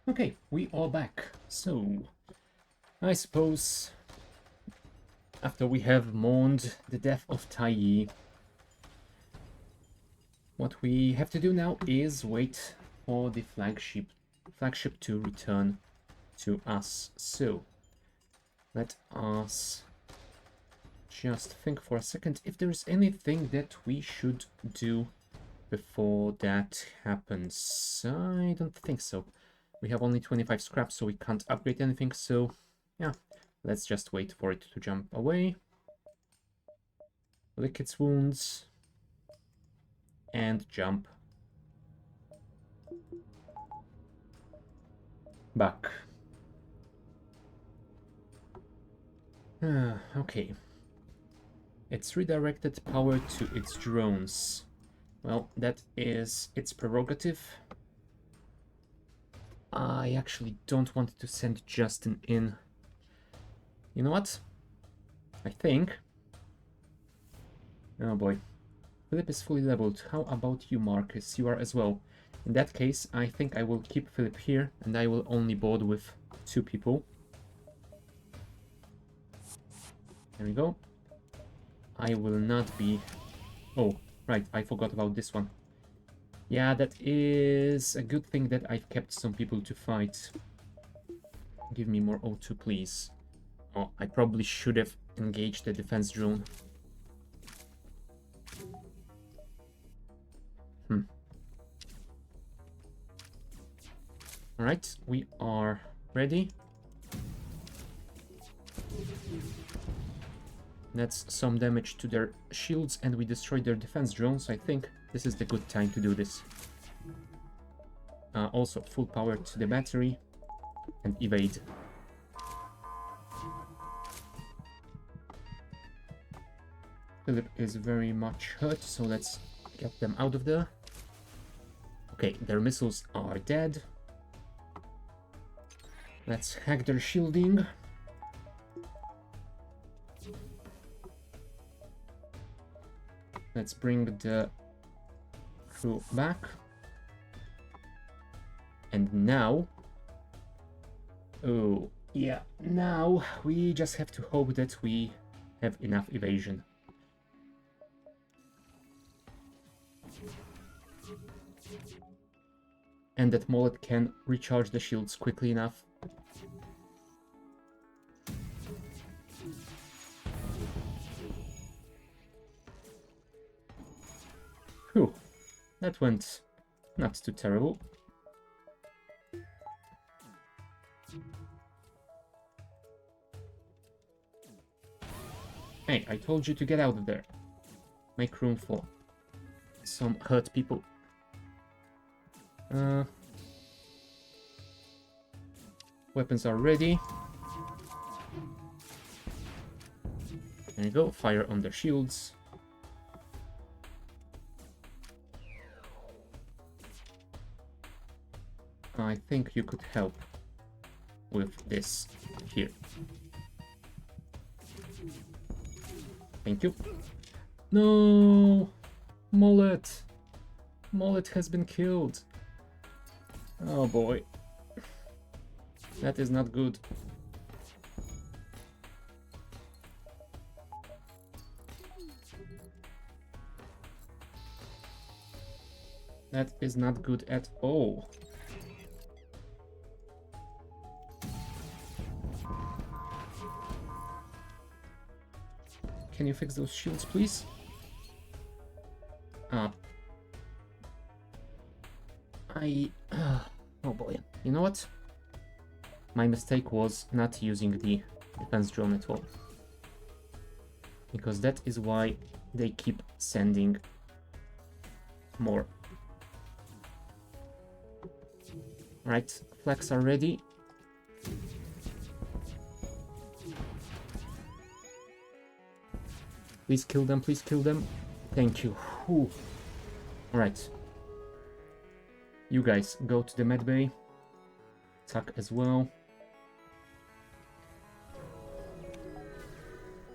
Okay, we are back. So, I suppose after we have mourned the death of Tai, what we have to do now is wait for the flagship to return to us. So, let us just think for a second if there is anything that we should do before that happens. I don't think so. We have only 25 scraps, so we can't upgrade anything, so yeah, let's just wait for it to jump away. Lick its wounds. And jump. Back. Okay. It's redirected power to its drones. Well, that is its prerogative. I actually don't want to send Justin in. You know what? I think... Oh boy. Philip is fully leveled. How about you, Marcus? You are as well. In that case, I think I will keep Philip here, and I will only board with 2 people. There we go. I will not be... Oh, right, I forgot about this one. Yeah, that is a good thing that I've kept some people to fight. Give me more O2, please. Oh, I probably should have engaged the defense drone. Alright, we are ready. That's some damage to their shields, and we destroyed their defense drones. I think this is the good time to do this. Also, full power to the battery and evade. Philip is very much hurt, so let's get them out of there. Okay, their missiles are dead. Let's hack their shielding. Let's bring the crew back. And now... Oh, yeah. Now we just have to hope that we have enough evasion. And that Mollet can recharge the shields quickly enough. Whew, that went not too terrible. Hey, I told you to get out of there. Make room for some hurt people. Weapons are ready. There you go, fire on their shields. I think you could help with this here. Thank you. No! Mollet! Mollet has been killed. Oh boy. That is not good. That is not good at all. Can you fix those shields, please? Oh boy. You know what? My mistake was not using the defense drone at all. Because that is why they keep sending more. Right, flags are ready. Please kill them, please kill them. Thank you. Alright. You guys go to the med bay. Attack as well.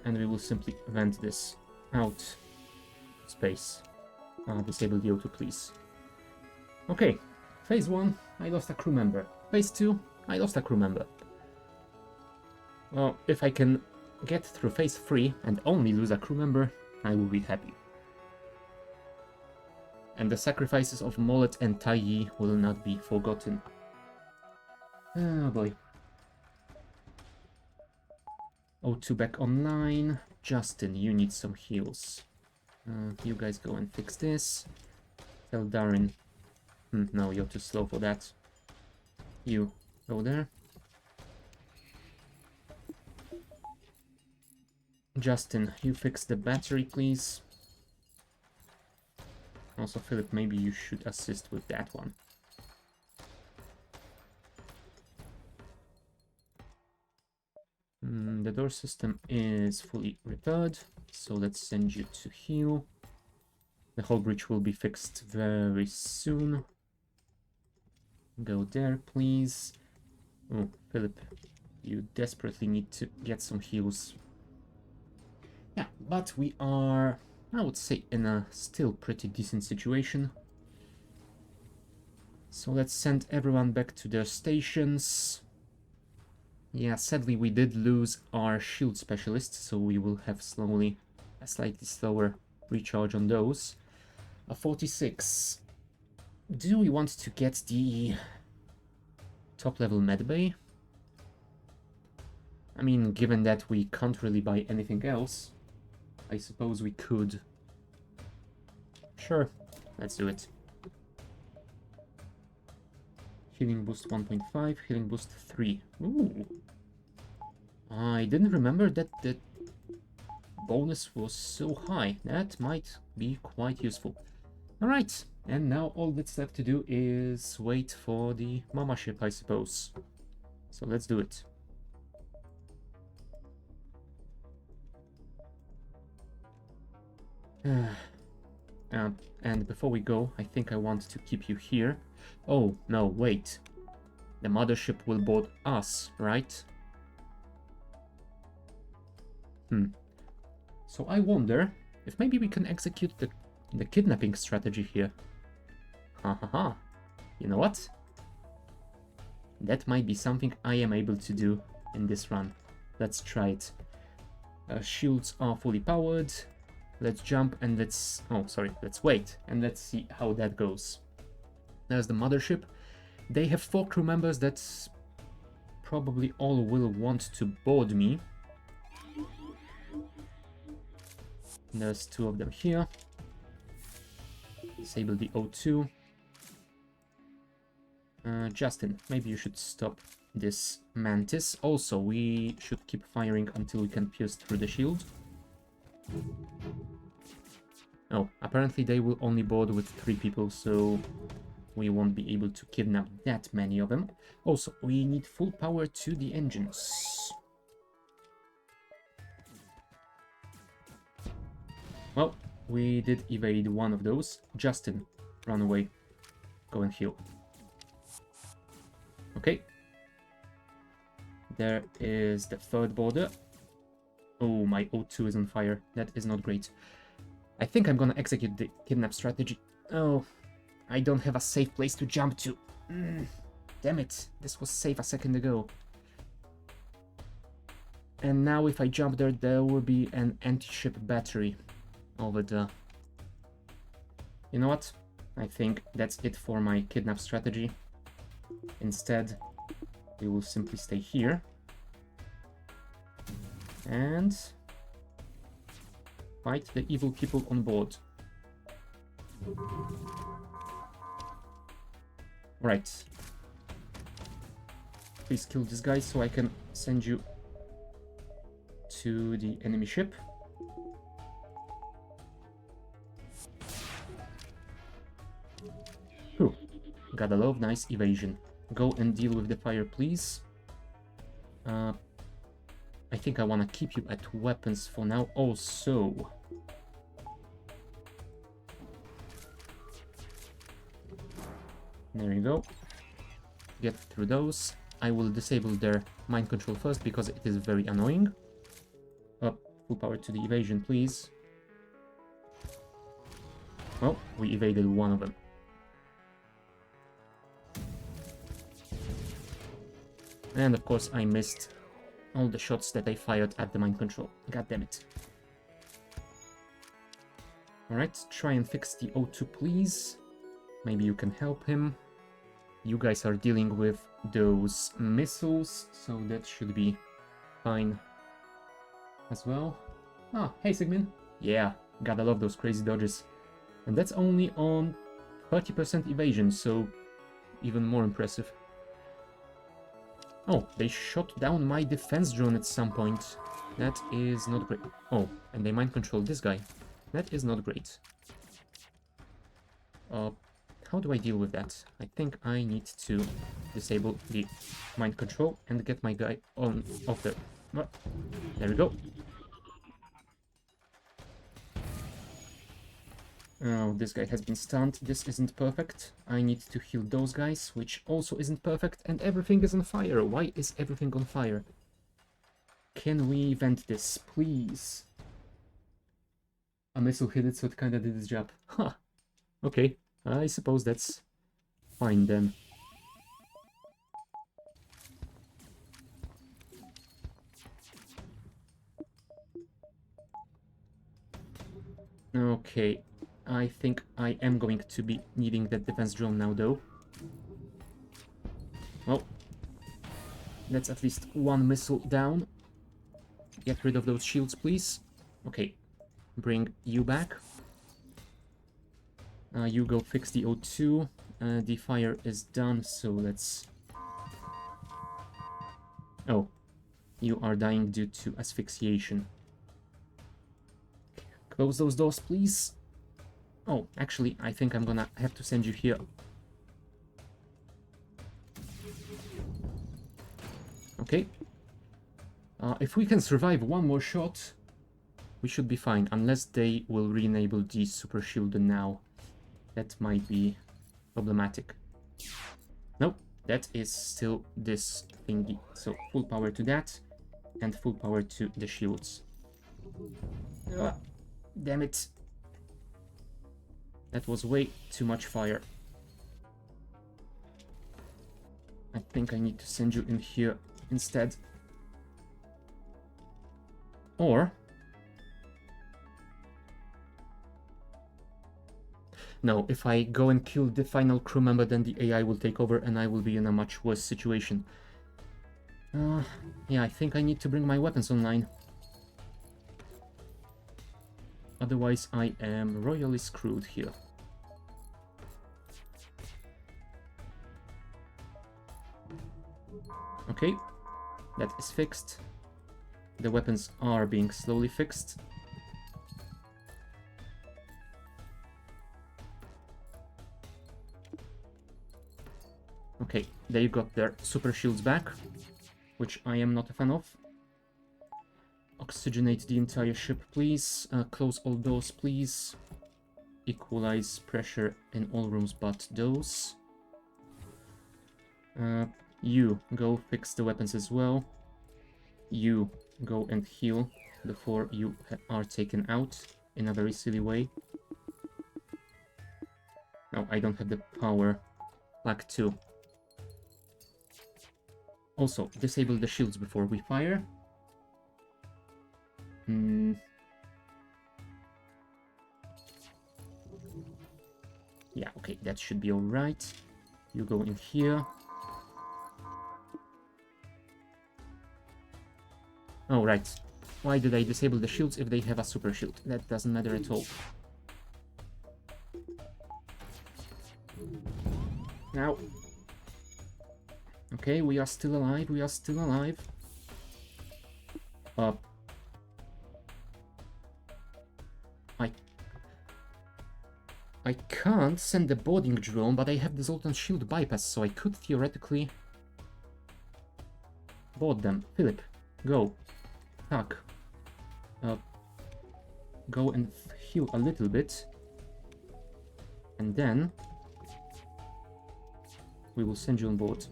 And we will simply vent this out. Space. Disable the O2, please. Okay. Phase 1, I lost a crew member. Phase 2, I lost a crew member. Well, if I can get through phase 3 and only lose a crew member, I will be happy. And the sacrifices of Mollet and Tai Yi will not be forgotten. Oh boy. O2 back online. Justin, you need some heals. You guys go and fix this. Tell Darren. No, you're too slow for that. You go there. Justin, you fix the battery, please. Also, Philip, maybe you should assist with that one. The door system is fully repaired, so let's send you to heal. The whole bridge will be fixed very soon. Go there, please. Oh, Philip, you desperately need to get some heals. Yeah, but we are I would say in a still pretty decent situation. So let's send everyone back to their stations. Yeah, sadly we did lose our shield specialist, so we will have a slightly slower recharge on those. A 46. Do we want to get the top level medbay? I mean, given that we can't really buy anything else, I suppose we could. Sure, let's do it. Healing boost 1.5, healing boost 3. Ooh. I didn't remember that the bonus was so high. That might be quite useful. Alright, and now all that's left to do is wait for the mama ship, I suppose. So let's do it. And before we go, I think I want to keep you here. Oh, no, wait. The mothership will board us, right? So I wonder if maybe we can execute the kidnapping strategy here. Ha ha ha. You know what? That might be something I am able to do in this run. Let's try it. Shields are fully powered. Let's jump and let's... Oh, sorry. Let's wait and let's see how that goes. There's the mothership. They have 4 crew members that probably all will want to board me. There's 2 of them here. Disable the O2. Justin, maybe you should stop this Mantis. Also, we should keep firing until we can pierce through the shield. Oh, apparently they will only board with 3 people, so we won't be able to kidnap that many of them. Also, we need full power to the engines. Well, we did evade one of those. Justin, run away. Go and heal. Okay. There is the 3rd border. Oh, my O2 is on fire. That is not great. I think I'm gonna execute the kidnap strategy. Oh, I don't have a safe place to jump to. Damn it, this was safe a second ago. And now if I jump there, there will be an anti-ship battery over there. You know what? I think that's it for my kidnap strategy. Instead, we will simply stay here. And fight the evil people on board. Right. Please kill this guy so I can send you to the enemy ship. Whew. Gotta love nice evasion. Go and deal with the fire, please. I think I want to keep you at weapons for now also. There you go. Get through those. I will disable their mind control first because it is very annoying. Full power to the evasion, please. Well, we evaded one of them. And of course I missed all the shots that I fired at the mind control. God damn it. Alright, try and fix the O2, please. Maybe you can help him. You guys are dealing with those missiles, so that should be fine as well. Ah, hey Sigmin. Yeah, gotta love those crazy dodges. And that's only on 30% evasion, so even more impressive. Oh, they shot down my defense drone at some point. That is not great. Oh, and they mind control this guy. That is not great. How do I deal with that? I think I need to disable the mind control and get my guy on off there. Well, there we go. Oh, this guy has been stunned. This isn't perfect. I need to heal those guys, which also isn't perfect. And everything is on fire. Why is everything on fire? Can we vent this, please? A missile hit it, so it kinda did its job. Huh. Okay. I suppose that's fine then. Okay. I think I am going to be needing that defense drone now, though. Well, that's at least one missile down. Get rid of those shields, please. Okay. Bring you back. You go fix the O2. The fire is done, so let's... Oh. You are dying due to asphyxiation. Close those doors, please. Oh, actually, I think I'm gonna have to send you here. Okay. If we can survive one more shot, we should be fine, unless they will re-enable the super shield now. That might be problematic. Nope, that is still this thingy. So full power to that, and full power to the shields. Damn it. That was way too much fire. I think I need to send you in here instead. Or... No, if I go and kill the final crew member, then the AI will take over and I will be in a much worse situation. Yeah, I think I need to bring my weapons online. Otherwise, I am royally screwed here. Okay, that is fixed. The weapons are being slowly fixed. Okay, they got their super shields back, which I am not a fan of. Oxygenate the entire ship, please. Close all doors, please. Equalize pressure in all rooms but those. You go fix the weapons as well. You go and heal before you are taken out in a very silly way. No, I don't have the power. Lack 2. Also, disable the shields before we fire. Yeah, okay, that should be alright. You go in here. Oh, right. Why did I disable the shields if they have a super shield? That doesn't matter at all. Now. Okay, we are still alive, we are still alive. I can't send the boarding drone, but I have the Zoltan shield bypass, so I could theoretically board them. Philip, go. Tuck. Go and heal a little bit. And then we will send you on board.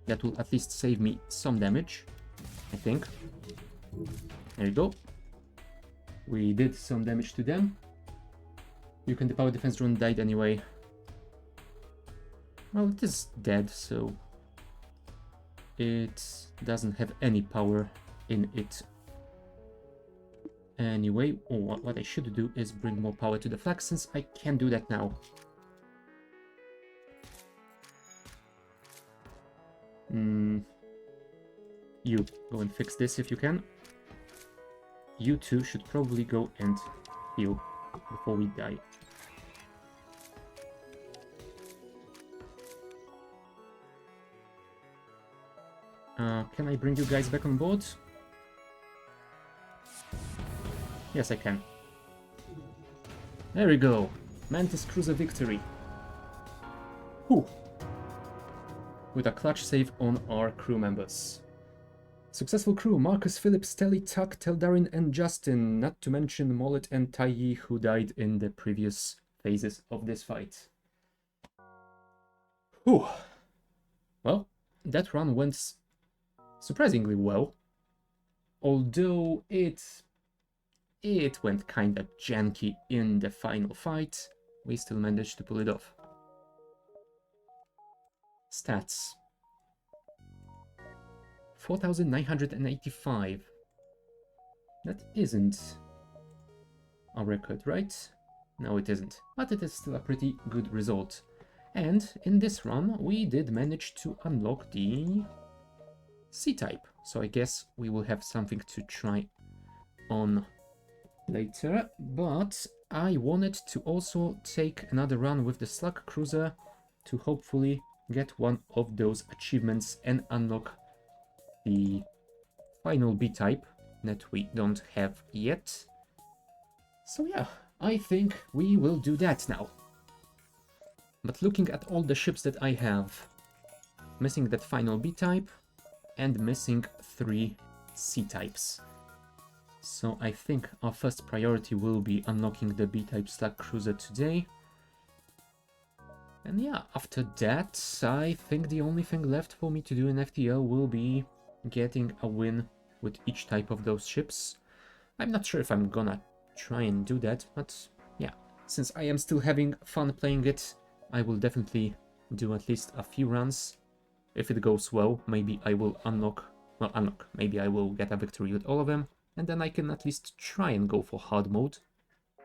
That will at least save me some damage, I think. There you go. We did some damage to them. You can... The power defense drone died anyway. Well, it is dead, so it doesn't have any power in it anyway. Oh, what I should do is bring more power to the flag, since I can do that now. You go and fix this if you can. You two should probably go and heal before we die. Can I bring you guys back on board? Yes, I can. There we go. Mantis Cruiser victory. Whew. With a clutch save on our crew members. Successful crew: Marcus, Philip, Stelly, Tuck, Teldarin, and Justin, not to mention Mollet and Taiyi, who died in the previous phases of this fight. Whew. Well, that run went surprisingly well. although it went kinda janky in the final fight, we still managed to pull it off. Stats. 4,985. That isn't a record, right? No, it isn't. But it is still a pretty good result. And in this run, we did manage to unlock the C-type. So I guess we will have something to try on later. But I wanted to also take another run with the Slug Cruiser to hopefully get one of those achievements and unlock the final B-type that we don't have yet. So yeah, I think we will do that now. But looking at all the ships that I have, missing that final B-type and missing 3 C-types. So I think our first priority will be unlocking the B-type Slug Cruiser today. And yeah, after that, I think the only thing left for me to do in FTL will be getting a win with each type of those ships. I'm not sure if I'm gonna try and do that, but yeah, since I am still having fun playing it, I will definitely do at least a few runs. If it goes well, maybe I will maybe I will get a victory with all of them, and then I can at least try and go for hard mode,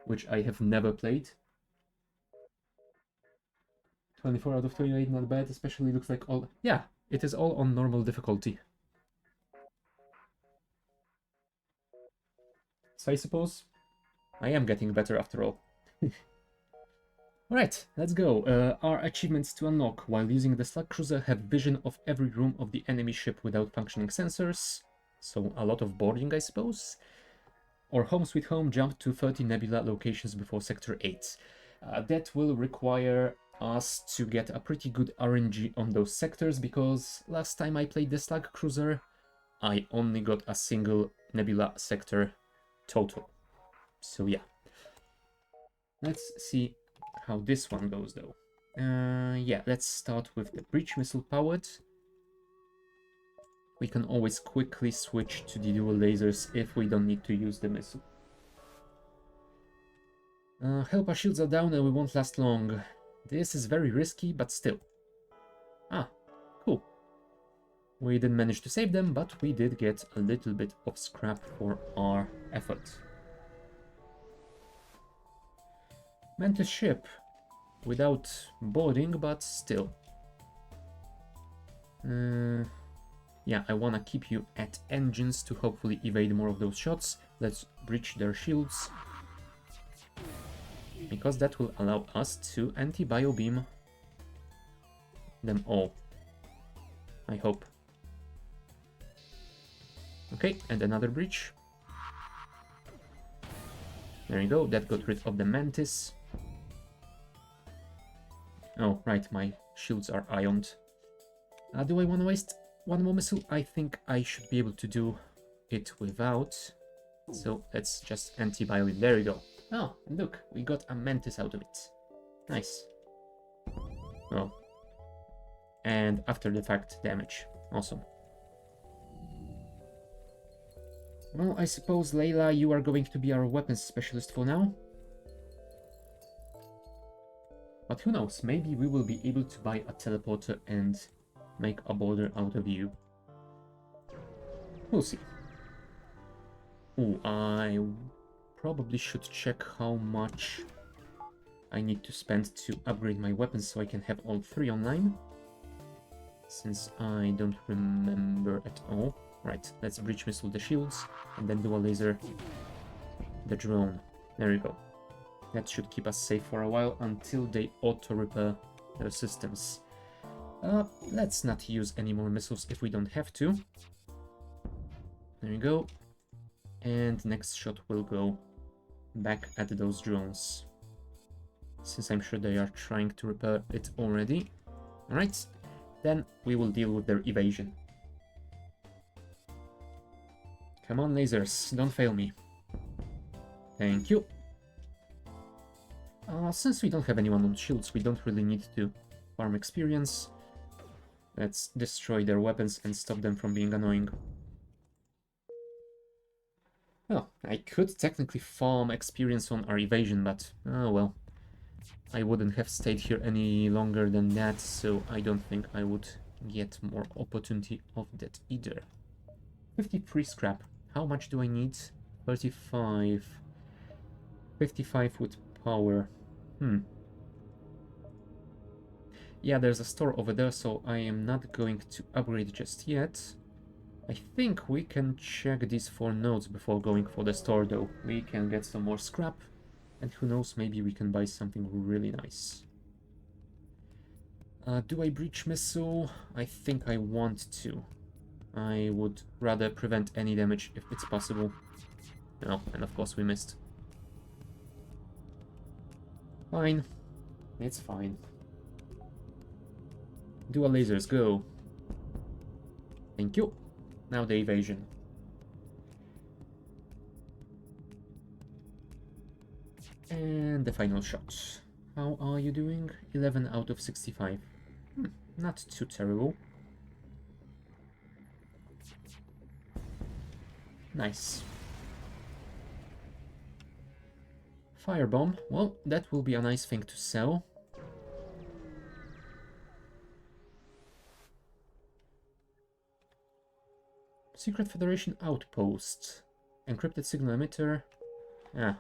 which I have never played. 24 out of 28, not bad, especially looks like all... Yeah, it is all on normal difficulty. So I suppose I am getting better after all. Alright, let's go. Our achievements to unlock while using the Slug Cruiser have vision of every room of the enemy ship without functioning sensors. So a lot of boarding, I suppose. Or Home Sweet Home, jump to 30 nebula locations before Sector 8. That will require us to get a pretty good RNG on those sectors, because last time I played the Slug Cruiser, I only got a single nebula sector total. So yeah. Let's see how this one goes though. Yeah, let's start with the breach missile powered. We can always quickly switch to the dual lasers if we don't need to use the missile. Help, our shields are down and we won't last long. This is very risky, but still. Ah, cool. We didn't manage to save them, but we did get a little bit of scrap for our effort. Mantis ship. Without boarding, but still. Yeah, I wanna keep you at engines to hopefully evade more of those shots. Let's breach their shields, because that will allow us to anti-bio beam them all. I hope. Okay, and another breach. There you go, that got rid of the Mantis. Oh, right, my shields are ioned. Do I want to waste one more missile? I think I should be able to do it without. So let's just anti-bio it. There we go. Oh, and look, we got a Mantis out of it. Nice. Oh. And after the fact damage. Awesome. Well, I suppose, Layla, you are going to be our weapons specialist for now. But who knows, maybe we will be able to buy a teleporter and make a border out of you. We'll see. Ooh, I probably should check how much I need to spend to upgrade my weapons so I can have all 3 online. Since I don't remember at all. Right, let's breach missile the shields and then dual laser the drone. There you go. That should keep us safe for a while until they auto-repair their systems. Let's not use any more missiles if we don't have to. There you go. And next shot will go back at those drones, since I'm sure they are trying to repair it already. Alright, then we will deal with their evasion. Come on, lasers, don't fail me. Thank you. Since we don't have anyone on shields, we don't really need to farm experience. Let's destroy their weapons and stop them from being annoying. Well, I could technically farm experience on our evasion, but oh well. I wouldn't have stayed here any longer than that, so I don't think I would get more opportunity of that either. 53 scrap. How much do I need? 35. 55 with power. Yeah, there's a store over there, so I am not going to upgrade just yet. I think we can check these 4 nodes before going for the store, though. We can get some more scrap, and who knows, maybe we can buy something really nice. Do I breach missile? I think I want to. I would rather prevent any damage if it's possible. No, and of course we missed. Fine. It's fine. Dual lasers, go. Thank you. Now the evasion. And the final shot. How are you doing? 11 out of 65. Not too terrible. Nice. Firebomb. Well, that will be a nice thing to sell. Secret Federation Outpost. Encrypted signal emitter. Ah,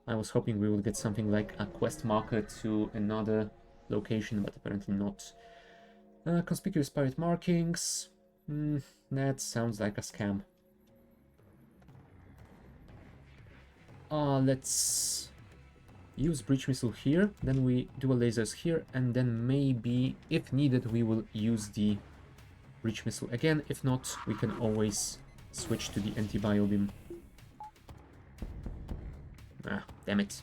I was hoping we would get something like a quest marker to another location, but apparently not. Conspicuous pirate markings. That sounds like a scam. Let's use breach missile here, then we dual lasers here, and then maybe, if needed, we will use the breach missile again. If not, we can always switch to the anti-bio beam. Ah, damn it.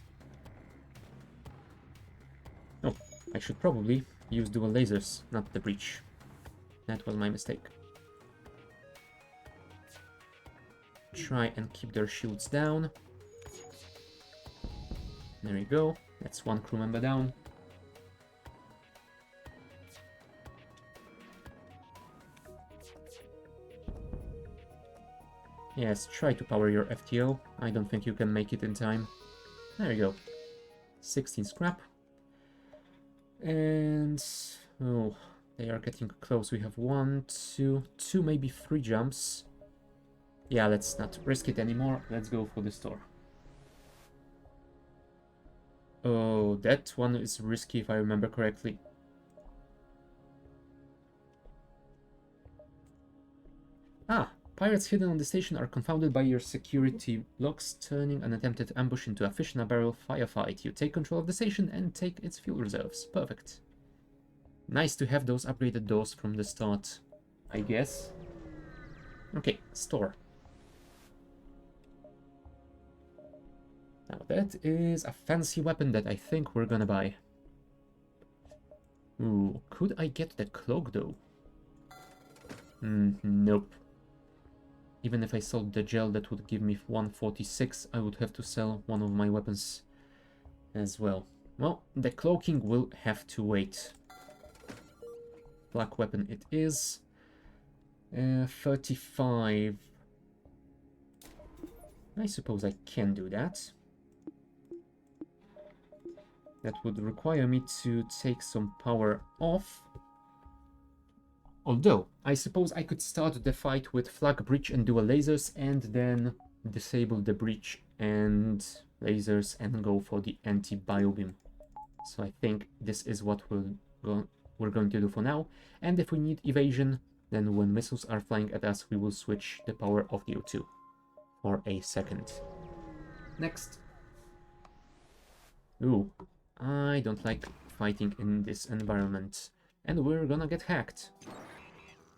Oh, I should probably use dual lasers, not the breach. That was my mistake. Try and keep their shields down. There you go. That's 1 crew member down. Yes, try to power your FTL. I don't think you can make it in time. There you go. 16 scrap. And... oh, they are getting close. We have 1, 2, maybe 3 jumps. Yeah, let's not risk it anymore. Let's go for the store. Oh, that one is risky if I remember correctly. Ah, pirates hidden on the station are confounded by your security locks, turning an attempted ambush into a fish in a barrel firefight. You take control of the station and take its fuel reserves. Perfect. Nice to have those upgraded doors from the start, I guess. Okay, store. Now that is a fancy weapon that I think we're gonna buy. Ooh, could I get the cloak though? Nope. Even if I sold the gel that would give me 146, I would have to sell one of my weapons as well. Well, the cloaking will have to wait. Black weapon it is. 35. I suppose I can do that. That would require me to take some power off. Although, I suppose I could start the fight with flag breach and dual lasers and then disable the breach and lasers and go for the anti-bio beam. So I think this is what we're going to do for now. And if we need evasion, then when missiles are flying at us, we will switch the power of the O2 for a second. Next. Ooh. I don't like fighting in this environment. And we're gonna get hacked.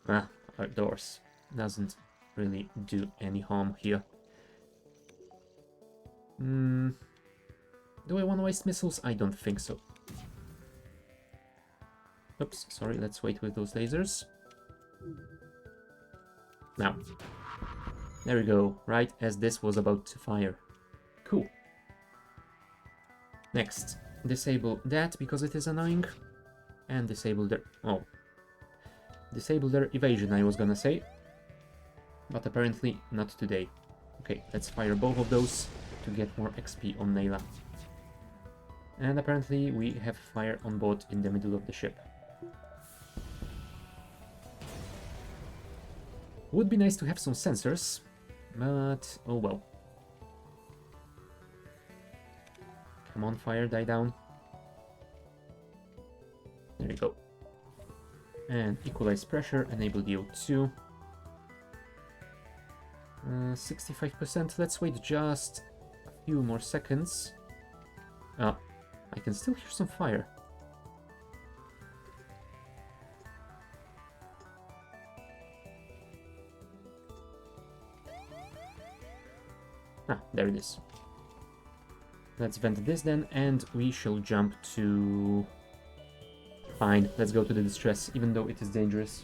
Ah, our doors. Doesn't really do any harm here. Do I want to waste missiles? I don't think so. Oops, sorry, let's wait with those lasers. Now. There we go, right as this was about to fire. Cool. Next. Disable that because it is annoying, and disable their disable their evasion, I was gonna say, but apparently not today. Okay, let's fire both of those to get more XP on Layla. And apparently we have fire on board in the middle of the ship. Would be nice to have some sensors, but oh well. Come on, fire, die down. There you go. And equalize pressure, enable the O2. 65%, let's wait just a few more seconds. I can still hear some fire. There it is. Let's vent this then, and we shall jump to... Fine, let's go to the distress, even though it is dangerous.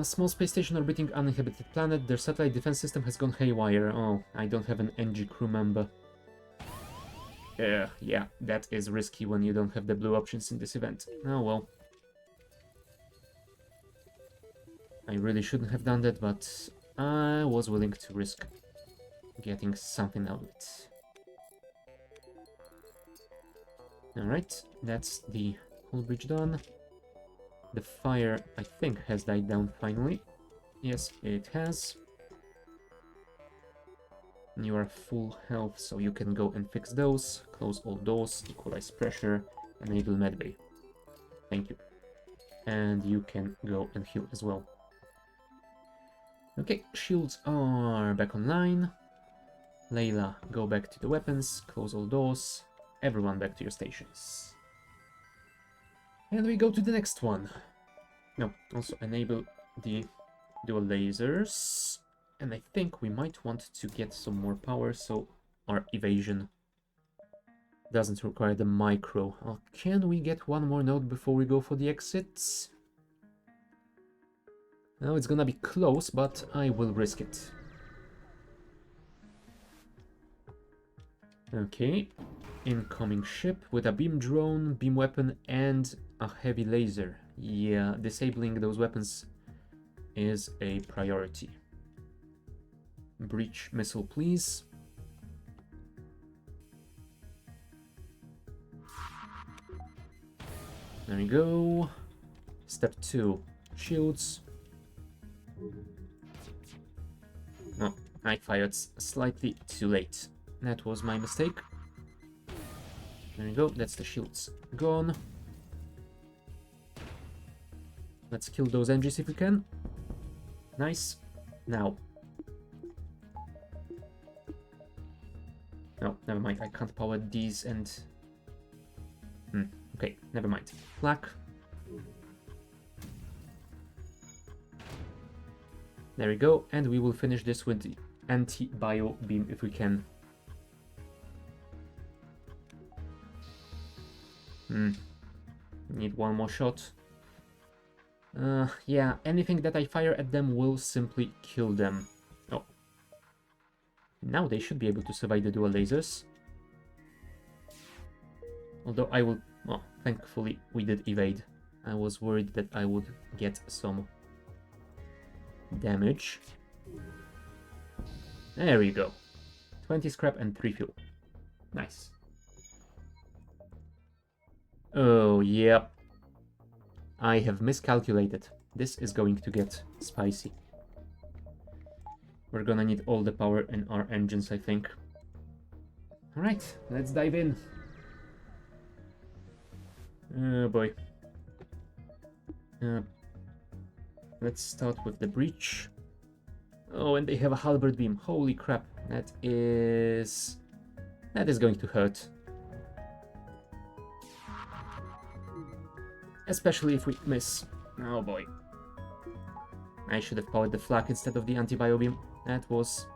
Small space station orbiting uninhabited planet. Their satellite defense system has gone haywire. Oh, I don't have an NG crew member. Yeah, that is risky when you don't have the blue options in this event. Oh well. I really shouldn't have done that, but I was willing to risk getting something out of it. Alright, that's the whole bridge done. The fire, I think, has died down finally. Yes, it has. You are full health, so you can go and fix those. Close all doors, equalize pressure, enable medbay. Thank you. And you can go and heal as well. Okay, shields are back online. Layla, go back to the weapons, close all doors. Everyone back to your stations. And we go to the next one. No, also enable the dual lasers. And I think we might want to get some more power, so our evasion doesn't require the micro. Can we get one more node before we go for the exits? No, it's gonna be close, but I will risk it. Okay, incoming ship with a beam drone, beam weapon, and a heavy laser. Yeah, disabling those weapons is a priority. Breach missile, please. There we go. Step 2, shields. Oh, I fired slightly too late. That was my mistake. There we go, that's the shields gone. Let's kill those engines if we can. Nice. Now. No, never mind, I can't power these and... okay, never mind. Flak. There we go, and we will finish this with the anti-bio beam if we can. Need one more shot. Yeah, anything that I fire at them will simply kill them. Oh. Now they should be able to survive the dual lasers. Although I will... oh, thankfully we did evade. I was worried that I would get some damage. There we go. 20 scrap and 3 fuel. Nice. Oh, yeah. I have miscalculated. This is going to get spicy. We're gonna need all the power in our engines, I think. Alright, let's dive in. Oh boy. Let's start with the breach. Oh, and they have a halberd beam. Holy crap. That is going to hurt. Especially if we miss. Oh boy. I should have powered the flak instead of the anti-bio beam. That was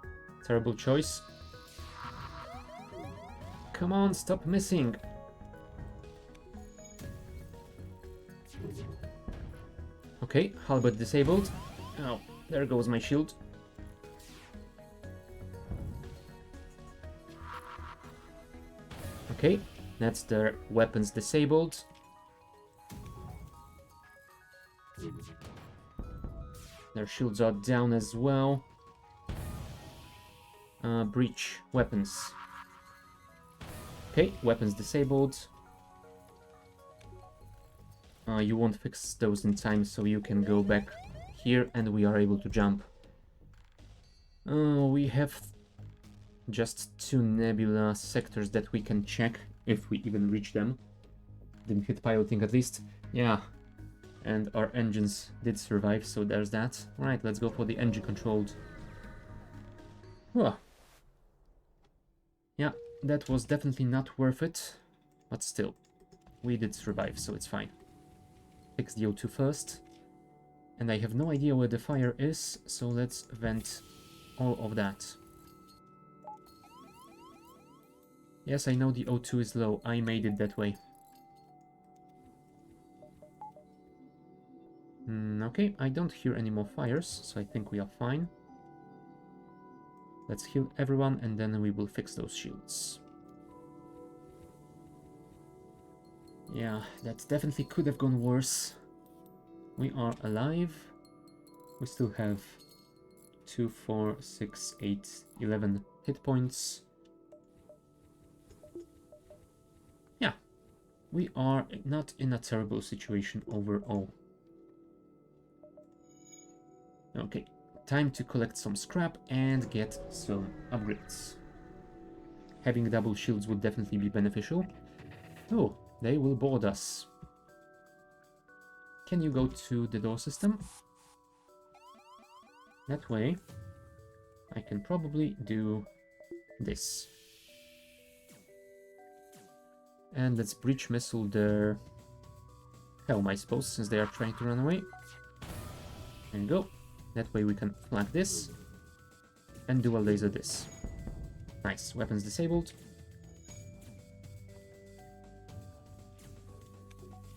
a terrible choice. Come on, stop missing. Okay, halberd disabled. Oh, there goes my shield. Okay, that's their weapons disabled. Their shields are down as well. Breach. Weapons. Okay, weapons disabled. You won't fix those in time, so you can go back here and we are able to jump. We have just 2 nebula sectors that we can check, if we even reach them. Didn't hit piloting at least. Yeah, and our engines did survive, so there's that. Alright, let's go for the engine controlled. Yeah, that was definitely not worth it, but still, we did survive, so it's fine. Fix the O2 first. And I have no idea where the fire is, so let's vent all of that. Yes, I know the O2 is low. I made it that way. Okay, I don't hear any more fires, so I think we are fine. Let's heal everyone, and then we will fix those shields. Yeah, that definitely could have gone worse. We are alive. We still have 2, 4, 6, 8, 11 hit points. Yeah, we are not in a terrible situation overall. Okay, time to collect some scrap and get some upgrades. Having double shields would definitely be beneficial. Oh, they will board us. Can you go to the door system? That way, I can probably do this. And let's breach missile their helm, I suppose, since they are trying to run away. There you go. That way we can flag this and dual laser this. Nice, weapons disabled.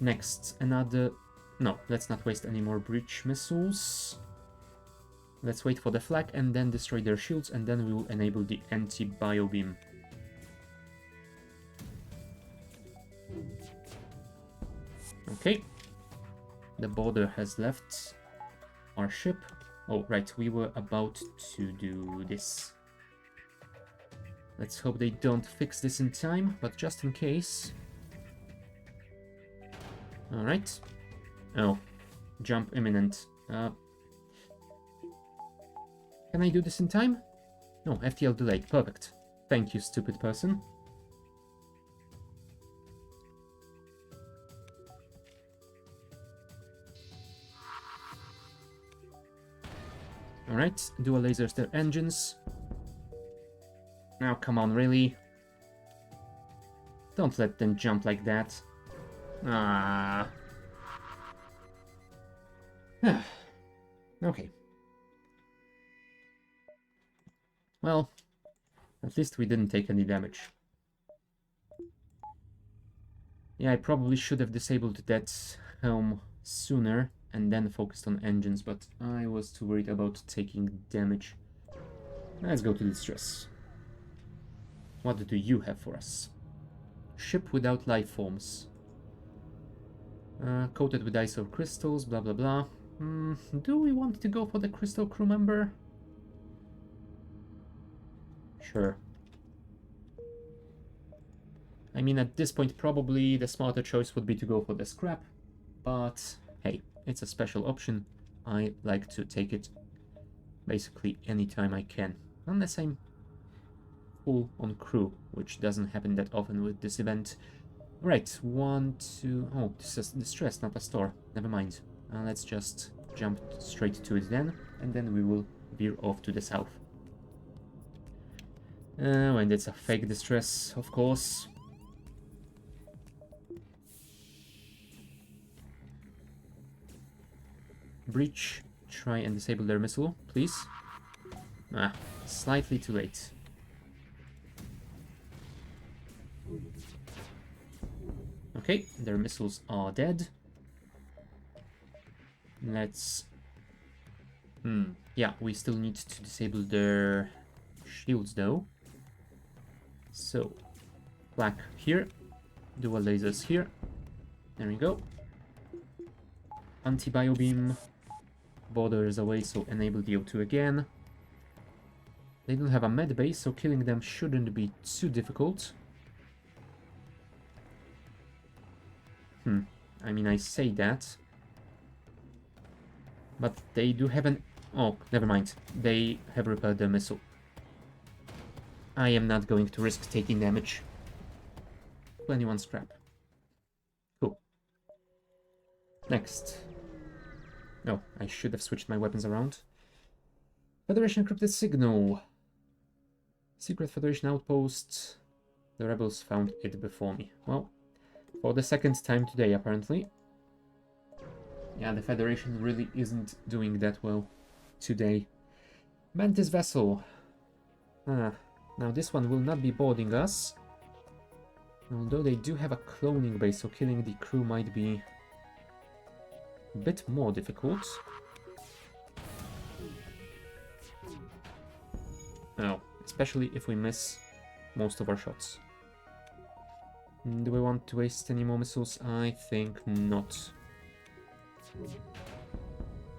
Next, another... No, let's not waste any more breach missiles. Let's wait for the flag and then destroy their shields, and then we will enable the anti-bio beam. Okay. The border has left our ship. Oh, right, we were about to do this. Let's hope they don't fix this in time, but just in case... Alright. Oh, jump imminent. Can I do this in time? No, FTL delayed. Perfect. Thank you, stupid person. Alright, dual lasers their engines. Now, come on, really? Don't let them jump like that. Ah. Okay. Well, at least we didn't take any damage. Yeah, I probably should have disabled that helm sooner and then focused on engines, but I was too worried about taking damage. Let's go to distress. What do you have for us? Ship without life forms. Coated with ice or crystals, blah blah blah. Do we want to go for the crystal crew member? Sure. I mean, at this point, probably the smarter choice would be to go for the scrap, but hey, it's a special option. I like to take it basically anytime I can, unless I'm full on crew, which doesn't happen that often with this event. Right, 1, 2... Oh, this is distress, not a store. Never mind. Let's just jump straight to it then, and then we will veer off to the south. And it's a fake distress, of course. Breach. Try and disable their missile, please. Ah, slightly too late. Okay, their missiles are dead. Let's... yeah, we still need to disable their shields though. So, black here, dual lasers here. There we go. Anti-bio beam, borders away, so enable the O2 again. They don't have a med base, so killing them shouldn't be too difficult. I mean, I say that. But they do have an... Oh, never mind. They have repaired the missile. I am not going to risk taking damage. 21 scrap. Cool. Next. Oh, I should have switched my weapons around. Federation encrypted signal. Secret Federation outpost. The rebels found it before me. Well, for the second time today, apparently. Yeah, the Federation really isn't doing that well today. Mantis vessel. Now this one will not be boarding us. Although they do have a cloning base, so killing the crew might be a bit more difficult. Oh, especially if we miss most of our shots. Do we want to waste any more missiles? I think not.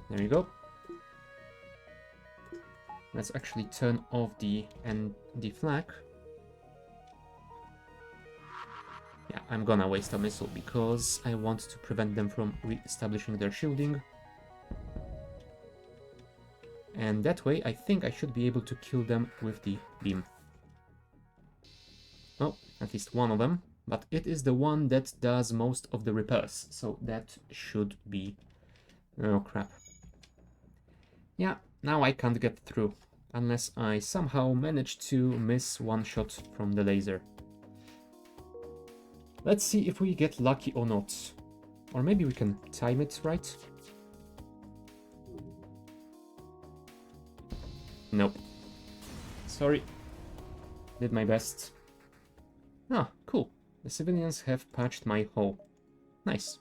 There you go. Let's actually turn off the flag. Yeah, I'm gonna waste a missile because I want to prevent them from re-establishing their shielding. And that way, I think I should be able to kill them with the beam. Oh, at least one of them. But it is the one that does most of the repairs, so that should be... Oh, crap. Yeah, now I can't get through, unless I somehow manage to miss one shot from the laser. Let's see if we get lucky or not. Or maybe we can time it right. Nope. Sorry. Did my best. Ah, cool. The civilians have patched my hull. Nice.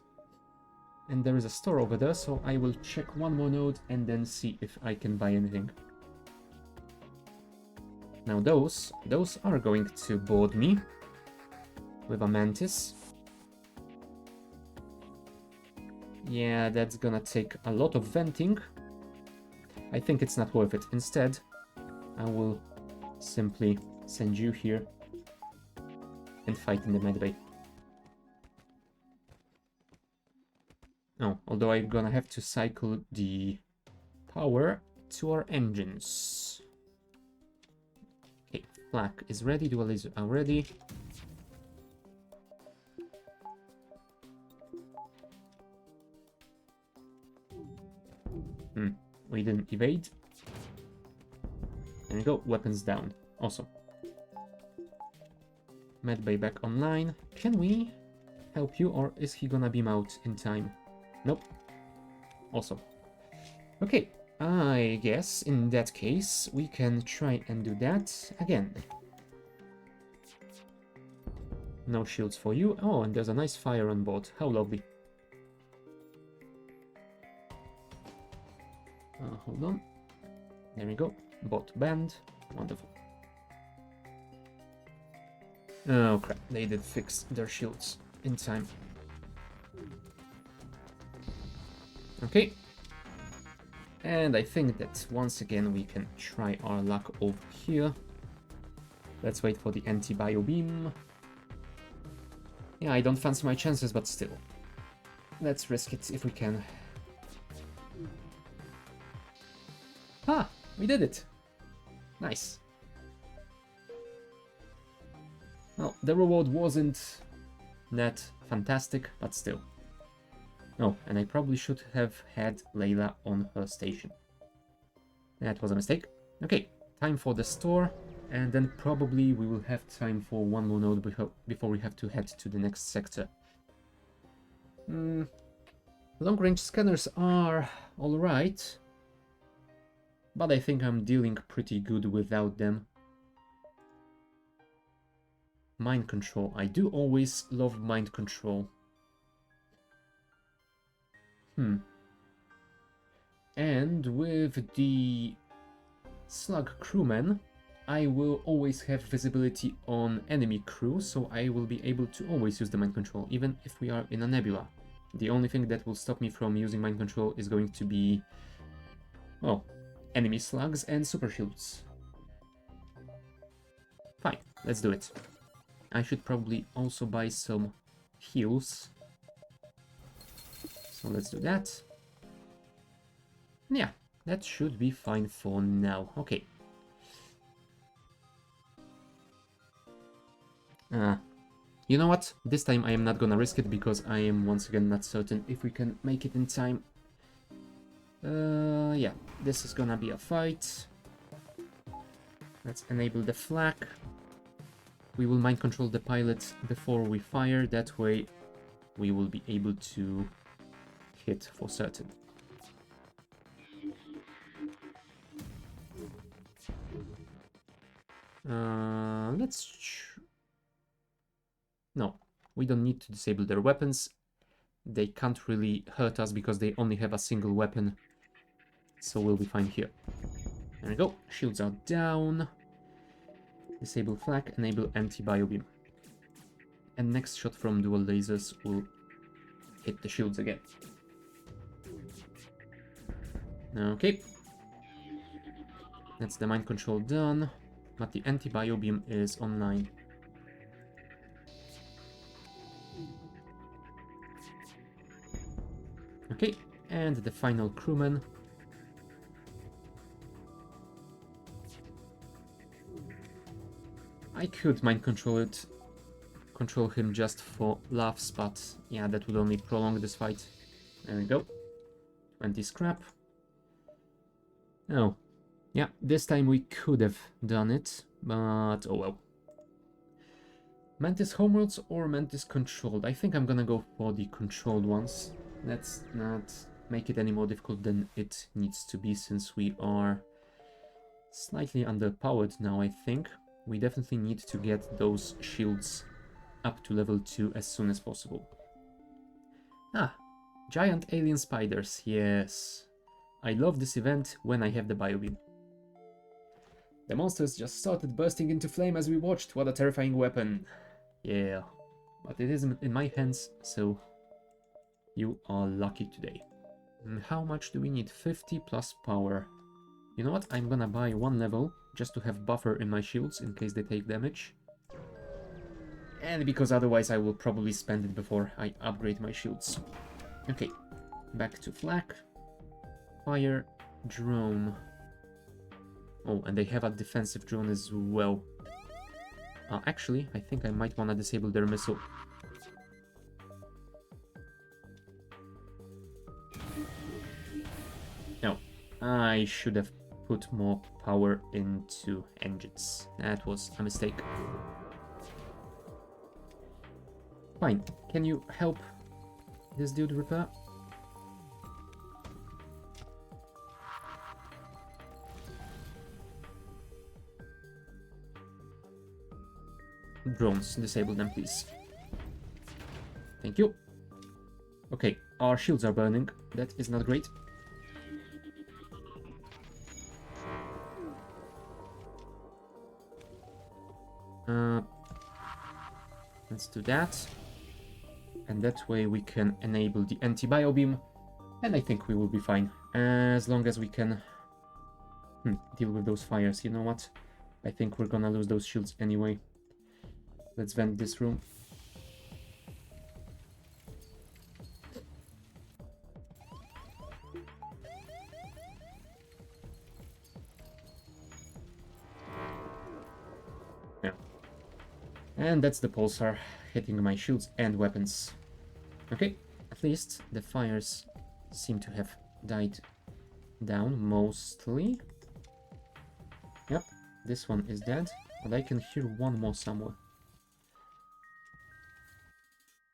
And there is a store over there, so I will check one more node and then see if I can buy anything. Now those are going to board me with a Mantis. Yeah, that's gonna take a lot of venting. I think it's not worth it. Instead, I will simply send you here and fight in the medbay. Oh, although I'm gonna have to cycle the power to our engines. Okay, flak is ready, dual laser are ready. We didn't evade. There we go, weapons down. Awesome. Medbay back online. Can we help you, or is he gonna beam out in time? Nope. Awesome. Okay, I guess in that case we can try and do that again. No shields for you. Oh, and there's a nice fire on board. How lovely. Hold on. There we go. Bot banned. Wonderful. Oh crap, they did fix their shields in time. Okay. And I think that once again we can try our luck over here. Let's wait for the anti-bio beam. Yeah, I don't fancy my chances, but still. Let's risk it if we can. Ah, we did it. Nice. Well, the reward wasn't that fantastic, but still. Oh, and I probably should have had Layla on her station. That was a mistake. Okay, time for the store, and then probably we will have time for one more node before we have to head to the next sector. Long-range scanners are alright, but I think I'm dealing pretty good without them. Mind control. I do always love mind control. And with the Slug crewman, I will always have visibility on enemy crew, so I will be able to always use the mind control, even if we are in a nebula. The only thing that will stop me from using mind control is going to be Oh, enemy slugs and super shields. Fine, let's do it. I should probably also buy some heals. So let's do that. Yeah, that should be fine for now. Okay. You know what? This time I am not gonna risk it because I am once again not certain if we can make it in time. Yeah, this is gonna be a fight. Let's enable the flak. We will mind control the pilot before we fire. That way we will be able to hit for certain. No, we don't need to disable their weapons. They can't really hurt us because they only have a single weapon. So we'll be fine here. There we go. Shields are down. Disable flak, enable anti-biobeam. And next shot from dual lasers will hit the shields again. Okay. That's the mind control done. But the anti-biobeam is online. Okay, and the final crewman. I could mind control him just for laughs, but yeah, that would only prolong this fight. There we go. 20 scrap. Oh, yeah, this time we could have done it, but oh well. Mantis homeworlds or Mantis controlled? I think I'm gonna go for the controlled ones. Let's not make it any more difficult than it needs to be, since we are slightly underpowered now, I think. We definitely need to get those shields up to level 2 as soon as possible. Ah, giant alien spiders, yes. I love this event when I have the biobeam. The monsters just started bursting into flame as we watched. What a terrifying weapon. Yeah, but it isn't in my hands, so you are lucky today. How much do we need? 50 plus power. You know what? I'm gonna buy 1 level just to have buffer in my shields in case they take damage. And because otherwise I will probably spend it before I upgrade my shields. Okay, back to flak. Fire drone. Oh, and they have a defensive drone as well. Actually, I think I might want to disable their missile. No, I should have put more power into engines. That was a mistake. Fine, can you help this dude repair? Drones, disable them please. Thank you. Okay, our shields are burning. That is not great. Let's do that. And that way we can enable the anti-biobeam. And I think we will be fine. As long as we can deal with those fires. You know what? I think we're gonna lose those shields anyway. Let's vent this room. Yeah. And that's the pulsar hitting my shields and weapons. Okay, at least the fires seem to have died down mostly. Yep, this one is dead, but I can hear one more somewhere.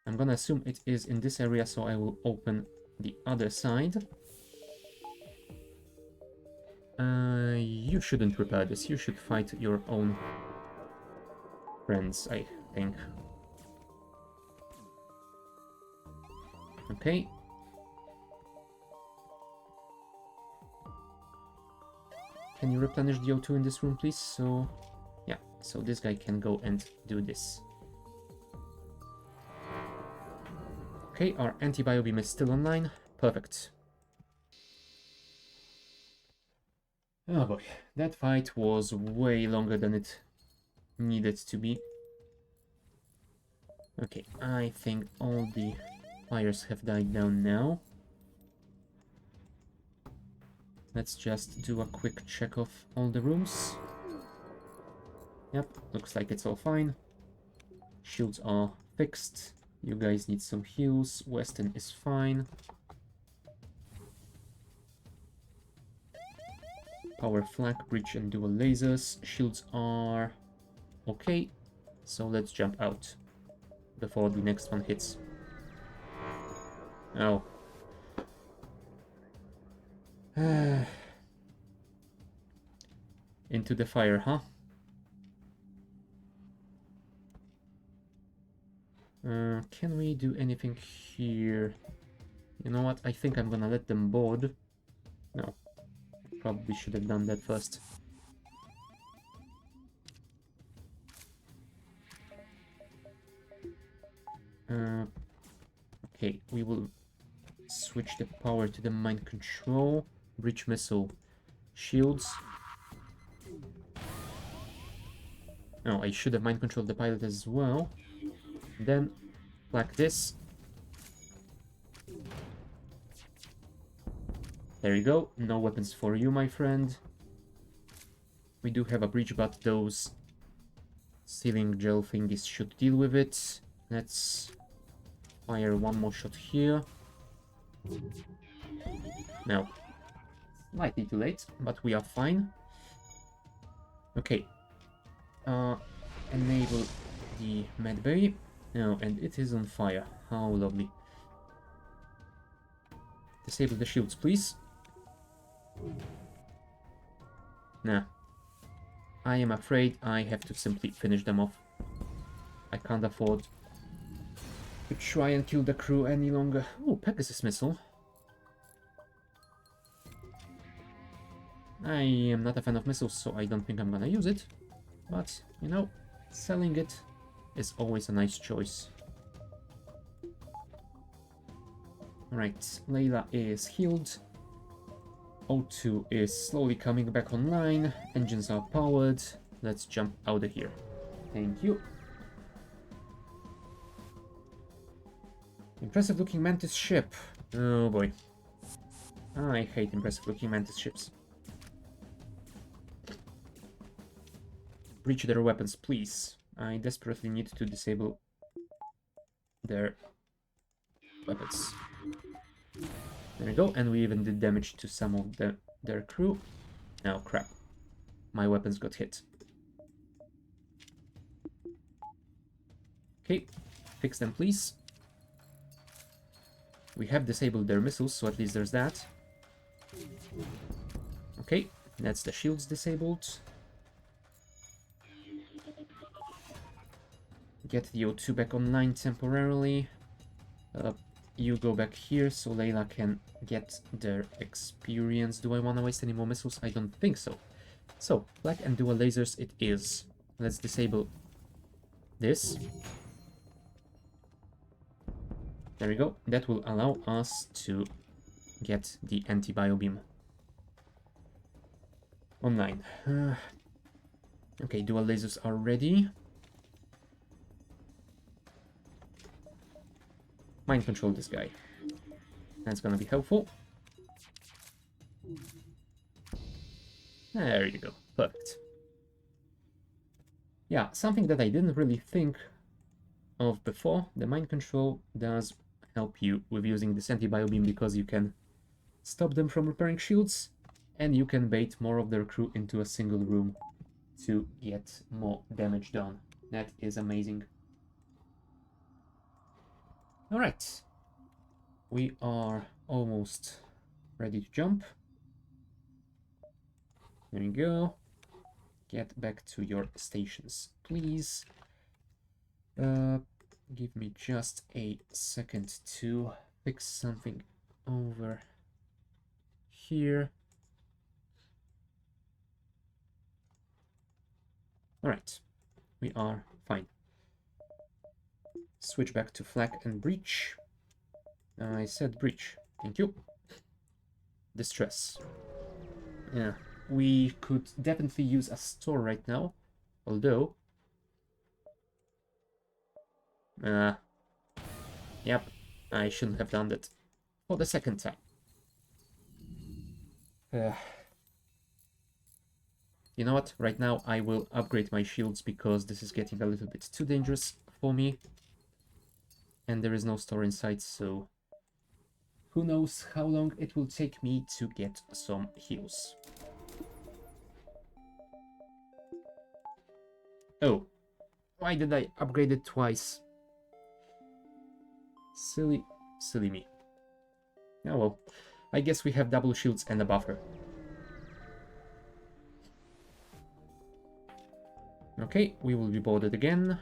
I'm gonna assume it is in this area, so I will open the other side. You shouldn't repair this, you should fight your own friends, I think. Okay. Can you replenish the O2 in this room, please? So, yeah, so this guy can go and do this. Okay, our anti-biobeam is still online. Perfect. Oh boy, that fight was way longer than it needed to be. Okay, I think all the fires have died down now. Let's just do a quick check of all the rooms. Yep, looks like it's all fine. Shields are fixed. You guys need some heals. Western is fine. Power flak, breach, and dual lasers. Shields are okay. So let's jump out before the next one hits. Oh. Into the fire, huh? Can we do anything here? You know what? I think I'm gonna let them board. No. Probably should have done that first. Okay, we will switch the power to the mind control. Breach missile. Shields. Oh, I should have mind controlled the pilot as well. Then, like this. There you go. No weapons for you, my friend. We do have a breach, but those ceiling gel thingies should deal with it. Let's fire one more shot here. No. Slightly too late, but we are fine. Okay. Enable the medbay. No, and it is on fire. How lovely. Disable the shields, please. Nah. I am afraid I have to simply finish them off. I can't afford to try and kill the crew any longer. Oh, Pegasus missile. I am not a fan of missiles, so I don't think I'm gonna use it. But, you know, selling it is always a nice choice. Alright, Layla is healed. O2 is slowly coming back online. Engines are powered. Let's jump out of here. Thank you. Impressive looking Mantis ship. Oh boy. I hate impressive looking Mantis ships. Breach their weapons, please. I desperately need to disable their weapons. There we go, and we even did damage to some of their crew. Oh crap. My weapons got hit. Okay, fix them please. We have disabled their missiles, so at least there's that. Okay, that's the shields disabled. Get the O2 back online temporarily. You go back here so Layla can get their experience. Do I want to waste any more missiles? I don't think so. So, black and dual lasers it is. Let's disable this. There we go. That will allow us to get the anti-bio beam online. Okay, dual lasers are ready. Mind control this guy. That's gonna be helpful. There you go. Perfect. Yeah, something that I didn't really think of before. The mind control does help you with using this anti-bio beam because you can stop them from repairing shields and you can bait more of their crew into a single room to get more damage done. That is amazing. Alright, we are almost ready to jump. There you go. Get back to your stations, please. Give me just a second to fix something over here. Alright, we are fine. Switch back to flak and breach. I said breach. Thank you. Distress. Yeah, we could definitely use a store right now. Although... yep, I shouldn't have done that for the second time. You know what? Right now I will upgrade my shields because this is getting a little bit too dangerous for me. And there is no store inside, so... who knows how long it will take me to get some heals. Oh, why did I upgrade it twice? Silly me. Oh well, I guess we have double shields and a buffer. Okay, we will be boarded again.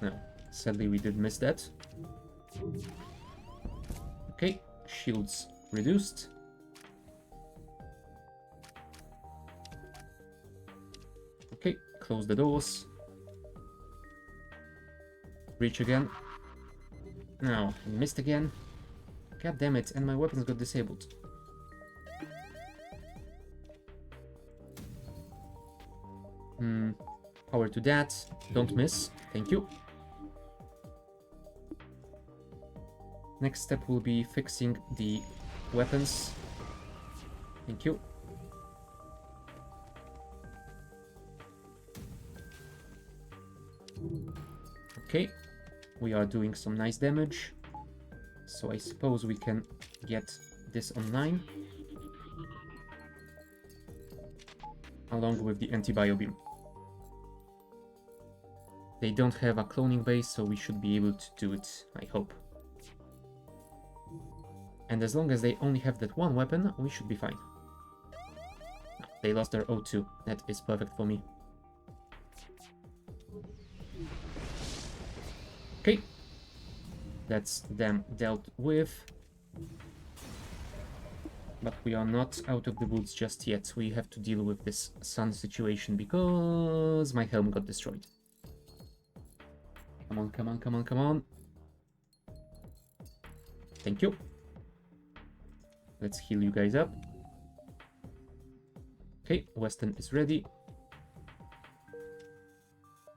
No, sadly we did miss that. Okay, shields reduced. Okay, close the doors. Reach again. No, missed again. God damn it, and my weapons got disabled. Power to that. Don't miss. Thank you. Next step will be fixing the weapons. Thank you. Okay, we are doing some nice damage. So I suppose we can get this online. Along with the anti-bio beam. They don't have a cloning base, so we should be able to do it, I hope. And as long as they only have that one weapon, we should be fine. They lost their O2. That is perfect for me. Okay. That's them dealt with. But we are not out of the woods just yet. We have to deal with this sun situation because my helm got destroyed. Come on, come on, come on, come on. Thank you. Let's heal you guys up. Okay, Weston is ready.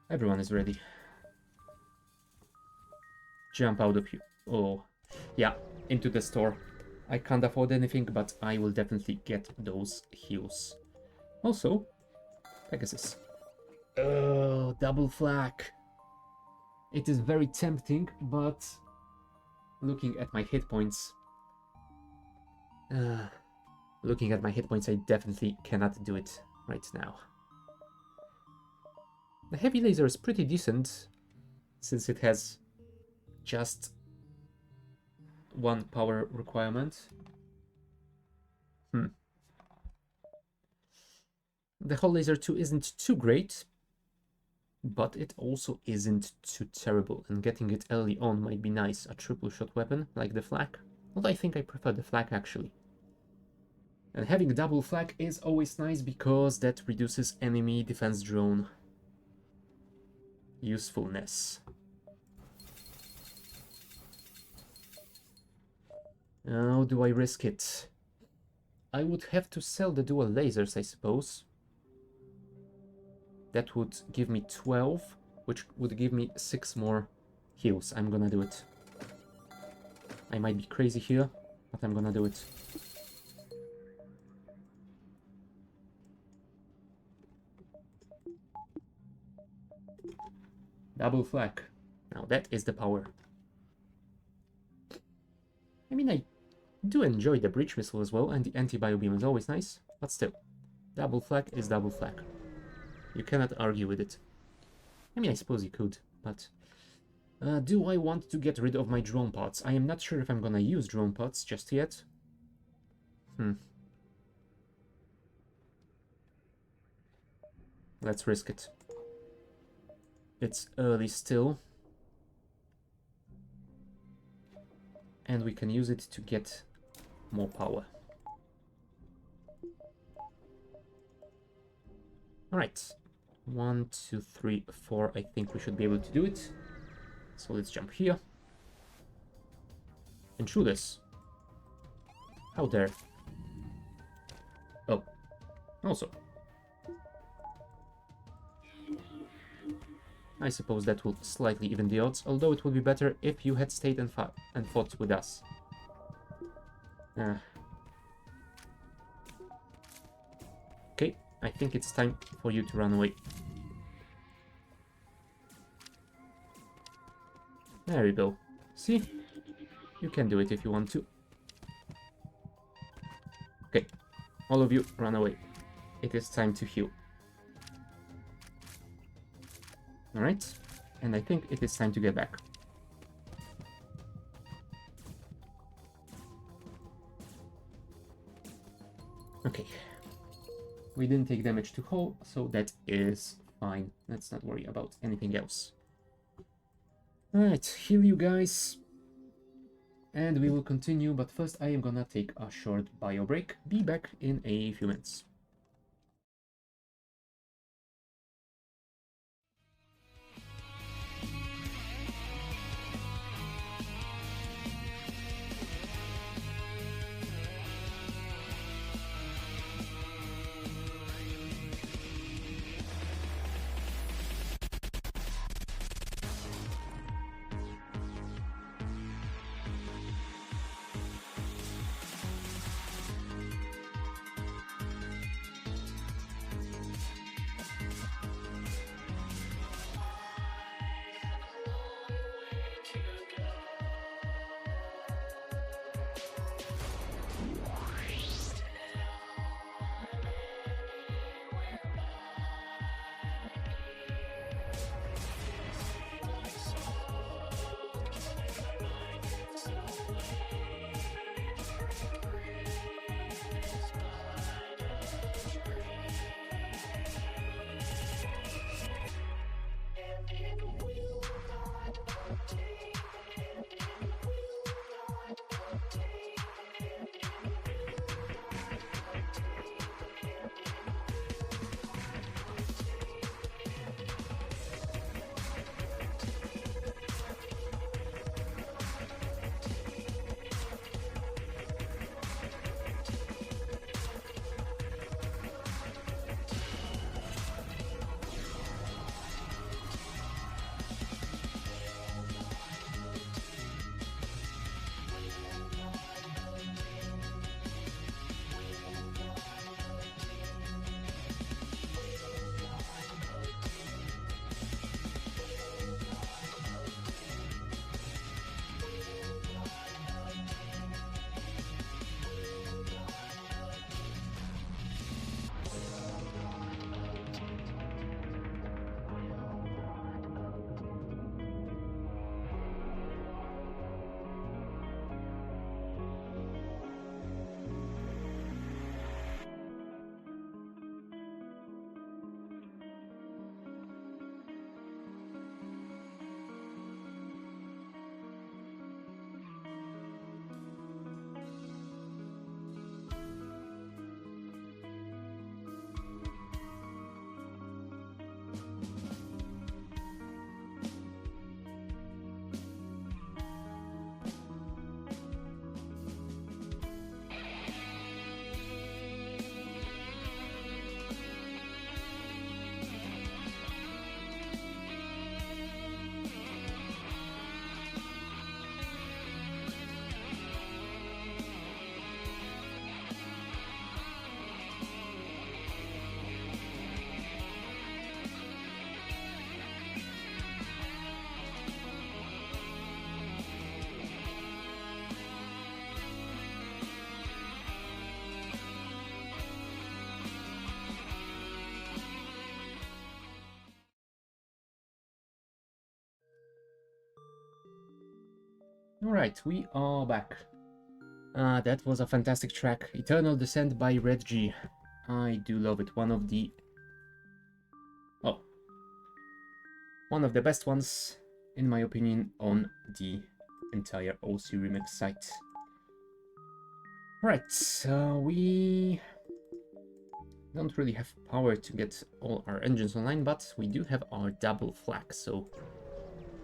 Everyone is ready. Jump out of here. Oh, yeah, into the store. I can't afford anything, but I will definitely get those heals. Also, Pegasus. Oh, double flak. It is very tempting, but looking at my hit points... I definitely cannot do it right now. The heavy laser is pretty decent, since it has just one power requirement. The whole laser 2 isn't too great, but it also isn't too terrible, and getting it early on might be nice. A triple shot weapon like the flak. Well, I think I prefer the flak actually. And having double flak is always nice because that reduces enemy defense drone usefulness. How do I risk it? I would have to sell the dual lasers, I suppose. That would give me 12, which would give me 6 more heals. I'm gonna do it. I might be crazy here, but I'm gonna do it. Double flak. Now that is the power. I mean, I do enjoy the breach missile as well, and the anti-bio beam is always nice, but still, double flak is double flak. You cannot argue with it. I mean, I suppose you could, but... do I want to get rid of my drone pods? I am not sure if I'm gonna use drone pods just yet. Let's risk it. It's early still. And we can use it to get more power. Alright, 1, 2, 3, 4. I think we should be able to do it. So let's jump here. And shoot this. How dare. Oh. Also. I suppose that will slightly even the odds, although it would be better if you had stayed and fought with us. Okay, I think it's time for you to run away. There you go. See? You can do it if you want to. Okay, all of you run away. It is time to heal. Alright, and I think it is time to get back. Okay. We didn't take damage to hull, so that is fine. Let's not worry about anything else. Alright, heal you guys. And we will continue, but first I am gonna take a short bio break. Be back in a few minutes. Alright, we are back. That was a fantastic track. Eternal Descent by Red G. I do love it. One of the best ones, in my opinion, on the entire OC Remix site. Right, we Don't really have power to get all our engines online, but we do have our double flag, so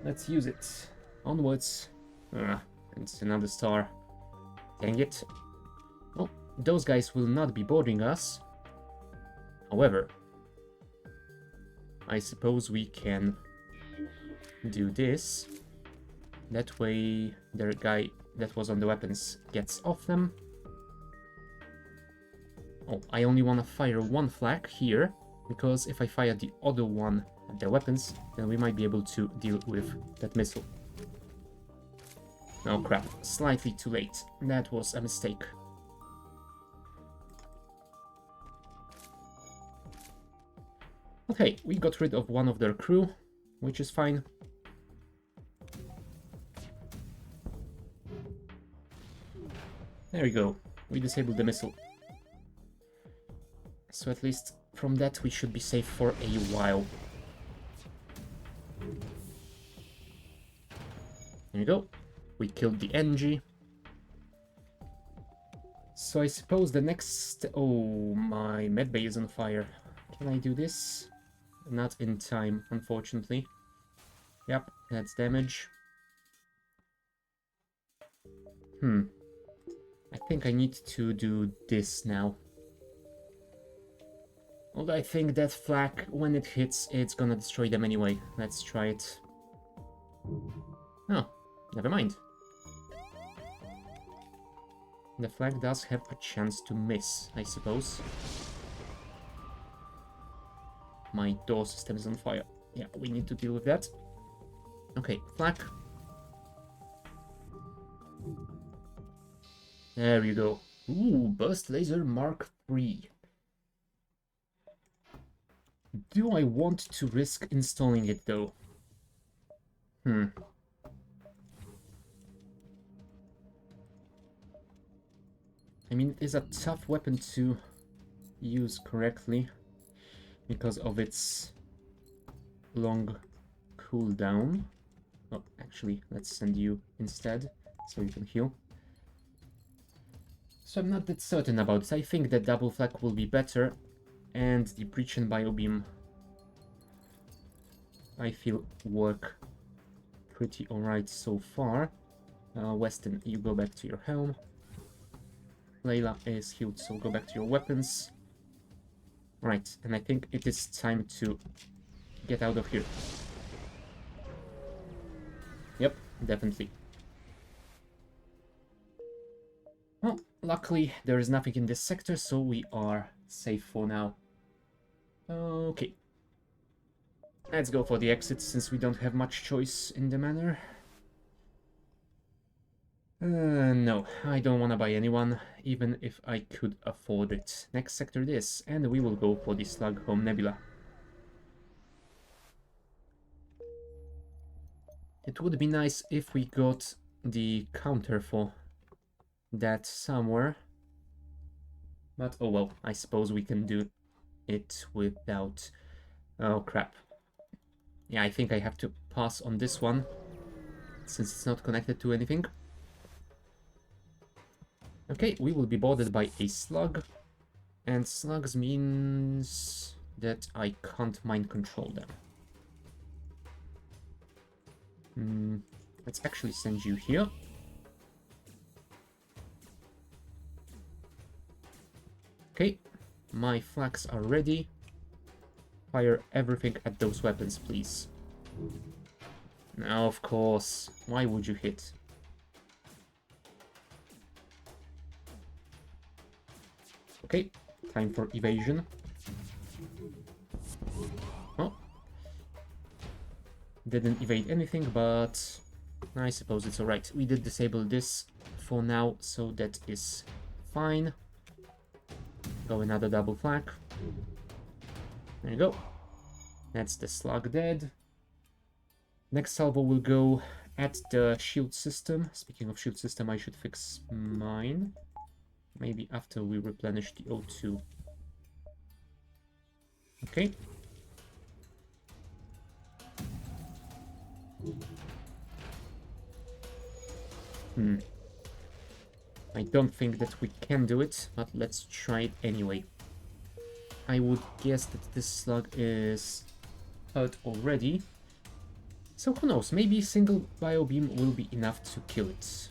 let's use it. Onwards. And it's another star. Dang it. Well, those guys will not be boarding us. However, I suppose we can do this. That way their guy that was on the weapons gets off them. Oh, I only want to fire one flag here, because if I fire the other one at their weapons, then we might be able to deal with that missile. Oh crap, slightly too late. That was a mistake. Okay, we got rid of one of their crew, which is fine. There we go, we disabled the missile. So at least from that we should be safe for a while. There you go. We killed the NG. So I suppose the next... Oh, my medbay is on fire. Can I do this? Not in time, unfortunately. Yep, that's damage. I think I need to do this now. Although I think that flag, when it hits, it's gonna destroy them anyway. Let's try it. Oh, never mind. The flag does have a chance to miss, I suppose. My door system is on fire. Yeah, we need to deal with that. Okay, flag. There you go. Ooh, burst laser Mark III. Do I want to risk installing it though? I mean, it is a tough weapon to use correctly because of its long cooldown. Oh, actually, let's send you instead so you can heal. So I'm not that certain about it. I think that double flag will be better, and the breach and biobeam, I feel, work pretty alright so far. Weston, you go back to your helm. Layla is healed, so go back to your weapons. Right, and I think it is time to get out of here. Yep, definitely. Well, luckily there is nothing in this sector, so we are safe for now. Okay. Let's go for the exit, since we don't have much choice in the manner. No, I don't want to buy anyone, even if I could afford it. Next sector this, and we will go for the Slug Home Nebula. It would be nice if we got the counter for that somewhere. But oh well, I suppose we can do it without... Oh crap. Yeah, I think I have to pass on this one, since it's not connected to anything. Okay, we will be boarded by a slug, and slugs means that I can't mind control them. Let's actually send you here. Okay, my flags are ready. Fire everything at those weapons, please. Now, of course, why would you hit? Okay, time for evasion. Oh. Didn't evade anything, but I suppose it's alright. We did disable this for now, so that is fine. Go another double flag. There you go. That's the slug dead. Next salvo will go at the shield system. Speaking of shield system, I should fix mine. Maybe after we replenish the O2. Okay. I don't think that we can do it, but let's try it anyway. I would guess that this slug is hurt already. So who knows, maybe single bio beam will be enough to kill it.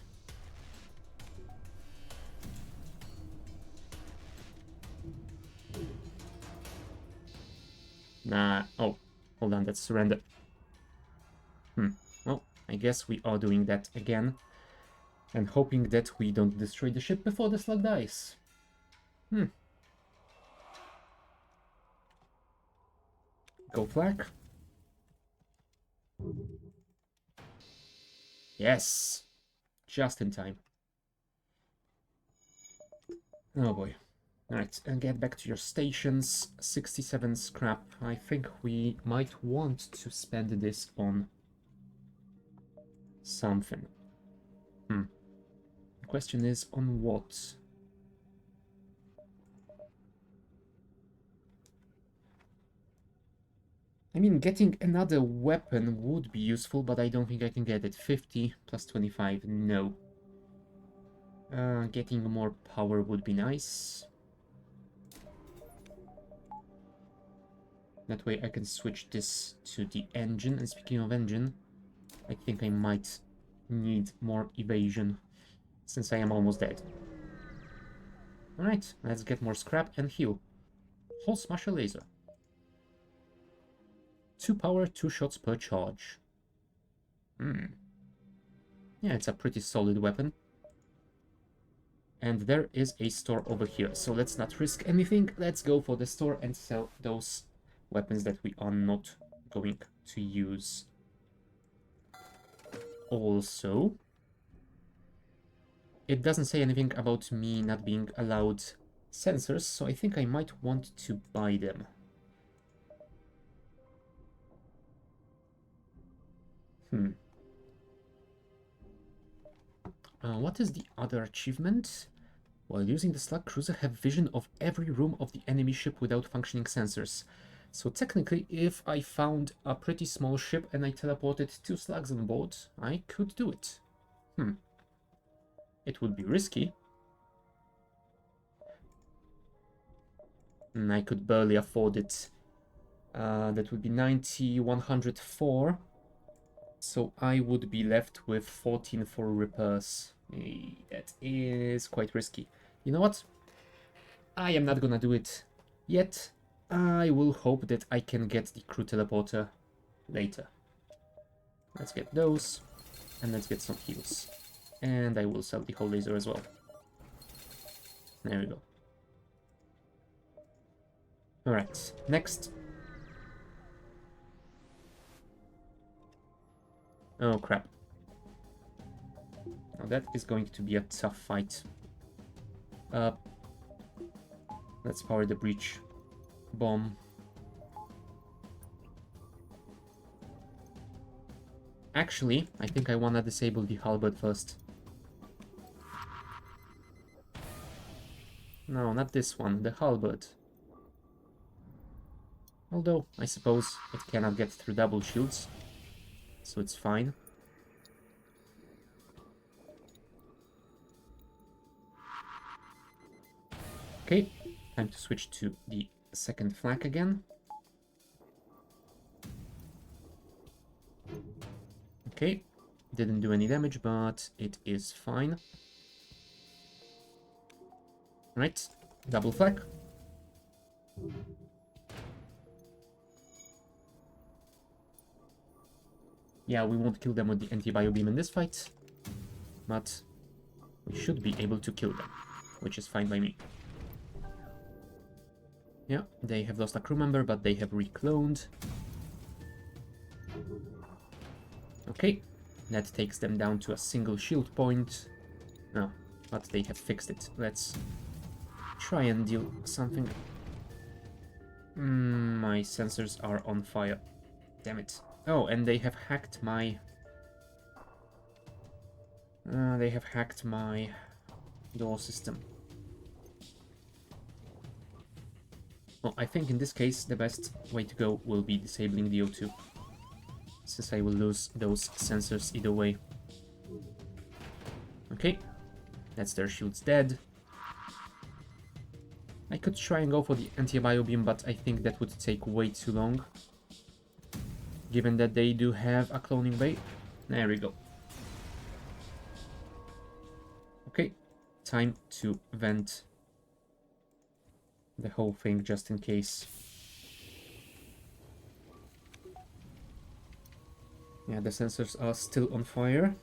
Nah, oh, hold on, that's surrender. Well, I guess we are doing that again. And hoping that we don't destroy the ship before the slug dies. Go flak. Yes! Just in time. Oh boy. Alright, and get back to your stations. 67 scrap. I think we might want to spend this on something. The question is on what? I mean, getting another weapon would be useful, but I don't think I can get it. 50 plus 25, no. Getting more power would be nice. That way I can switch this to the engine. And speaking of engine, I think I might need more evasion, since I am almost dead. Alright, let's get more scrap and heal. Hole Smasher Laser. 2 power, 2 shots per charge. Yeah, it's a pretty solid weapon. And there is a store over here, so let's not risk anything. Let's go for the store and sell those weapons that we are not going to use. Also, it doesn't say anything about me not being allowed sensors, so I think I might want to buy them. What is the other achievement? While using the Slug Cruiser, have vision of every room of the enemy ship without functioning sensors. So technically, if I found a pretty small ship and I teleported 2 slugs on board, I could do it. It would be risky. And I could barely afford it. That would be 90, 104. So I would be left with 14 for repairs. That is quite risky. You know what? I am not gonna do it yet. I will hope that I can get the crew teleporter later. Let's get those, and let's get some heals. And I will sell the whole laser as well. There we go. Alright, next. Oh crap. Now that is going to be a tough fight. Let's power the breach bomb. Actually, I think I wanna disable the halberd first. No, not this one, the halberd. Although, I suppose it cannot get through double shields, so it's fine. Okay, time to switch to the second flak again. Okay, didn't do any damage, but it is fine. Right, double flak. Yeah, we won't kill them with the anti-bio beam in this fight, but we should be able to kill them, which is fine by me. Yeah, they have lost a crew member, but they have recloned. Okay, that takes them down to a single shield point. No, but they have fixed it. Let's try and deal something. My sensors are on fire. Damn it. Oh, and they have hacked my... door system. Well, I think in this case, the best way to go will be disabling the O2, since I will lose those sensors either way. Okay, that's their shields dead. I could try and go for the anti-bio beam, but I think that would take way too long. Given that they do have a cloning bay. There we go. Okay, time to vent the whole thing just in case. Yeah, the sensors are still on fire.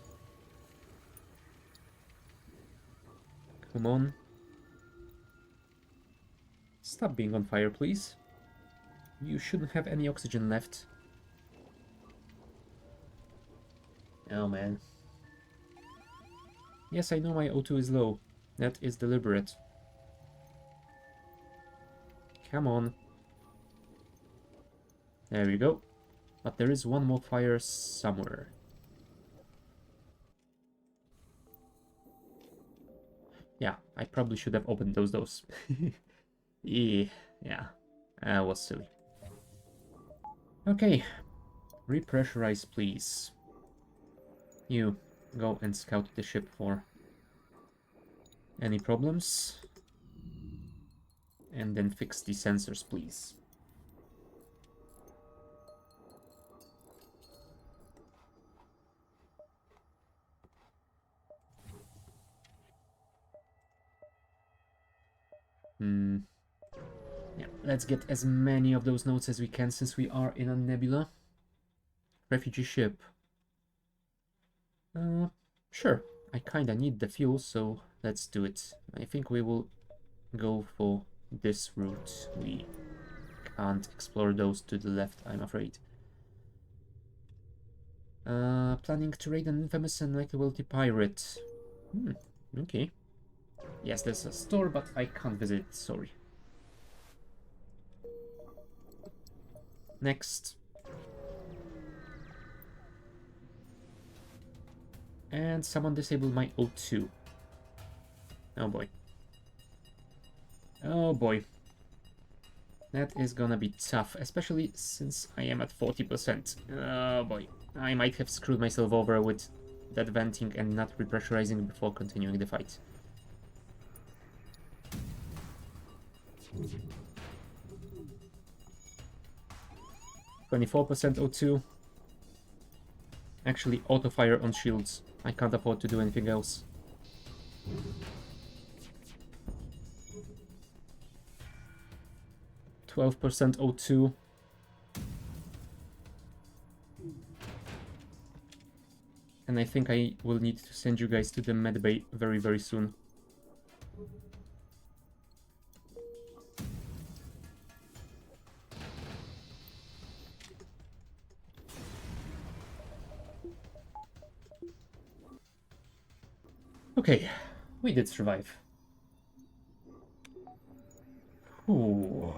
Come on. Stop being on fire, please. You shouldn't have any oxygen left. Oh, man. Yes, I know my O2 is low. That is deliberate. Come on. There we go. But there is one more fire somewhere. Yeah, I probably should have opened those doors. Yeah, that was silly. Okay, repressurize, please. You, go and scout the ship for any problems. And then fix the sensors, please. Yeah, let's get as many of those notes as we can since we are in a nebula. Refugee ship. Sure. I kinda need the fuel, so let's do it. I think we will go for this route. We can't explore those to the left, I'm afraid. Planning to raid an infamous and likely wealthy pirate. Okay. Yes, there's a store, but I can't visit, sorry. Next. And someone disabled my O2. Oh boy. Oh boy. That is gonna be tough, especially since I am at 40%. Oh boy. I might have screwed myself over with that venting and not repressurizing before continuing the fight. %24% O2. Actually, auto fire on shields. I can't afford to do anything else. %12% O2. And I think I will need to send you guys to the medbay very, very soon. Okay, we did survive. Ooh.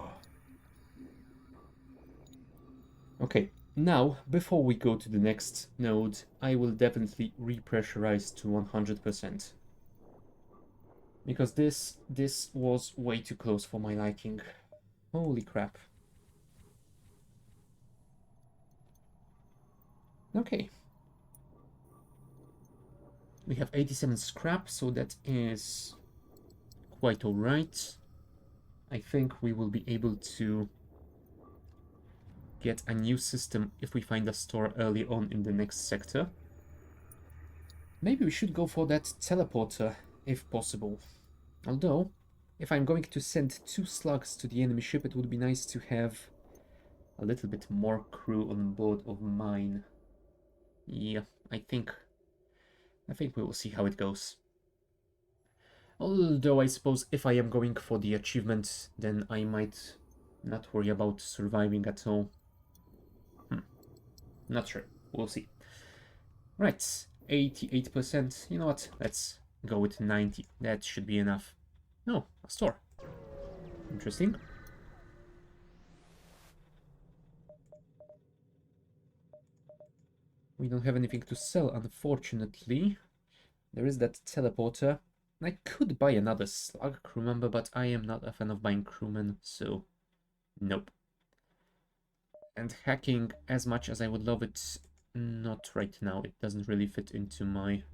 Okay, now, before we go to the next node, I will definitely repressurize to 100%. Because this was way too close for my liking. Holy crap. Okay. We have 87 scrap, so that is quite alright. I think we will be able to get a new system if we find a store early on in the next sector. Maybe we should go for that teleporter, if possible. Although, if I'm going to send 2 slugs to the enemy ship, it would be nice to have a little bit more crew on board of mine. Yeah, I think we will see how it goes. Although I suppose if I am going for the achievement, then I might not worry about surviving at all. Not sure. We'll see. Right, 88%. You know what? Let's go with 90. That should be enough. No, a store. Interesting. We don't have anything to sell, unfortunately. There is that teleporter. I could buy another slug crew member, but I am not a fan of buying crewmen, so nope. And hacking, as much as I would love it, not right now. It doesn't really fit into my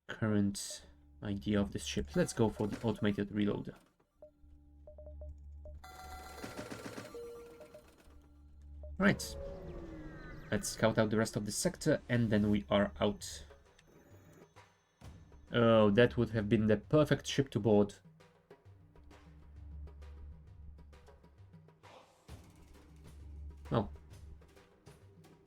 current idea of this ship. Let's go for the automated reloader. Right. Let's scout out the rest of the sector, and then we are out. Oh, that would have been the perfect ship to board. Well,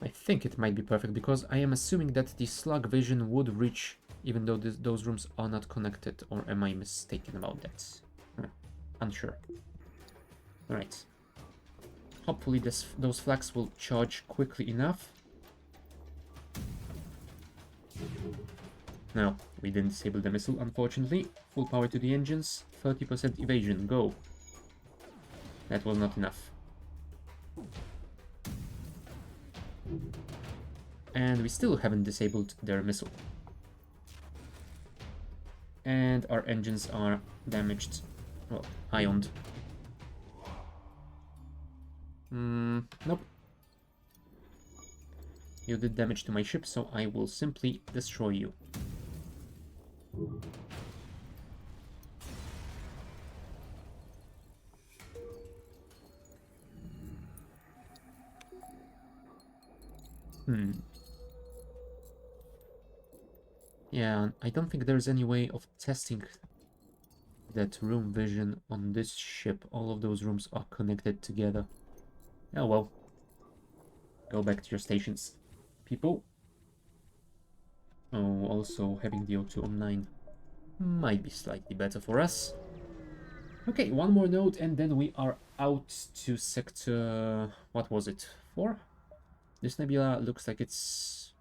I think it might be perfect, because I am assuming that the slug vision would reach, even though those rooms are not connected, or am I mistaken about that? Unsure. Alright. Hopefully those flags will charge quickly enough. No, we didn't disable the missile, unfortunately. Full power to the engines, 30% evasion, go. That was not enough. And we still haven't disabled their missile. And our engines are damaged. Well, ioned. Nope. You did damage to my ship, so I will simply destroy you. Yeah, I don't think there's any way of testing that room vision on this ship. All of those rooms are connected together. Oh well. Go back to your stations, people. Oh, also having the O2 online might be slightly better for us. Okay, one more node and then we are out to sector... what was it? 4? This nebula looks like it's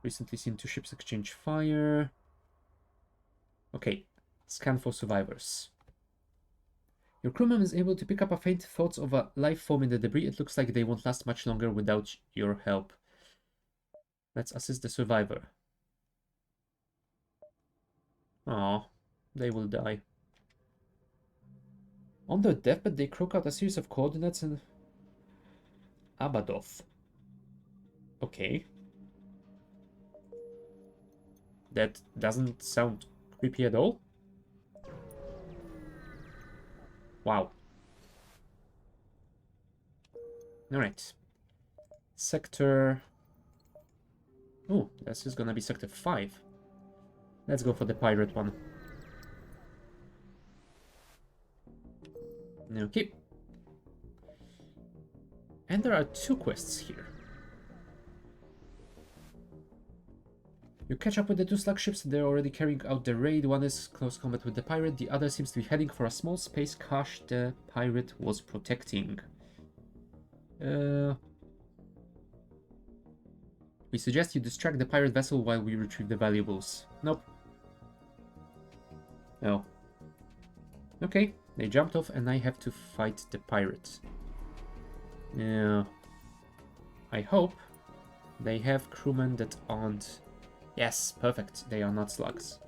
recently seen 2 ships exchange fire. Okay, scan for survivors. Your crewman is able to pick up a faint thoughts of a life form in the debris. It looks like they won't last much longer without your help. Let's assist the survivor. Oh, they will die. On their deathbed, they croak out a series of coordinates and... Abadoth. Okay. That doesn't sound creepy at all. Wow. Alright. Sector... Oh, this is gonna be Sector 5. Let's go for the pirate one. Okay. And there are 2 quests here. You catch up with the 2 slug ships. They're already carrying out the raid. One is close combat with the pirate. The other seems to be heading for a small space cache the pirate was protecting. We suggest you distract the pirate vessel while we retrieve the valuables. Nope. Oh. Okay, they jumped off and I have to fight the pirate. Yeah. I hope they have crewmen that aren't... Yes, perfect. They are not slugs.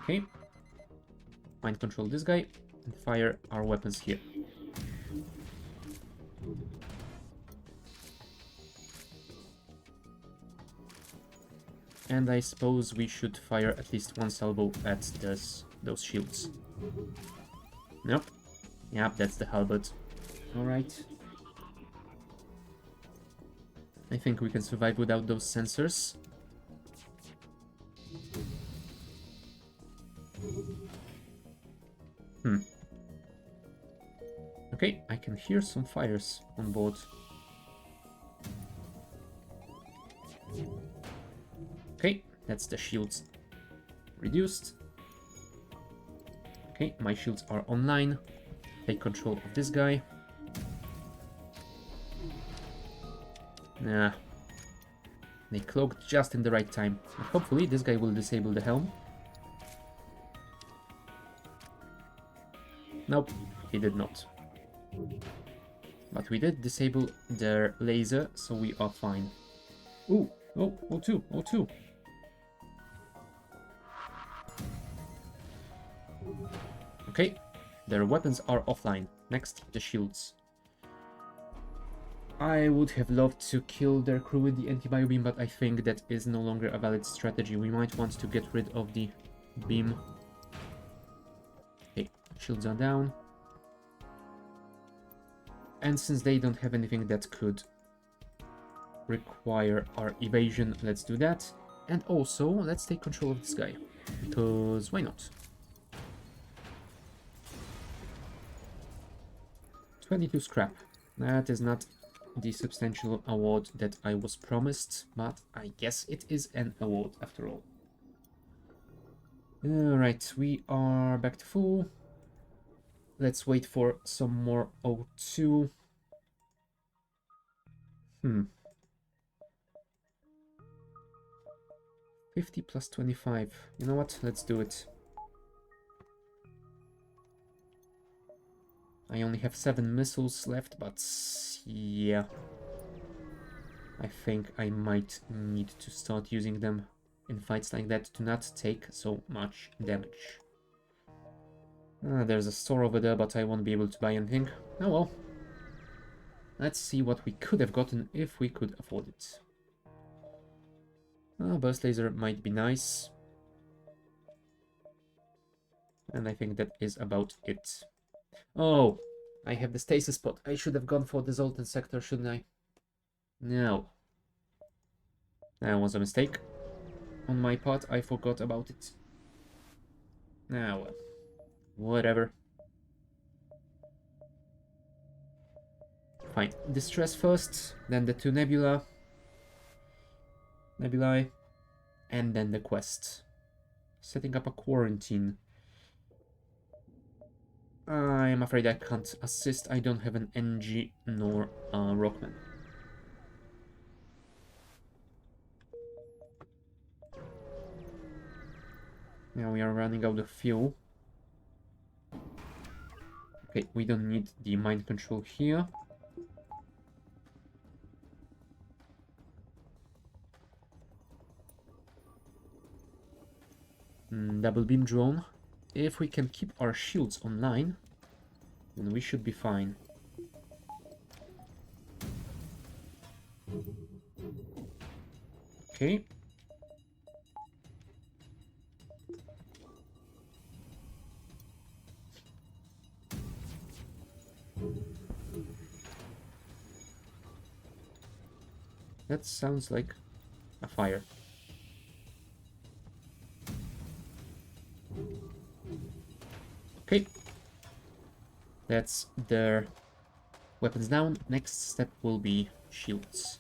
Okay. Mind control this guy and fire our weapons here. And I suppose we should fire at least one salvo at those shields. Nope. Yep, that's the halberd. Alright. I think we can survive without those sensors. Okay, I can hear some fires on board. Okay, that's the shields reduced. Okay, my shields are online. Take control of this guy. Nah. They cloaked just in the right time. But hopefully this guy will disable the helm. Nope, he did not. But we did disable their laser, so we are fine. Ooh, oh, O2, O2. Okay, their weapons are offline. Next, the shields. I would have loved to kill their crew with the anti-bio beam, but I think that is no longer a valid strategy. We might want to get rid of the beam. Okay, shields are down. And since they don't have anything that could require our evasion, let's do that. And also, let's take control of this guy, because why not? 22 scrap. That is not the substantial award that I was promised, but I guess it is an award after all. Alright, we are back to full. Let's wait for some more O2. 50 plus 25. You know what? Let's do it. I only have 7 missiles left, but yeah. I think I might need to start using them in fights like that to not take so much damage. There's a store over there, but I won't be able to buy anything. Oh well. Let's see what we could have gotten if we could afford it. Burst laser might be nice. And I think that is about it. Oh, I have the stasis spot. I should have gone for the Zoltan sector, shouldn't I? No. That was a mistake. On my part, I forgot about it. Now, well, whatever. Fine. Distress first, then the 2 nebulae, and then the quest. Setting up a quarantine. I'm afraid I can't assist. I don't have an NG nor a Rockman. Now we are running out of fuel. Okay, we don't need the mind control here. Double beam drone. If we can keep our shields online, then we should be fine. Okay. That sounds like a fire. Okay. That's their weapons down. Next step will be shields.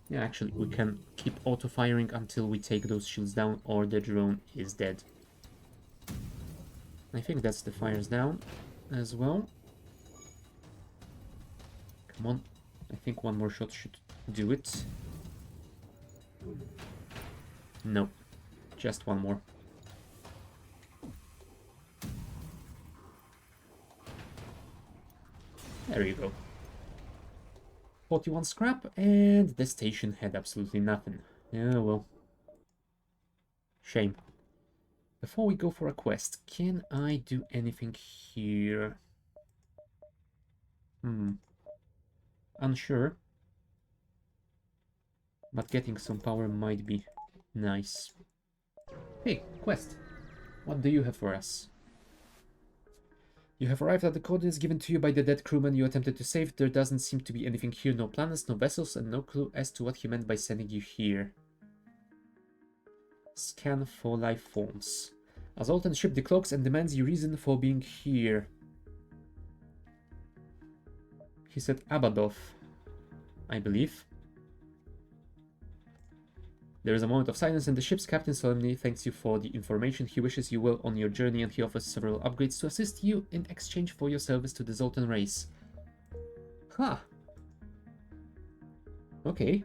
Yeah, actually, we can keep auto-firing until we take those shields down or the drone is dead. I think that's the fires down as well. Come on. I think one more shot should do it. No. Just one more. There you go. 41 scrap, and the station had absolutely nothing. Yeah, well. Shame. Before we go for a quest, can I do anything here? Unsure. But getting some power might be nice. Hey, quest. What do you have for us? You have arrived at the coordinates given to you by the dead crewman you attempted to save. There doesn't seem to be anything here, no planets, no vessels, and no clue as to what he meant by sending you here. Scan for life forms. A Zoltan ship decloaks and demands your reason for being here. He said Abadov, I believe. There is a moment of silence and the ship's captain solemnly thanks you for the information. He wishes you well on your journey and he offers several upgrades to assist you in exchange for your service to the Zoltan race. Huh. Okay.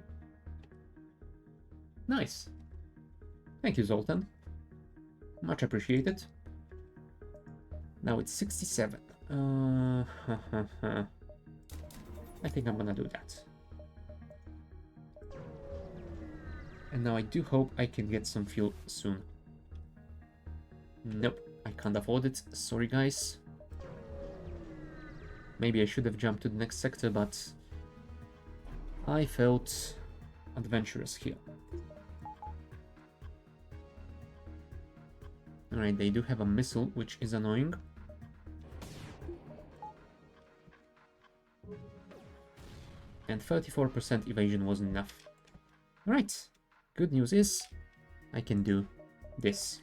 Nice. Thank you, Zoltan. Much appreciated. Now it's 67. I think I'm gonna do that. And now I do hope I can get some fuel soon. Nope, I can't afford it. Sorry, guys. Maybe I should have jumped to the next sector, but I felt adventurous here. Alright, they do have a missile, which is annoying. And 34% evasion wasn't enough. Alright, good news is I can do this.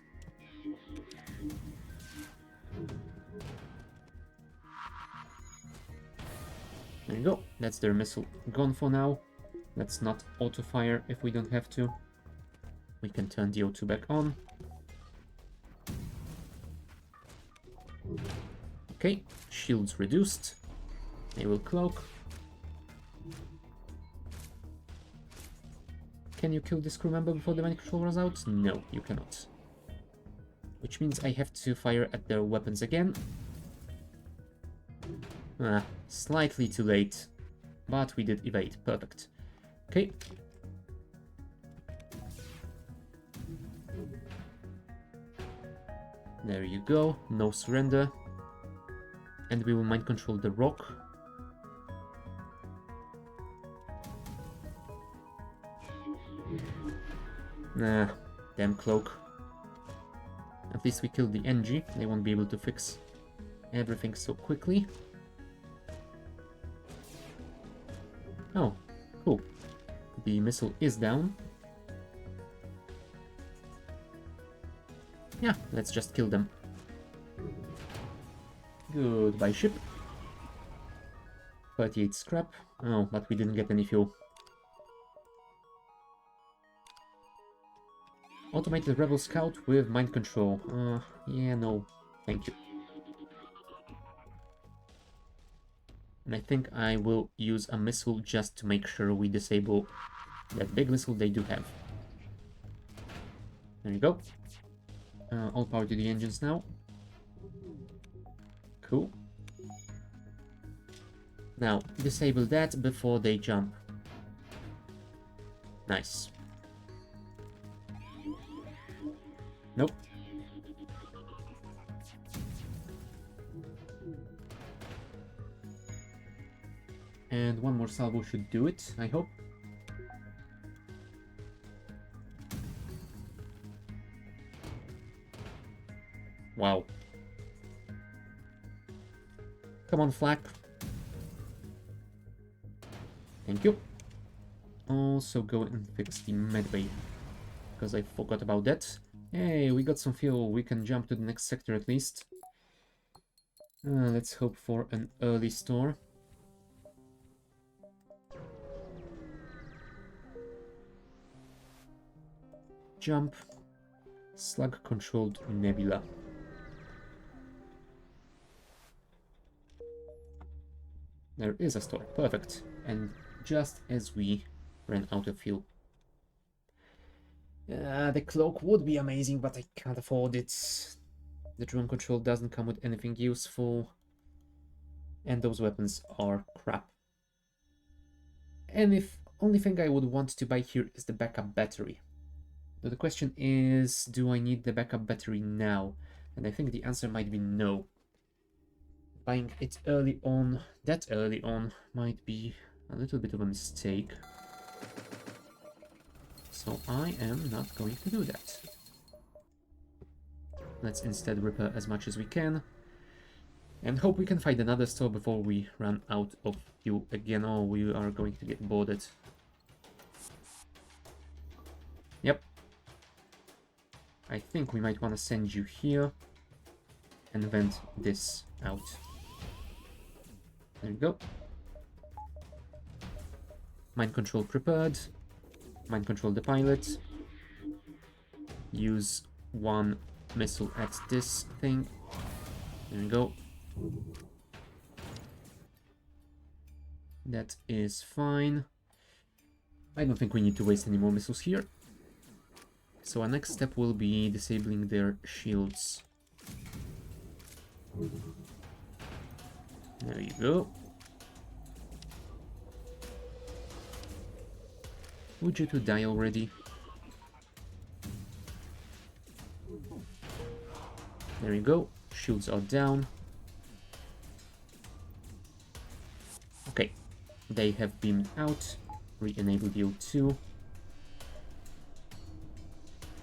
There you go, that's their missile gone for now. Let's not auto-fire if we don't have to. We can turn the O2 back on. Okay, shields reduced. They will cloak. Can you kill this crew member before the mind control runs out? No, you cannot. Which means I have to fire at their weapons again. Slightly too late, but we did evade. Perfect. Okay. There you go. No surrender. And we will mind control the rock. Nah, damn cloak. At least we killed the NG. They won't be able to fix everything so quickly. Oh, cool. The missile is down. Yeah, let's just kill them. Goodbye, ship. 38 scrap. Oh, but we didn't get any fuel. Automated rebel scout with mind control. Yeah, no, thank you. And I think I will use a missile just to make sure we disable that big missile they do have. There you go. All power to the engines now. Cool. Now, disable that before they jump. Nice. Nope. And one more salvo should do it, I hope. Wow. Come on, flak. Thank you. Also go and fix the medbay, because I forgot about that. Hey, we got some fuel. We can jump to the next sector at least. Let's hope for an early store. Jump. Slug controlled nebula. There is a store. Perfect. And just as we ran out of fuel. The cloak would be amazing, but I can't afford it. The drone control doesn't come with anything useful. And those weapons are crap. And if only thing I would want to buy here is the backup battery. So the question is, do I need the backup battery now? And I think the answer might be no. Buying it early on, that early on, might be a little bit of a mistake. So I am not going to do that. Let's instead repair as much as we can. And hope we can find another store before we run out of fuel again. Oh, we are going to get boarded. Yep. I think we might want to send you here and vent this out. There you go. Mind control prepared. Mind control the pilot. Use one missile at this thing. There we go. That is fine. I don't think we need to waste any more missiles here. So our next step will be disabling their shields. There you go. Would you two die already? There you go. Shields are down. Okay. They have beamed out. Re-enable the O2.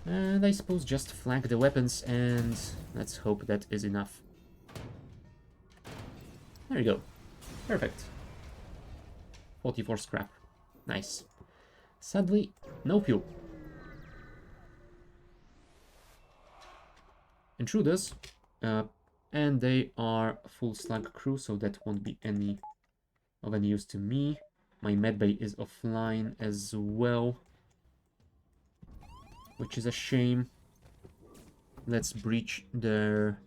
And I suppose just flag the weapons and let's hope that is enough. There you go. Perfect. 44 scrap. Nice. Sadly, no fuel. Intruders. And they are full slug crew, so that won't be of any use to me. My medbay is offline as well, which is a shame. Let's breach their...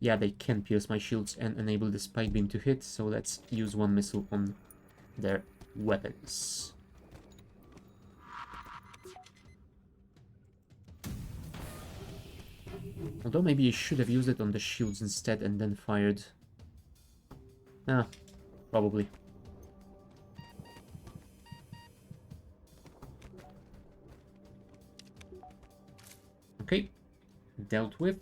Yeah, they can pierce my shields and enable the spike beam to hit, so let's use one missile on their weapons. Although maybe you should have used it on the shields instead and then fired. Ah, probably. Okay, dealt with.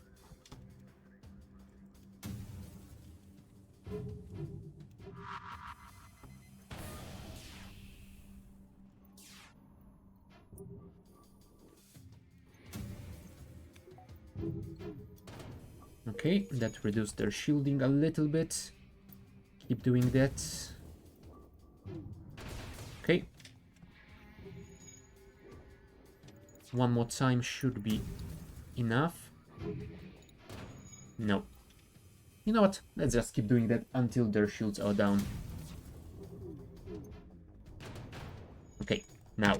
Okay, that reduced their shielding a little bit. Keep doing that. Okay. One more time should be enough. No. You know what? Let's just keep doing that until their shields are down. Okay, now.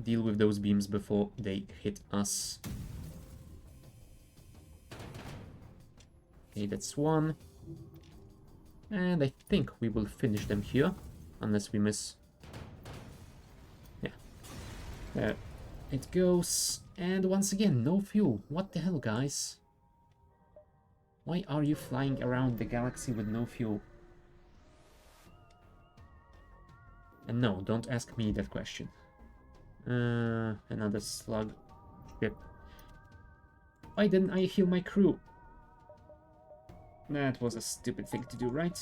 Deal with those beams before they hit us. Okay, that's one. And I think we will finish them here. Unless we miss. Yeah. There it goes. And once again, no fuel. What the hell, guys? Why are you flying around the galaxy with no fuel? And no, don't ask me that question. Another slug ship. Why didn't I heal my crew? That was a stupid thing to do, right?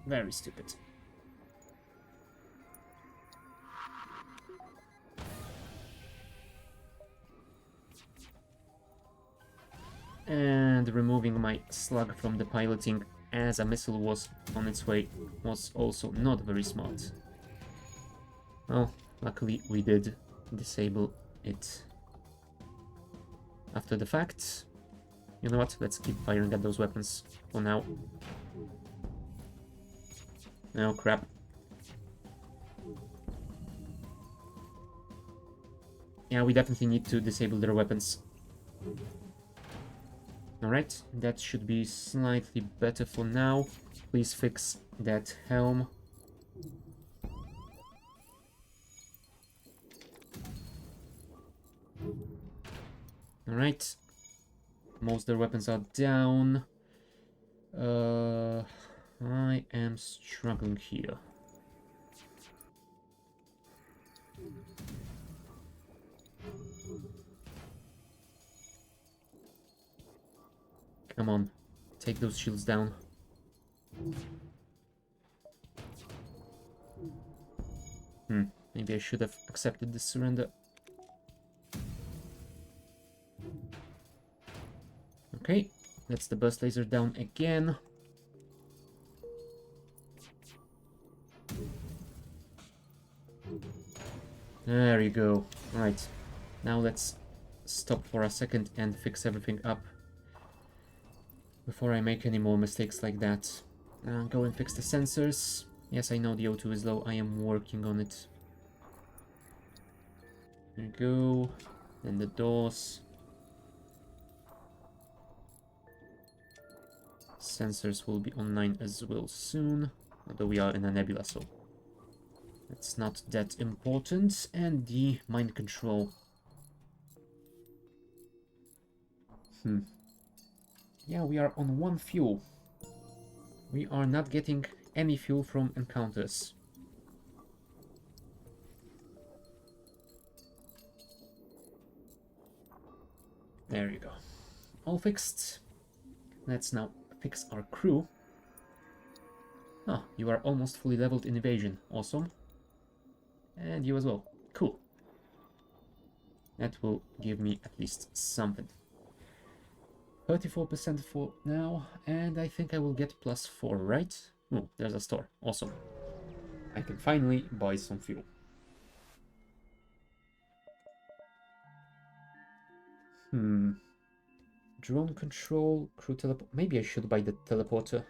Very stupid. And removing my slug from the piloting as a missile was on its way was also not very smart. Well, luckily we did disable it after the fact. You know what? Let's keep firing at those weapons for now. Oh, crap. Yeah, we definitely need to disable their weapons. Alright, that should be slightly better for now. Please fix that helm. Alright. Most of their weapons are down. I am struggling here. Come on, take those shields down. Maybe I should have accepted this surrender. Okay, that's the burst laser down again. There you go. Right, now let's stop for a second and fix everything up before I make any more mistakes like that. Go and fix the sensors. Yes, I know the O2 is low. I am working on it. There you go. Then the doors. Sensors will be online as well soon. Although we are in a nebula, so it's not that important. And the mind control. Yeah, we are on one fuel. We are not getting any fuel from encounters. There you go. All fixed. Let's now fix our crew. Oh, you are almost fully leveled in evasion. Awesome. And you as well. Cool. That will give me at least something. 34% for now, and I think I will get +4, right? Oh, there's a store. Awesome. I can finally buy some fuel. Drone control, crew teleport. Maybe I should buy the teleporter.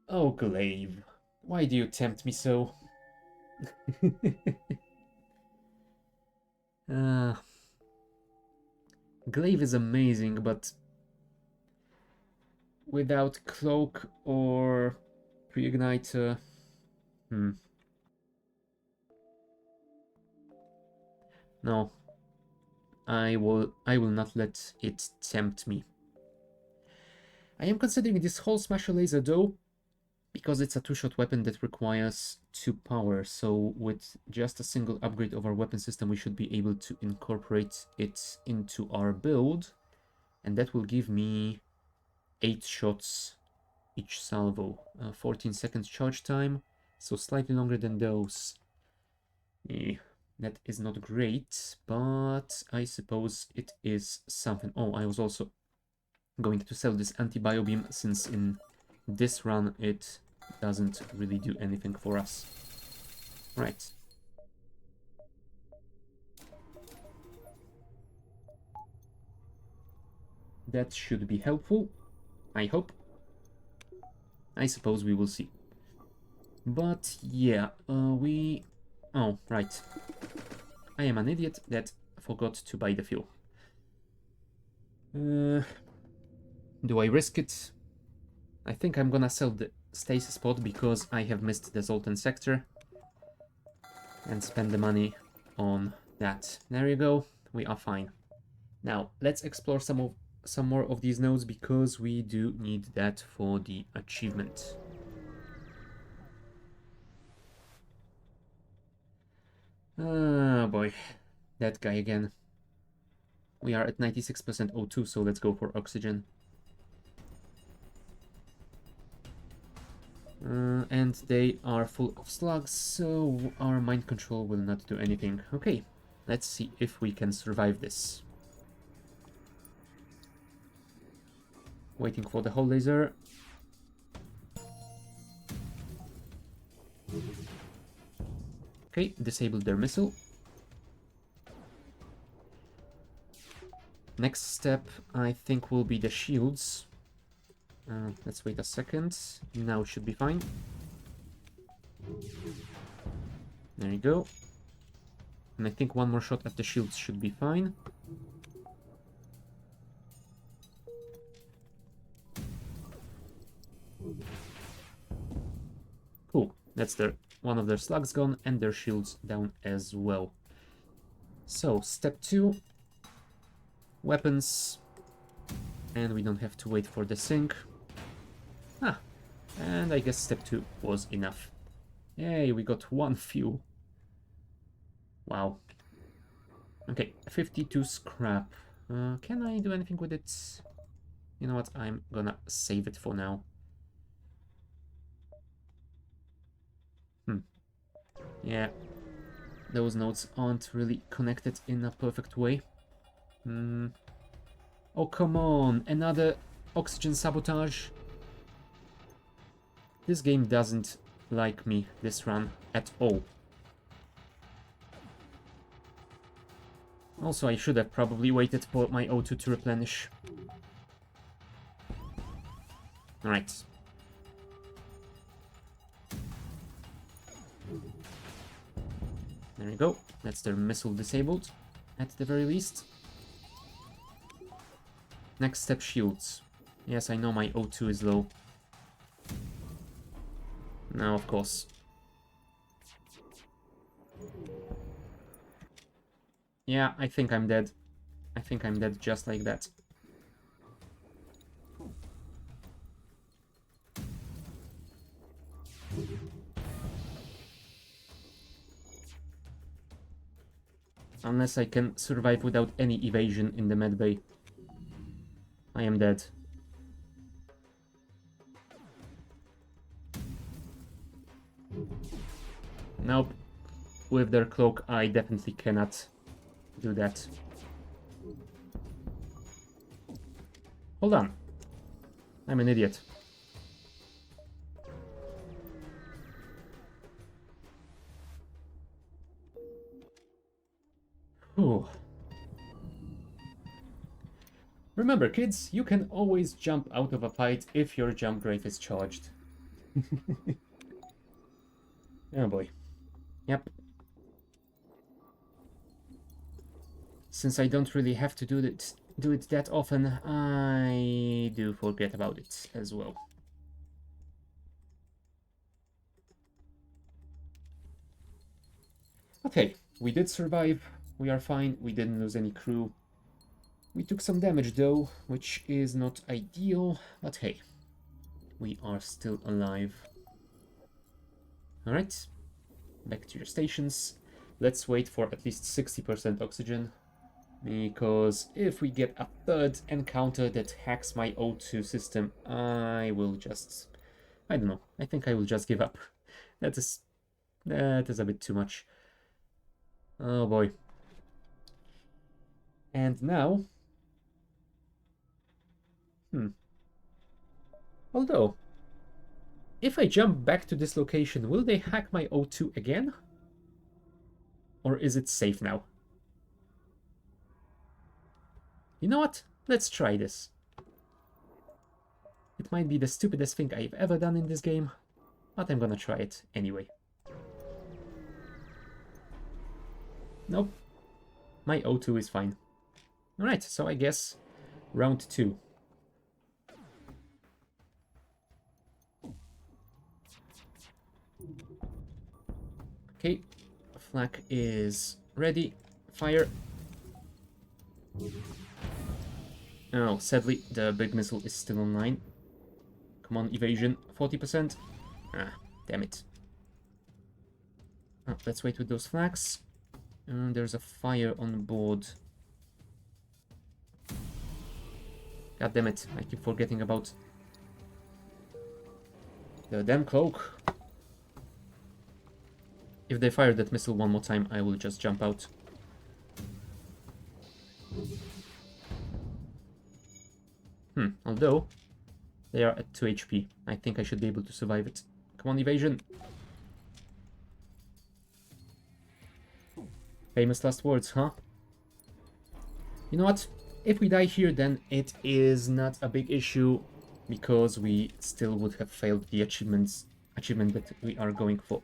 Oh, Glaive. Why do you tempt me so? Glaive is amazing, but without cloak or pre-igniter... No. I will not let it tempt me. I am considering this whole Smasher Laser though, because it's a two-shot weapon that requires 2 power, so with just a single upgrade of our weapon system we should be able to incorporate it into our build, and that will give me 8 shots each salvo. 14 seconds charge time, so slightly longer than those. That is not great, but I suppose it is something. Oh, I was also going to sell this anti-bio beam, since in this run it doesn't really do anything for us. Right. That should be helpful, I hope. I suppose we will see. But yeah, Oh, right. I am an idiot that forgot to buy the fuel. Do I risk it? I think I'm gonna sell the stasis pod because I have missed the Zoltan sector and spend the money on that. There you go, we are fine. Now, let's explore some more of these nodes because we do need that for the achievement. Oh boy, that guy again. We are at 96% O2, so let's go for oxygen. And they are full of slugs, so our mind control will not do anything. Okay, let's see if we can survive this. Waiting for the hull laser. Okay, disabled their missile. Next step, I think, will be the shields. Let's wait a second. Now it should be fine. There you go. And I think one more shot at the shields should be fine. Cool. That's one of their slugs gone and their shields down as well. So, step 2. Weapons. And we don't have to wait for the sync. And I guess step 2 was enough. Yay, we got 1 fuel. Wow. Okay, 52 scrap. Can I do anything with it? You know what, I'm gonna save it for now. Yeah, those nodes aren't really connected in a perfect way. Oh, come on, another oxygen sabotage. This game doesn't like me this run at all. Also, I should have probably waited for my O2 to replenish. Alright. There we go. That's their missile disabled, at the very least. Next step, shields. Yes, I know my O2 is low. Now, of course. Yeah, I think I'm dead. I think I'm dead just like that. Unless I can survive without any evasion in the medbay, I am dead. Nope. With their cloak, I definitely cannot do that. Hold on. I'm an idiot. Ooh. Remember, kids, you can always jump out of a fight if your jump grave is charged. Oh boy. Yep. Since I don't really have to do it that often, I do forget about it as well. But hey, we did survive. We are fine. We didn't lose any crew. We took some damage though, which is not ideal, but hey, we are still alive. Alright, back to your stations. Let's wait for at least 60% oxygen, because if we get a third encounter that hacks my O2 system, I will just... I don't know, I think I will just give up. That is a bit too much. Oh boy. And now... Although, if I jump back to this location, will they hack my O2 again? Or is it safe now? You know what? Let's try this. It might be the stupidest thing I've ever done in this game, but I'm gonna try it anyway. Nope. My O2 is fine. Alright, so I guess round 2. Okay, flak is ready. Fire. Oh, sadly, the big missile is still online. Come on, evasion, 40%. Ah, damn it. Oh, let's wait with those flags. There's a fire on board. God damn it, I keep forgetting about the damn cloak. If they fire that missile one more time, I will just jump out. Although they are at 2 HP. I think I should be able to survive it. Come on, evasion. Famous last words, huh? You know what? If we die here, then it is not a big issue, because we still would have failed the achievement that we are going for.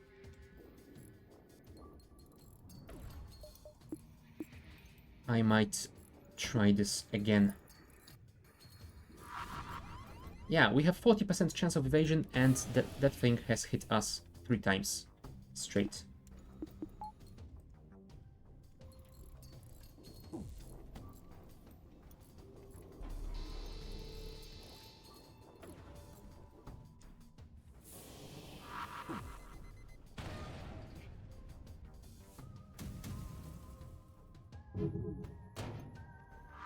I might try this again. Yeah, we have 40% chance of evasion, and that thing has hit us 3 times straight.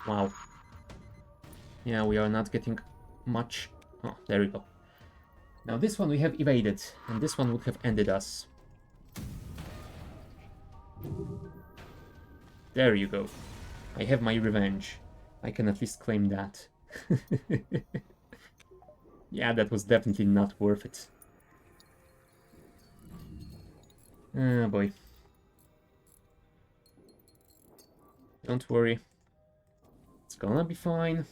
Wow. Yeah, we are not getting much. Oh, there we go. Now this one we have evaded, and this one would have ended us. There you go. I have my revenge. I can at least claim that. Yeah, that was definitely not worth it. Oh boy. Don't worry. It's gonna be fine.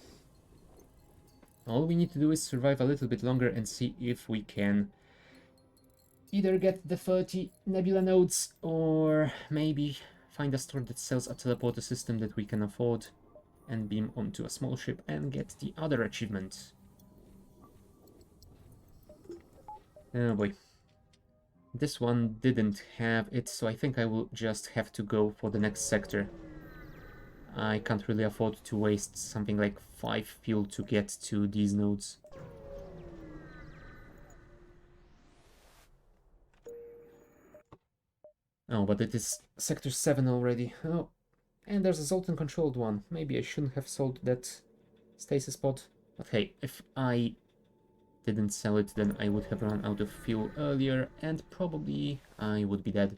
All we need to do is survive a little bit longer and see if we can either get the 30 nebula nodes, or maybe find a store that sells a teleporter system that we can afford and beam onto a small ship and get the other achievement. Oh boy. This one didn't have it, so I think I will just have to go for the next sector. I can't really afford to waste something like 5 fuel to get to these nodes. Oh, but it is Sector 7 already. Oh, And there's a Zoltan-controlled one. Maybe I shouldn't have sold that stasis pod. But hey, if I didn't sell it, then I would have run out of fuel earlier, and probably I would be dead.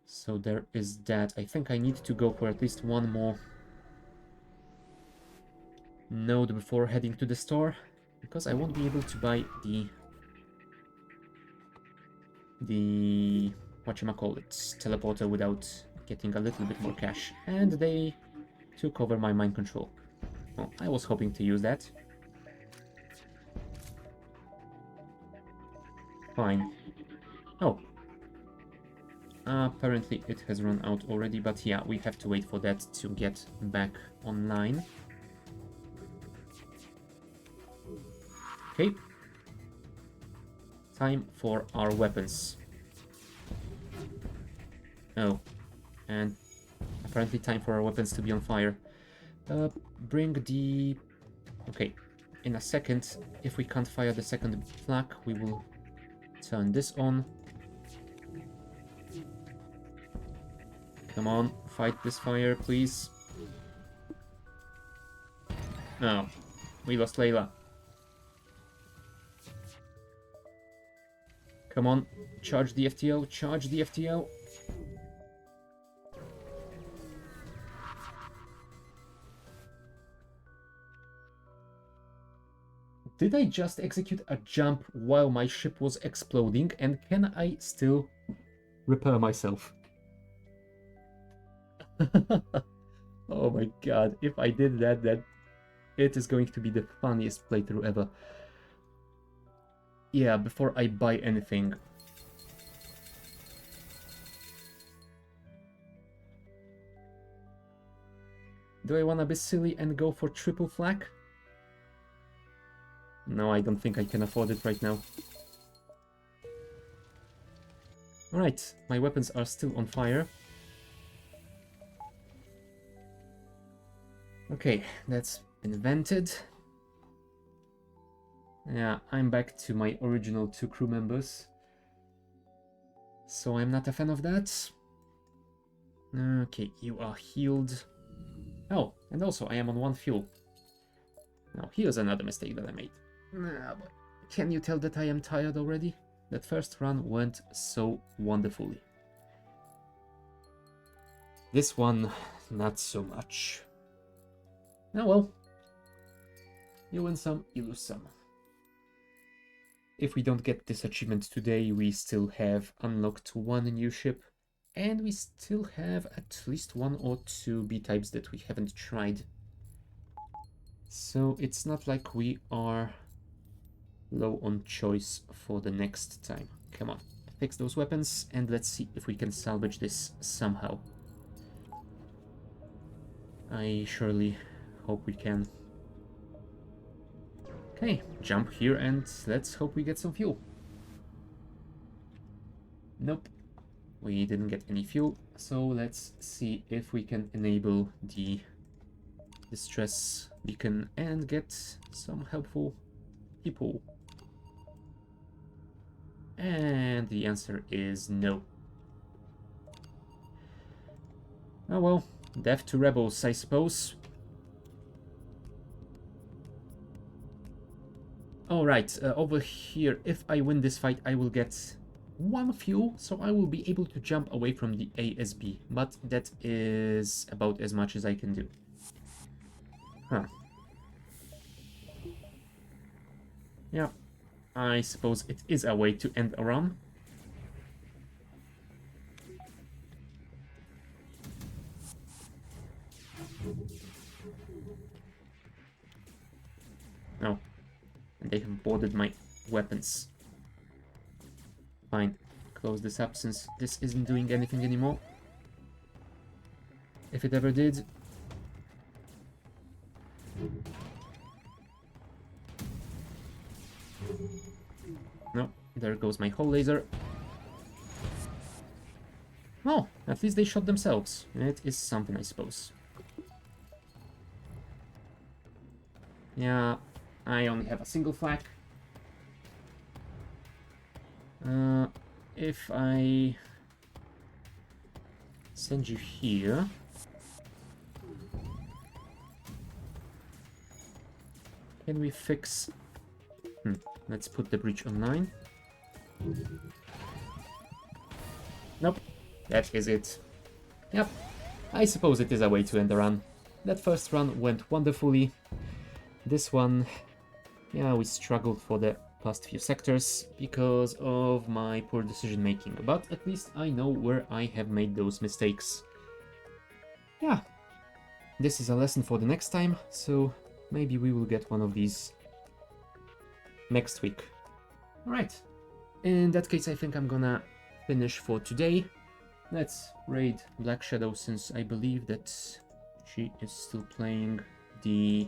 So there is that. I think I need to go for at least one more node before heading to the store, because I won't be able to buy the whatchamacallit, teleporter without getting a little bit more cash. And they took over my mind control. Well, I was hoping to use that. Fine. Oh. Apparently it has run out already, but yeah, we have to wait for that to get back online. Okay. Time for our weapons. Oh. And apparently time for our weapons to be on fire. Bring the... Okay. In a second, if we can't fire the second flak, we will turn this on. Come on, fight this fire, please. No, we lost Layla. Come on, charge the FTL, charge the FTL. Did I just execute a jump while my ship was exploding, and can I still repair myself? Oh my god, if I did that, then it is going to be the funniest playthrough ever. Yeah, before I buy anything. Do I wanna be silly and go for triple flak? No, I don't think I can afford it right now. Alright, my weapons are still on fire. Okay, that's been vented. Yeah, I'm back to my original 2 crew members. So I'm not a fan of that. Okay, you are healed. Oh, and also I am on 1 fuel. Now here's another mistake that I made. But can you tell that I am tired already? That first run went so wonderfully. This one, not so much. Oh well. You win some, you lose some. If we don't get this achievement today, we still have unlocked 1 new ship, and we still have at least 1 or 2 B-types that we haven't tried. So it's not like we are low on choice for the next time. Come on, fix those weapons, and let's see if we can salvage this somehow. I surely hope we can. Okay, jump here and let's hope we get some fuel. Nope, we didn't get any fuel, so let's see if we can enable the distress beacon and get some helpful people. And the answer is no. Oh well, death to rebels, I suppose. Alright, over here, if I win this fight, I will get 1 fuel, so I will be able to jump away from the ASB, but that is about as much as I can do. Huh. Yeah, I suppose it is a way to end a run. No. And they have boarded my weapons. Fine. Close this up since this isn't doing anything anymore. If it ever did. No, there goes my hull laser. Oh, at least they shot themselves. It is something, I suppose. Yeah, I only have a single flak. If I send you here. Can we fix... Let's put the breach online. Nope, that is it. Yep, I suppose it is a way to end the run. That first run went wonderfully. This one, yeah, we struggled for the past few sectors because of my poor decision making, but at least I know where I have made those mistakes. Yeah, this is a lesson for the next time, so maybe we will get one of these next week. Alright, in that case I think I'm gonna finish for today. Let's raid Black Shadow, since I believe that she is still playing the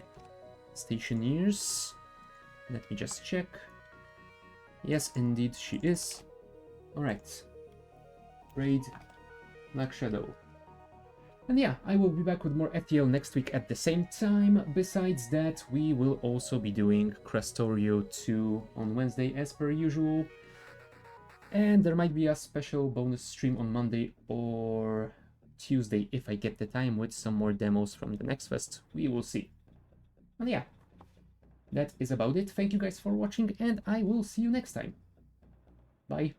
Stationeers. Let me just check. Yes, indeed she is. Alright. Raid Black Shadow. And yeah, I will be back with more FTL next week at the same time. Besides that, we will also be doing Crestorio 2 on Wednesday as per usual. And there might be a special bonus stream on Monday or Tuesday if I get the time, with some more demos from the next fest. We will see. And yeah, that is about it. Thank you guys for watching, and I will see you next time. Bye.